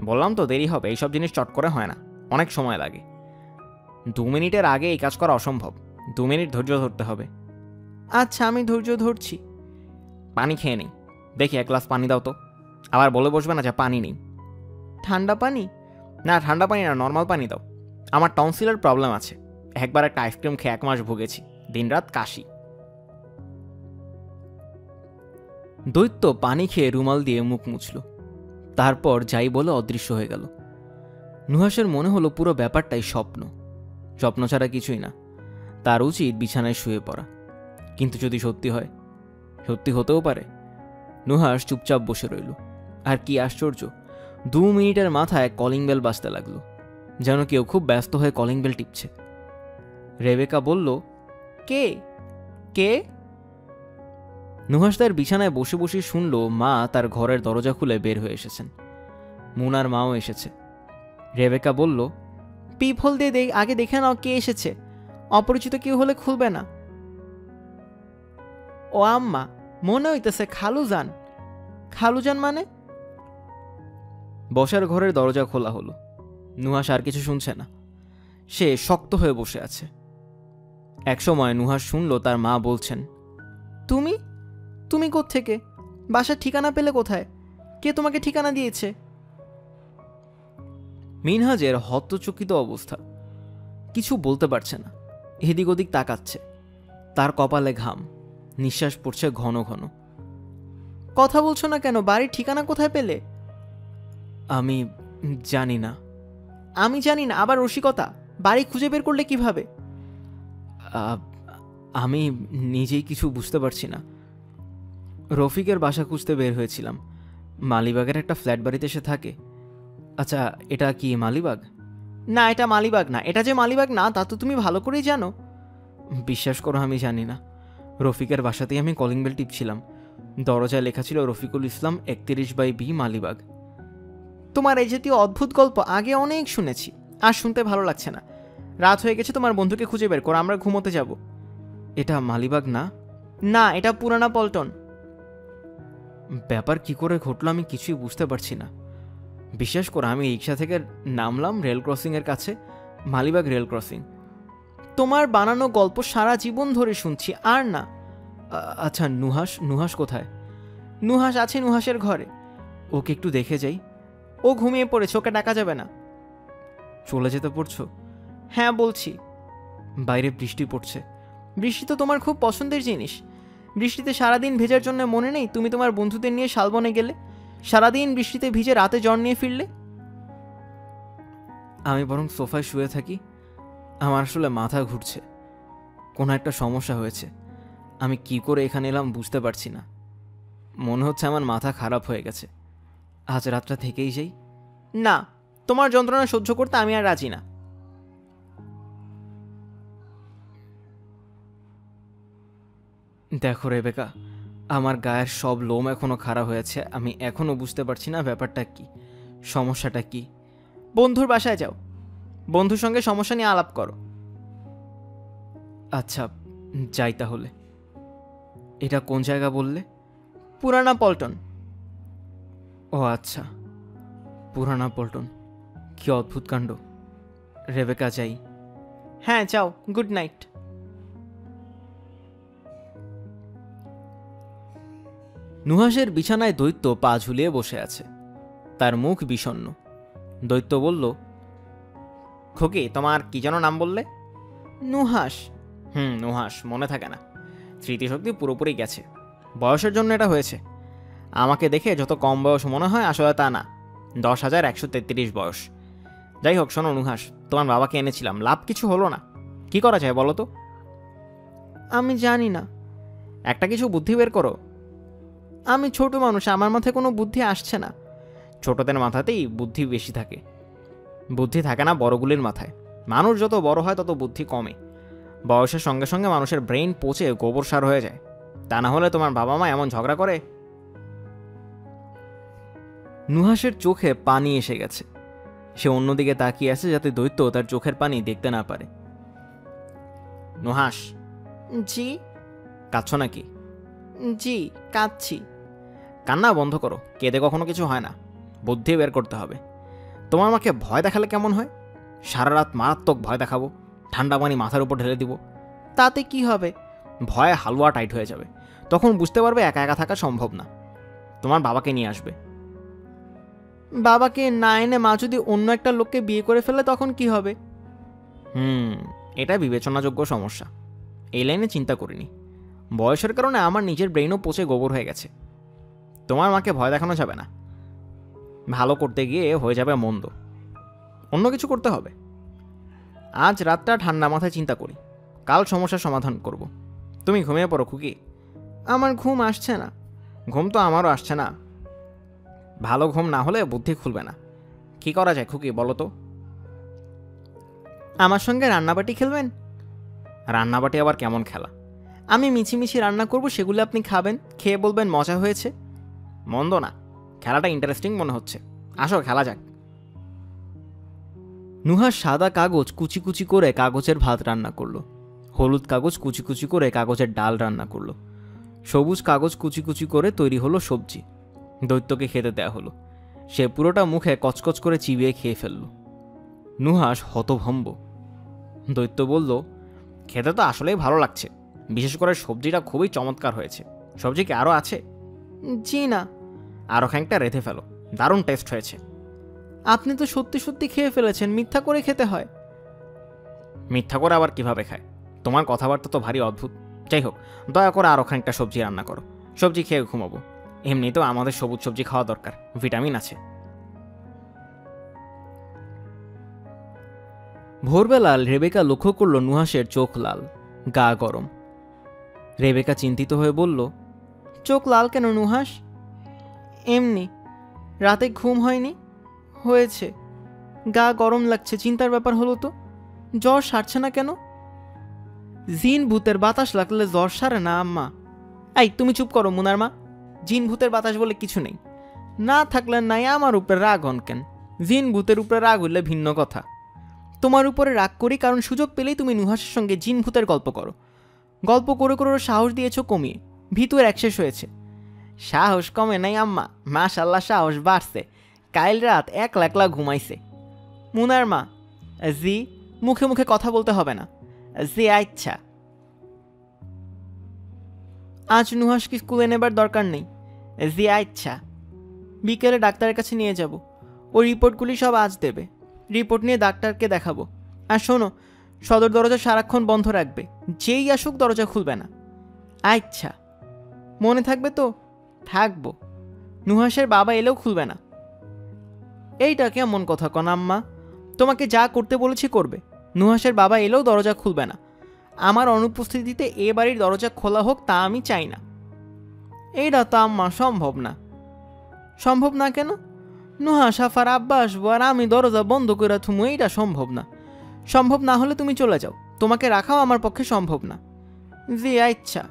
বললাম তো দেরি হবে, এইসব জিনিস চট করে হয় না, অনেক সময় লাগে। 2 মিনিটের আগে এই কাজ করা অসম্ভব, 2 মিনিট ধৈর্য ধরতে হবে। আচ্ছা, আমি ধৈর্য ধরছি। পানি খেয়ে নেই, দেখি 1 গ্লাস পানি দাও তো। আবার বলে বসবে না যে পানি নেই। ঠান্ডা পানি? না, ঠান্ডা পানি না, নর্মাল পানি দাও। আমার টনসিলের প্রবলেম আছে, একবার একটা আইসক্রিম খেয়ে 1 মাস ভুগেছি, দিনরাত কাশি। দৈত্য পানি খেয়ে রুমাল দিয়ে মুখ মুছল, তারপর যাই বলে অদৃশ্য হয়ে গেল। নুহাসের মনে হলো পুরো ব্যাপারটাই স্বপ্ন, স্বপ্ন ছাড়া কিছুই না। তার উচিত বিছানায় শুয়ে পড়া, কিন্তু যদি সত্যি হয়, সত্যি হতেও পারে। নুহাস চুপচাপ বসে রইল। আর কি আশ্চর্য, 2 মিনিটের মাথায় কলিং বেল বাজতে লাগলো, যেন কেউ খুব ব্যস্ত হয়ে কলিং বেল টিপছে। রেবেকা বলল, কে কে? নুহাস তার বিছানায় বসে বসে শুনল মা তার ঘরের দরজা খুলে বের হয়ে এসেছেন। মুনার মাও এসেছে। রেবেকা বলল, পিপ হোল দিয়ে আগে দেখে নাও কে এসেছে, অপরিচিত কেউ হলে খুলবে না। ও আম্মা, মনে হইতেছে খালুজান। খালুজান মানে? বসার ঘরের দরজা খোলা হলো। নুহাস আর কিছু শুনছে না, সে শক্ত হয়ে বসে আছে। একসময় নুহাস শুনল তার মা বলছেন, তুমি তুমি কোত্থেকে? বাসার ঠিকানা পেলে কোথায়? কে তোমাকে ঠিকানা দিয়েছে? মিনহাজের হতচকিত অবস্থা, কিছু বলতে পারছে না, এদিক ওদিক তাকাচ্ছে। তার কপালে ঘাম, নিঃশ্বাস পড়ছে ঘন ঘন। কথা বলছো না কেন? বাড়ির ঠিকানা কোথায় পেলে? আমি জানি না। আমি জানি না আবার রসিকতা? বাড়ি খুঁজে বের করলে কিভাবে? আমি নিজেই কিছু বুঝতে পারছি না। রফিকের বাসা খুঁজতে বের হয়েছিলাম, মালিবাগের একটা ফ্ল্যাট বাড়িতে সে থাকে। আচ্ছা, এটা কি মালিবাগ? না, এটা মালিবাগ না। এটা যে মালিবাগ না তা তো তুমি ভালো করেই জানো। বিশ্বাস করো, আমি জানি না। রফিকের বাসাতেই আমি কলিং বেল টিপছিলাম, দরজায় লেখা ছিল রফিকুল ইসলাম 31/B মালিবাগ। তোমার এই জাতীয় অদ্ভুত গল্প আগে অনেক শুনেছি, আর শুনতে ভালো লাগছে না। রাত হয়ে গেছে, তোমার বন্ধুকে খুঁজে বের করো, আমরা ঘুমোতে যাব। এটা মালিবাগ না? না, এটা পুরানা পল্টন। ব্যাপার কি করে ঘটলো আমি কিছুই বুঝতে পারছি না। বিশ্বাস করো, আমি রিক্সা থেকে নামলাম রেল ক্রসিংয়ের কাছে, মালিবাগ রেল ক্রসিং। তোমার বানানো গল্প সারা জীবন ধরে শুনছি, আর না। আচ্ছা, নুহাস কোথায়? নুহাস আছে নুহাসের ঘরে। ওকে একটু দেখে যাই। ও ঘুমিয়ে পড়েছে, ওকে ডাকা যাবে না। চলে যেতে পড়ছো? হ্যাঁ বলছি। বাইরে বৃষ্টি পড়ছে। বৃষ্টি তো তোমার খুব পছন্দের জিনিস। বৃষ্টিতে সারাদিন ভেজার জন্য মনে নেই তুমি তোমার বন্ধুদের নিয়ে শালবনে গেলে, সারাদিন বৃষ্টিতে ভিজে রাতে জ্বর নিয়ে ফিরলে। আমি বরং সোফায় শুয়ে থাকি। আমার আসলে মাথা ঘুরছে, কোনো একটা সমস্যা হয়েছে। আমি কি করে এখানে এলাম বুঝতে পারছি না। মনে হচ্ছে আমার মাথা খারাপ হয়ে গেছে। আজ রাতটা থেকেই যাই। না, তোমার যন্ত্রণা সহ্য করতে আমি আর রাজি না। দেখো রেবেকা, আমার গায়ের সব লোম এখনো খাড়া হয়েছে। আমি এখনো বুঝতে পারছি না ব্যাপারটা কি, সমস্যাটা কি। বন্ধুর বাসায় যাও, বন্ধুর সঙ্গে সমস্যা নিয়ে আলাপ করো। আচ্ছা, যাই তাহলে। এটা কোন জায়গা বললে? পুরানা পল্টন। ও আচ্ছা, পুরানা পল্টন। কি অদ্ভুত কাণ্ড। রেবেকা, যাই। হ্যাঁ যাও, গুড নাইট। নুহাসের বিছানায় দৈত্য পা ঝুলিয়ে বসে আছে, তার মুখ বিষণ্ণ। দৈত্য বলল, খোকি, তোমার কি যেন নাম বললে? নুহাস। নুহাস, মনে থাকে না, স্মৃতিশক্তি পুরোপুরি গেছে। বয়সের জন্য এটা হয়েছে। আমাকে দেখে যত কম বয়স মনে হয়, আসলে তা না। 10,133 বয়স। যাই হোক, শোনো নুহাস, তোমার বাবাকে এনেছিলাম, লাভ কিছু হলো না। কি করা যায় বলো তো? আমি জানি না। একটা কিছু বুদ্ধি বের করো। আমি ছোট মানুষ, আমার মাথায় কোনো বুদ্ধি আসছে না। ছোটদের মাথাতেই বুদ্ধি বেশি থাকে। বুদ্ধি থাকে না বড়গুলির মাথায়। মানুষ যত বড় হয় তত বুদ্ধি কমে। বয়সের সঙ্গে সঙ্গে মানুষের ব্রেইন পচে গোবর সার হয়ে যায়। তা না হলে তোমার বাবা মা এমন ঝগড়া করে? নুহাসের চোখে পানি এসে গেছে। সে অন্যদিকে তাকিয়ে আছে যাতে দৈত্য তার চোখের পানি দেখতে না পারে। নুহাস। জি। কাঁদছ নাকি? জি, কাঁদছি। কান্না বন্ধ করো, কেঁদে কখনো কিছু হয় না। বুদ্ধি বের করতে হবে। তোমার মাকে ভয় দেখালে কেমন হয়? সারা রাত মারাত্মক ভয় দেখাবো, ঠান্ডা পানি মাথার উপর ঢেলে দিব। তাতে কি হবে? ভয়ে হালুয়া টাইট হয়ে যাবে। তখন বুঝতে পারবে একা একা থাকা সম্ভব না। তোমার বাবাকে নিয়ে আসবে। বাবাকে না এনে মা যদি অন্য একটা লোককে বিয়ে করে ফেলে তখন কি হবে? এটা বিবেচনাযোগ্য সমস্যা। এই লাইনে চিন্তা করিনি। বয়সের কারণে আমার নিজের ব্রেইনও পচে গোবর হয়ে গেছে। তোমার মাকে ভয় দেখানো যাবে না। ভালো করতে গিয়ে হয়ে যাবে মন্দ। অন্য কিছু করতে হবে। আজ রাতটা ঠান্ডা মাথায় চিন্তা করি, কাল সমস্যার সমাধান করব। তুমি ঘুমিয়ে পড়ো খুকি। আমার ঘুম আসছে না। ঘুম তো আমারও আসছে না। ভালো ঘুম না হলে বুদ্ধি খুলবে না। কি করা যায় খুকি বলো তো? আমার সঙ্গে রান্নাবাটি খেলবেন? রান্নাবাটি আবার কেমন খেলা? আমি মিছিমিছি রান্না করব, সেগুলো আপনি খাবেন, খেয়ে বলবেন মজা হয়েছে। মন্দ না, খেলাটা ইন্টারেস্টিং মনে হচ্ছে। আসো খেলা যাক। নুহাস সাদা কাগজ কুচি কুচি করে কাগজের ভাত রান্না করলো। হলুদ কাগজ কুচি কুচি করে কাগজের ডাল রান্না করলো। সবুজ কাগজ কুচি কুচি করে তৈরি হলো সবজি। দৈত্যকে খেতে দেয়া হলো। সে পুরোটা মুখে কচকচ করে চিবিয়ে খেয়ে ফেলল। নুহাস হতভম্ব। দৈত্য বলল, খেতে তো আসলেই ভালো লাগছে। বিশেষ করে সবজিটা খুবই চমৎকার হয়েছে। সবজি কি আরও আছে? জি না। আরও খানিকটা রেঁধে ফেলো, দারুণ টেস্ট হয়েছে। আপনি তো সত্যি সত্যি খেয়ে ফেলেছেন, মিথ্যা করে খেতে হয়। মিথ্যা করে আবার কিভাবে খায়? তোমার কথাবার্তা তো ভারী অদ্ভুত। যাই হোক, দয়া করে আরও খানিকটা সবজি রান্না করো। সবজি খেয়ে ঘুমাবো। এমনিতেও আমাদের সবুজ সবজি খাওয়া দরকার, ভিটামিন আছে। ভোরবেলা রেবেকা লক্ষ্য করল নুহাসের চোখ লাল, গা গরম। রেবেকা চিন্তিত হয়ে বলল, চোখ লাল কেন নুহাস? এমনি, রাতে ঘুম হয়নি। হয়েছে। গা গরম লাগছে, চিন্তার ব্যাপার হলো তো। জ্বর সারছে না কেন? জিন ভূতের বাতাস লাগলে জ্বর সারে না আম্মা। এই তুমি চুপ করো মুনার মা। জিন ভূতের বাতাস বলে কিছু নেই। না থাকলে নাই, আমার উপরে রাগ হন কেন? জিন ভূতের উপরে রাগ হইলে ভিন্ন কথা। তোমার উপরে রাগ করি কারণ সুযোগ পেলেই তুমি নুহাসের সঙ্গে জিন ভূতের গল্প করো। গল্প করে করে সাহস দিয়েছ কমিয়ে, ভিতর একশেষ হয়েছে। সাহস কমে নাই আম্মা, মাশাল্লাহ সাহস বাড়ছে। কাল রাত একলা একলা ঘুমাইছে। মুনার মা। জি। মুখে মুখে কথা বলতে হবে না। জি আচ্ছা। আজ নুহাসকে স্কুলে নেবার দরকার নেই। জি আচ্ছা। বিকেলে ডাক্তারের কাছে নিয়ে যাব। ওই রিপোর্টগুলি সব আজ দেবে। রিপোর্ট নিয়ে ডাক্তারকে দেখাবো। আর শোনো, সদর দরজা সারাক্ষণ বন্ধ রাখবে। যেই আসুক দরজা খুলবে না। আচ্ছা, মনে থাকবে তো? থাকবো। নুহাসের বাবা এলেও খুলবে না। এইটা কেমন কথা কন আম্মা? তোমাকে যা করতে বলেছি করবে। নুহাসের বাবা এলেও দরজা খুলবে না। আমার অনুপস্থিতিতে এ বাড়ির দরজা খোলা হোক তা আমি চাই না। এইটা তো আম্মা সম্ভব না। সম্ভব না কেন? নুহাস আফার আব্বা আসবো আর আমি দরজা বন্ধ করে থুমু, এইটা সম্ভব না। সম্ভব না হলে তুমি চলে যাও। তোমাকে রাখাও আমার পক্ষে সম্ভব না। জি আচ্ছা।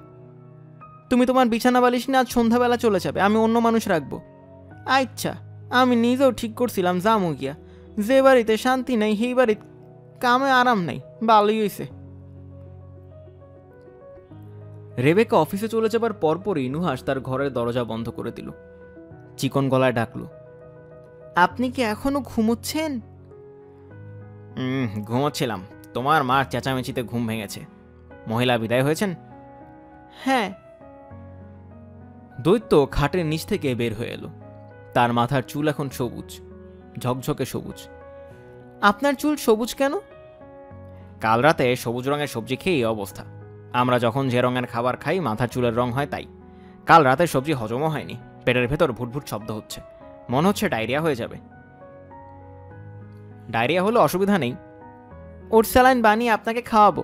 তুমি তোমার বিছানা বালিশ নিয়ে আজ সন্ধ্যাবেলা চলে যাবে, আমি অন্য মানুষ রাখবো। আচ্ছা। আমি নিজেও ঠিক করছিলাম যামু গিয়া। যে বাড়িতে শান্তি নেই সেই বাড়িতে কামে আরাম নেই। ভালোই হয়েছে। রেবেকা অফিসে চলে যাবার পরপরই নুহাস তার ঘরের দরজা বন্ধ করে দিল। চিকন গলায় ডাকলো, আপনি কি এখনো ঘুমোচ্ছেন? ঘুমোচ্ছিলাম। তোমার মার চেঁচামেচিতে ঘুম ভেঙেছে। মহিলা বিদায় হয়েছেন? হ্যাঁ। দৈত্য খাটের নিচ থেকে বের হয়ে এলো। তার মাথার চুল এখন সবুজ, ঝকঝকে সবুজ। আপনার চুল সবুজ কেন? কাল রাতে সবুজ রঙের সবজি খেয়ে এই অবস্থা। আমরা যখন যে রঙের খাবার খাই মাথার চুলের রং হয় তাই। কাল রাতের সবজি হজমও হয়নি, পেটের ভেতর ভুটভুট শব্দ হচ্ছে। মনে হচ্ছে ডায়রিয়া হয়ে যাবে। ডায়রিয়া হলে অসুবিধা নেই। ওর স্যালাইন বানিয়ে আপনাকে খাওয়াবো।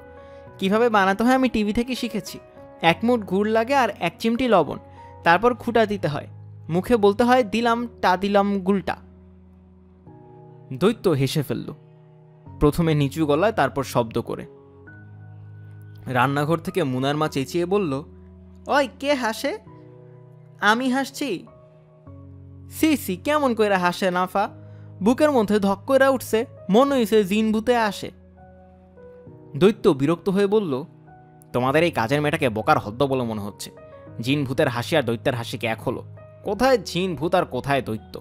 কিভাবে বানাতে হয় আমি টিভি থেকে শিখেছি। 1 মুঠ গুড় লাগে আর 1 চিমটি লবণ, তারপর খুঁটা দিতে হয়। মুখে বলতে হয় দিলাম টা দিলাম গুলটা। দৈত্য হেসে ফেলল, প্রথমে নিচু গলায়, তারপর শব্দ করে। রান্নাঘর থেকে মুনার মা চেঁচিয়ে বলল, ওই কে হাসে? আমি হাসছি? সি সি, কেমন কইরা হাসে নাফা? বুকের মধ্যে ধক কইরা উঠছে, মনে হইছে জিন ভূতে আসে। দৈত্য বিরক্ত হয়ে বলল, তোমাদের এই কাজের মেয়েটাকে বোকার হদ্দ বলে মনে হচ্ছে। জিন ভূতের হাসি আর দৈত্যের হাসিকে এক হলো? কোথায় জিন ভূত আর কোথায় দৈত্য?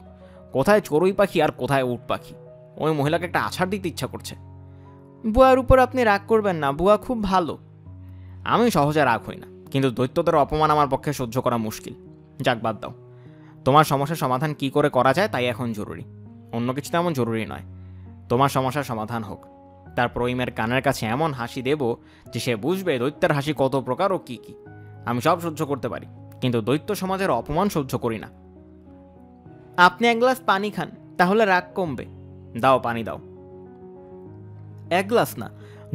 কোথায় চড়ুই পাখি আর কোথায় উট পাখি? ওই মহিলাকে একটা আছাড় দিতে ইচ্ছা করছে। বুয়ার উপর আপনি রাগ করবেন না, বুয়া খুব ভালো। আমি সহজে রাগ হই না, কিন্তু দৈত্যদের অপমান আমার পক্ষে সহ্য করা মুশকিল। যাক, বাদ দাও। তোমার সমস্যার সমাধান কি করে করা যায় তাই এখন জরুরি, অন্য কিছু তেমন জরুরি নয়। তোমার সমস্যার সমাধান হোক, তারপর ওই মেয়ের কানের কাছে এমন হাসি দেব যে সে বুঝবে দৈত্যের হাসি কত প্রকার ও কি কি। আমি সব সহ্য করতে পারি, কিন্তু দৈত্য সমাজের অপমান সহ্য করি না। আপনি এক গ্লাস পানি খান, তাহলে রাগ কমবে। দাও, পানি দাও। এক গ্লাস না,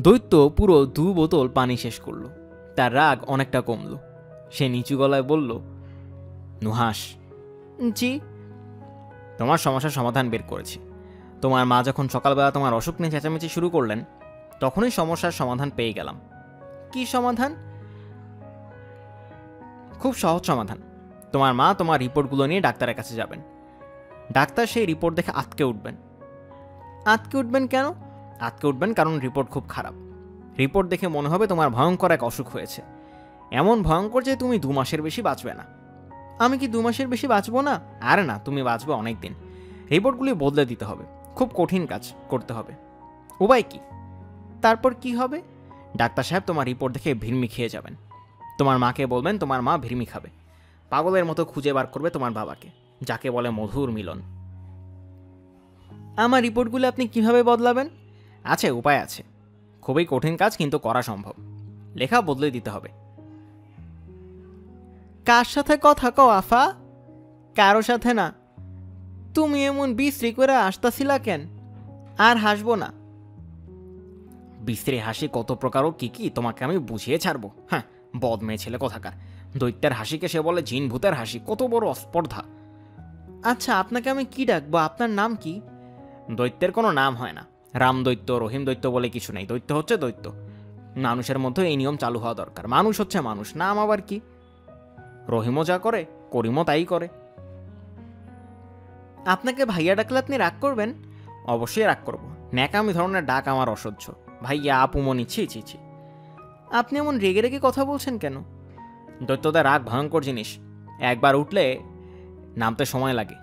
দৈত্য পুরো 2 বোতল পানি শেষ করলো। তার রাগ অনেকটা কমলো। সে নিচু গলায় বলল, নুহাস। জি? তোমার সমস্যার সমাধান বের করেছি। তোমার মা যখন সকালবেলা তোমার অসুখ নিয়ে চেঁচামেচি শুরু করলেন, তখনই সমস্যার সমাধান পেয়ে গেলাম। কি সমাধান? খুব সহজ সমাধান। তোমার মা তোমার রিপোর্টগুলো নিয়ে ডাক্তারের কাছে যাবেন। ডাক্তার সেই রিপোর্ট দেখে আঁতকে উঠবেন। আঁতকে উঠবেন কেন? আঁতকে উঠবেন কারণ রিপোর্ট খুব খারাপ। রিপোর্ট দেখে মনে হবে তোমার ভয়ঙ্কর এক অসুখ হয়েছে, এমন ভয়ঙ্কর যে তুমি 2 মাসের বেশি বাঁচবে না। আমি কি 2 মাসের বেশি বাঁচবো না? আরে না, তুমি বাঁচবে অনেক দিন। রিপোর্টগুলি বদলে দিতে হবে, খুব কঠিন কাজ করতে হবে। উপায় কি? তারপর কি হবে? ডাক্তার সাহেব তোমার রিপোর্ট দেখে ভিড়মি খেয়ে যাবেন। তোমার মাকে বলবেন তোমার মা ভিড়মি খাবে। পাগলের মতো খুঁজে বার করবে তোমার বাবাকে, যাকে বলে মধুর মিলন। আমার রিপোর্টগুলো আপনি কিভাবে বদলাবেন? আছে, উপায় আছে। খুবই কঠিন কাজ, কিন্তু করা সম্ভব। লেখা বদলে দিতে হবে। কার সাথে কথা কও আফা? কারো সাথে না। তুমি এমন বিশ্রী করে আসতাছিলা কেন? আর হাসবো না। বিশ্রী হাসি কত প্রকার ও কি কি তোমাকে আমি বুঝিয়ে ছাড়বো। হ্যাঁ, বদ মেয়ে ছেলে কোথাকার। দৈত্যের হাসিকে সে বলে জিন ভূতের হাসি, কত বড় অস্পর্ধা। আচ্ছা, আপনাকে আমি কি ডাকবো? আপনার নাম কি? দৈত্যের কোনো নাম হয় না। রাম দৈত্য, রহিম দৈত্য বলে কিছু নেই। দৈত্য হচ্ছে দৈত্য। মানুষের মধ্যে এই নিয়ম চালু হওয়া দরকার। মানুষ হচ্ছে মানুষ, নাম আবার কি? রহিমও যা করে, করিমও তাই করে। আপনাকে ভাইয়া ডাকলে আপনি রাগ করবেন? অবশ্যই রাগ করবো। ন্যাকামি ধরনের ডাক আমার অসহ্য। ভাইয়া, আপুমনি, ছি ছি ছি। আপনি এমন রেগে রেগে কথা বলছেন কেন? দৈত্যদের রাগ ভয়ঙ্কর জিনিস, একবার উঠলে নামতে সময় লাগে।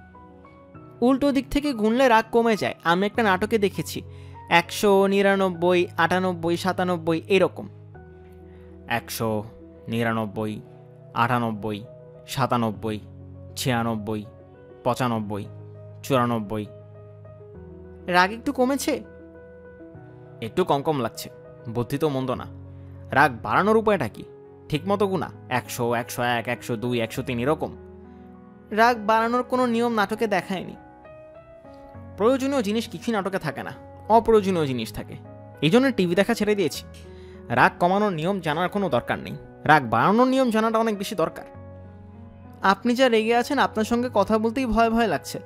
উল্টো দিক থেকে গুনলে রাগ কমে যায়। আমি একটা নাটকে দেখেছি, 100, 99, 98, 97 এরকম। 100, 99, 98, 97, 96, 95, 94। রাগ একটু কমেছে? একটু কম কম লাগছে। বুদ্ধি তো মন্দ না। রাগ বাড়ানোর উপায়টা কি? ঠিক মতো গুণা 100, 101, 102, 103 এরকম। রাগ বাড়ানোর কোনো নিয়ম নাটকে দেখায়নি। প্রয়োজনীয় জিনিস কিছুই নাটকে থাকে না, অপ্রয়োজনীয় জিনিস থাকে। এই জন্য টিভি দেখা ছেড়ে দিয়েছি। রাগ কমানোর নিয়ম জানার কোনো দরকার নেই, রাগ বাড়ানোর নিয়ম জানাটা অনেক বেশি দরকার। আপনি যা রেগে আছেন, আপনার সঙ্গে কথা বলতেই ভয় ভয় লাগছে।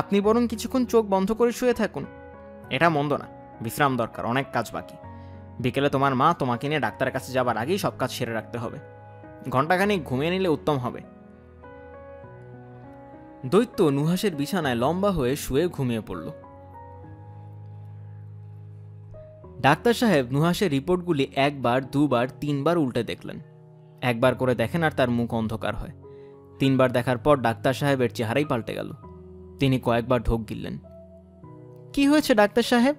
আপনি বরং কিছুক্ষণ চোখ বন্ধ করে শুয়ে থাকুন। এটা মন্দ না, বিশ্রাম দরকার, অনেক কাজ বাকি। বিকেলে তোমার মা তোমাকে নিয়ে ডাক্তারের কাছে যাবার আগেই সব কাজ সেরে রাখতে হবে। ঘণ্টাখানিক ঘুমিয়ে নিলে উত্তম হবে। দৈত্য নুহাসের বিছানায় লম্বা হয়ে শুয়ে ঘুমিয়ে পড়ল। ডাক্তার সাহেব নুহাসের রিপোর্টগুলি 1 বার, 2 বার, 3 বার উল্টে দেখলেন। 1 বার করে দেখেন আর তার মুখ অন্ধকার হয়। 3 বার দেখার পর ডাক্তার সাহেবের চেহারাই পাল্টে গেল। তিনি কয়েকবার ঢোক গিললেন। কি হয়েছে ডাক্তার সাহেব?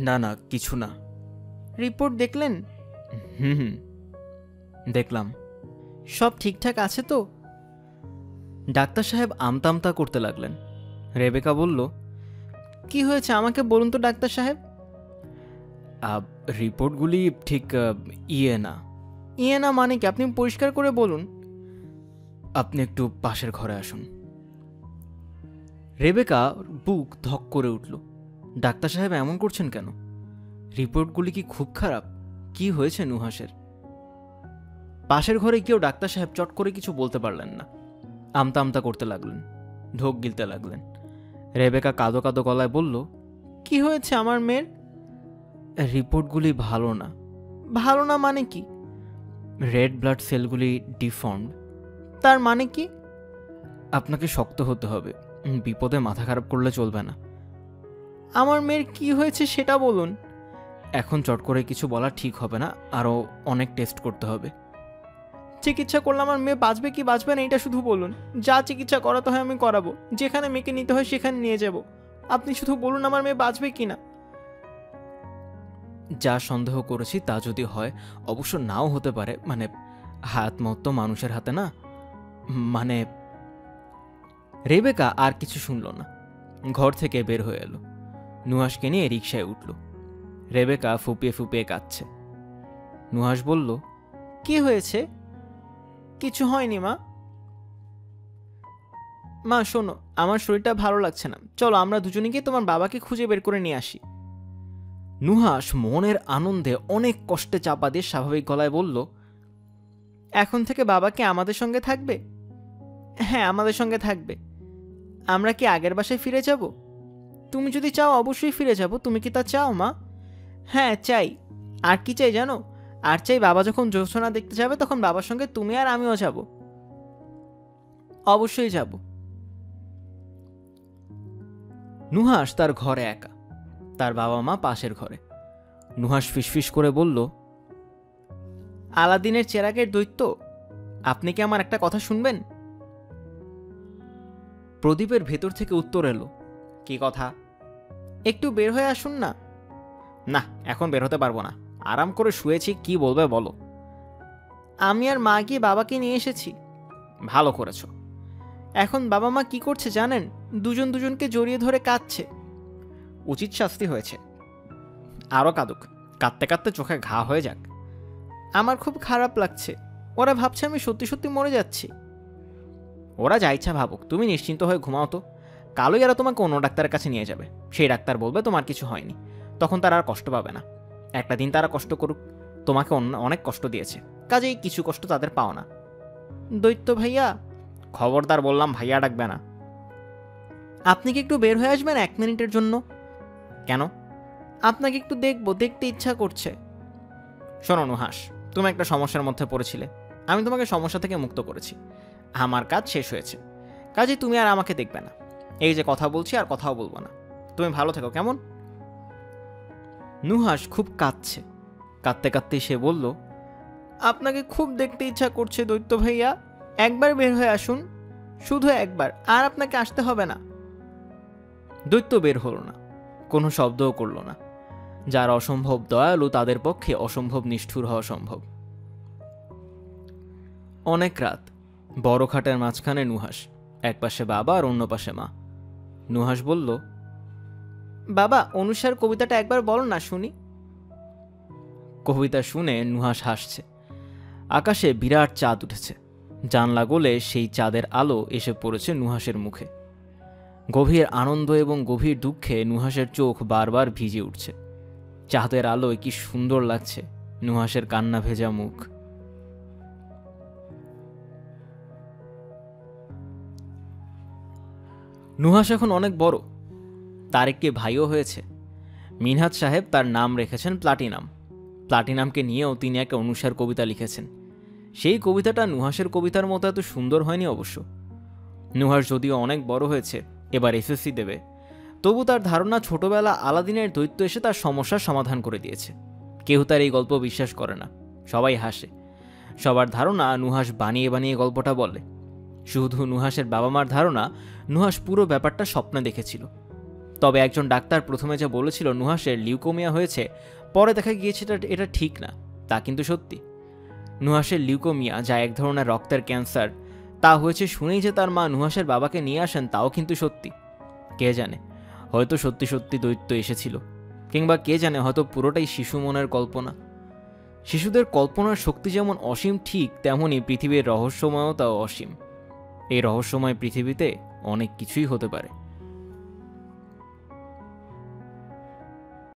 না না, কিছু না। রিপোর্ট দেখলেন? হুম, দেখলাম। সব ঠিকঠাক আছে তো? ডাক্তার সাহেব আমতামতা করতে লাগলেন। রেবেকা বলল, কি হয়েছে আমাকে বলুন তো ডাক্তার সাহেব। রিপোর্টগুলি ঠিক ইয়ে না। ইয়ে না মানে কি? আপনি পরিষ্কার করে বলুন। আপনি একটু পাশের ঘরে আসুন। রেবেকা বুক ধক করে উঠল। ডাক্তার সাহেব এমন করছেন কেন? রিপোর্টগুলি কি খুব খারাপ? কি হয়েছে নুহাসের? পাশের ঘরে গিয়েও ডাক্তার সাহেব চট করে কিছু বলতে পারলেন না। আমতা আমতা করতে লাগলেন, ঢোক গিলতে লাগলেন। রেবেকা কাঁদো কাঁদো গলায় বলল, কি হয়েছে আমার মেয়ের? রিপোর্টগুলি ভালো না। ভালো না মানে কি? রেড ব্লাড সেলগুলি ডিফর্মড। তার মানে কি? আপনাকে শক্ত হতে হবে, বিপদে মাথা খারাপ করলে চলবে না। আমার মেয়ের কি হয়েছে সেটা বলুন। এখন চট করে কিছু বলা ঠিক হবে না, আরও অনেক টেস্ট করতে হবে। চিকিৎসা করলে আমার মেয়ে বাঁচবে কি বাঁচবে না এটা শুধু বলুন। যা চিকিৎসা করাতে হয় আমি করাবো, যেখানে মেয়েকে নিতে হয় সেখানে নিয়ে যাব। আপনি শুধু বলুন আমার মেয়ে বাঁচবে কি না। যা সন্দেহ করেছি তা যদি হয়, অবশ্য নাও হতে পারে, মানে হাত মত তো মানুষের হাতে না, মানে। রেবেকা আর কিছু শুনল না, ঘর থেকে বের হয়ে এলো, নুহাসকে নিয়ে রিকশায় উঠল। রেবেকা ফুপিয়ে ফুপিয়ে কাঁদছে। নুহাস বলল, কি হয়েছে? কিছু হয়নি মা। মা শোনো, আমার শরীরটা ভালো লাগছে না, চলো আমরা দুজনে গিয়ে তোমার বাবাকে খুঁজে বের করে নিয়ে আসি। নুহাস মনের আনন্দে অনেক কষ্টে চাপা দিয়ে স্বাভাবিক গলায় বলল, এখন থেকে বাবা কি আমাদের সঙ্গে থাকবে? হ্যাঁ, আমাদের সঙ্গে থাকবে। আমরা কি আগের বাসায় ফিরে যাব? তুমি যদি চাও অবশ্যই ফিরে যাব। তুমি কি তা চাও মা? হ্যাঁ চাই। আর কি চাই জানো? আর চাই বাবা যখন জ্যোৎস্না দেখতে যাবে তখন বাবার সঙ্গে তুমি আর আমিও যাব। অবশ্যই যাব। নুহাস তার ঘরে একা, তার বাবা মা পাশের ঘরে। নুহাস ফিসফিস করে বলল, আলাদিনের চেরাগের দৈত্য, আপনি কি আমার একটা কথা শুনবেন? প্রদীপের ভেতর থেকে উত্তর এলো, কি কথা? একটু বের হয়ে আসুন না। না, এখন বের হতে পারবো না, আরাম করে শুয়েছি, কি বলবে বলো। আমি আর মা গিয়ে বাবাকে নিয়ে এসেছি। ভালো করেছ। এখন বাবা মা কি করছে জানেন? দুজন দুজনকে জড়িয়ে ধরে কাঁদছে। উচিত শাস্তি হয়েছে। আরও কাঁদুক, কাঁদতে কাঁদতে চোখে ঘা হয়ে যাক। আমার খুব খারাপ লাগছে, ওরা ভাবছে আমি সত্যি সত্যি মরে যাচ্ছি। ওরা যা ইচ্ছা ভাবুক, তুমি নিশ্চিন্ত হয়ে ঘুমাও তো। কালই এরা তোমাকে অন্য ডাক্তারের কাছে নিয়ে যাবে, সেই ডাক্তার বলবে তোমার কিছু হয়নি, তখন তারা আর কষ্ট পাবে না। একটা দিন তারা কষ্ট করুক, তোমাকে অনেক কষ্ট দিয়েছে, কাজেই কিছু কষ্ট তাদের পাও না। দৈত্য ভাইয়া। খবরদার বললাম, ভাইয়া ডাকবে না। আপনি কি একটু বের হয়ে আসবেন 1 মিনিটের জন্য? কেন? আপনাকে একটু দেখতে ইচ্ছা করছে। শোনো নুহাস, তুমি একটা সমস্যার মধ্যে পড়েছিলে, আমি তোমাকে সমস্যা থেকে মুক্ত করেছি, আমার কাজ শেষ হয়েছে, কাজে তুমি আর আমাকে দেখবে না। এই যে কথা বলছি আর কথাও বলবো না। তুমি ভালো থেকো, কেমন? নুহাস খুব কাঁদছে, কাঁদতে কাঁদতে সে বলল, আপনাকে খুব দেখতে ইচ্ছা করছে দৈত্য ভাইয়া, একবার বের হয়ে আসুন, শুধু একবার, আর আপনাকে আসতে হবে না। দৈত্য বের হলো না, কোনো শব্দও করল না। যার অসম্ভব দয়ালু তাদের পক্ষে অসম্ভব নিষ্ঠুর হওয়া সম্ভব। অনেক রাত, বড় খাটের মাঝখানে নুহাস, এক পাশে বাবা আর অন্য পাশে মা। নুহাস বলল, বাবা অনুসার কবিতাটা একবার বলো না শুনি। কবিতা শুনে নুহাস হাসছে। আকাশে বিরাট চাঁদ উঠেছে, জানলা গলে সেই চাঁদের আলো এসে পড়েছে নুহাসের মুখে। গভীর আনন্দ এবং গভীর দুঃখে নুহাসের চোখ বারবার ভিজে উঠছে। চাঁদের আলোয় কি সুন্দর লাগছে নুহাসের কান্না ভেজা মুখ। নুহাস এখন অনেক বড়, তার একটি ভাইও হয়েছে। মিনহাজ সাহেব তার নাম রেখেছেন প্লাটিনাম। প্লাটিনামকে নিয়েও তিনি একটা অনুসার কবিতা লিখেছেন। সেই কবিতাটা নুহাসের কবিতার মতো এত সুন্দর হয়নি অবশ্য। নুহাস যদিও অনেক বড় হয়েছে, এবার এসএসসি দেবে, তবু তার ধারণা ছোটবেলা আলাদিনের দৈত্য এসে তার সমস্যার সমাধান করে দিয়েছে। কেউ তার এই গল্প বিশ্বাস করে না, সবাই হাসে। সবার ধারণা নুহাস বানিয়ে বানিয়ে গল্পটা বলে। শুধু নুহাসের বাবা মার ধারণা নুহাস পুরো ব্যাপারটা স্বপ্নে দেখেছিল। তবে একজন ডাক্তার প্রথমে যা বলেছিল নুহাসের লিউকোমিয়া হয়েছে, পরে দেখা গিয়েছে এটা ঠিক না, তা কিন্তু সত্যি। নুহাসের লিউকোমিয়া, যা এক ধরনের রক্তের ক্যান্সার, তা হয়েছে শুনেই যে তার মা নুহাসের বাবাকে নিয়ে আসেন, তাও কিন্তু সত্যি। কে জানে, হয়তো সত্যি সত্যি দৈত্য এসেছিল, কিংবা কে জানে হয়তো পুরোটাই শিশু মনের কল্পনা। শিশুদের কল্পনার শক্তি যেমন অসীম, ঠিক তেমনই পৃথিবীর রহস্যময়তাও অসীম। এই রহস্যময় পৃথিবীতে অনেক কিছুই হতে পারে।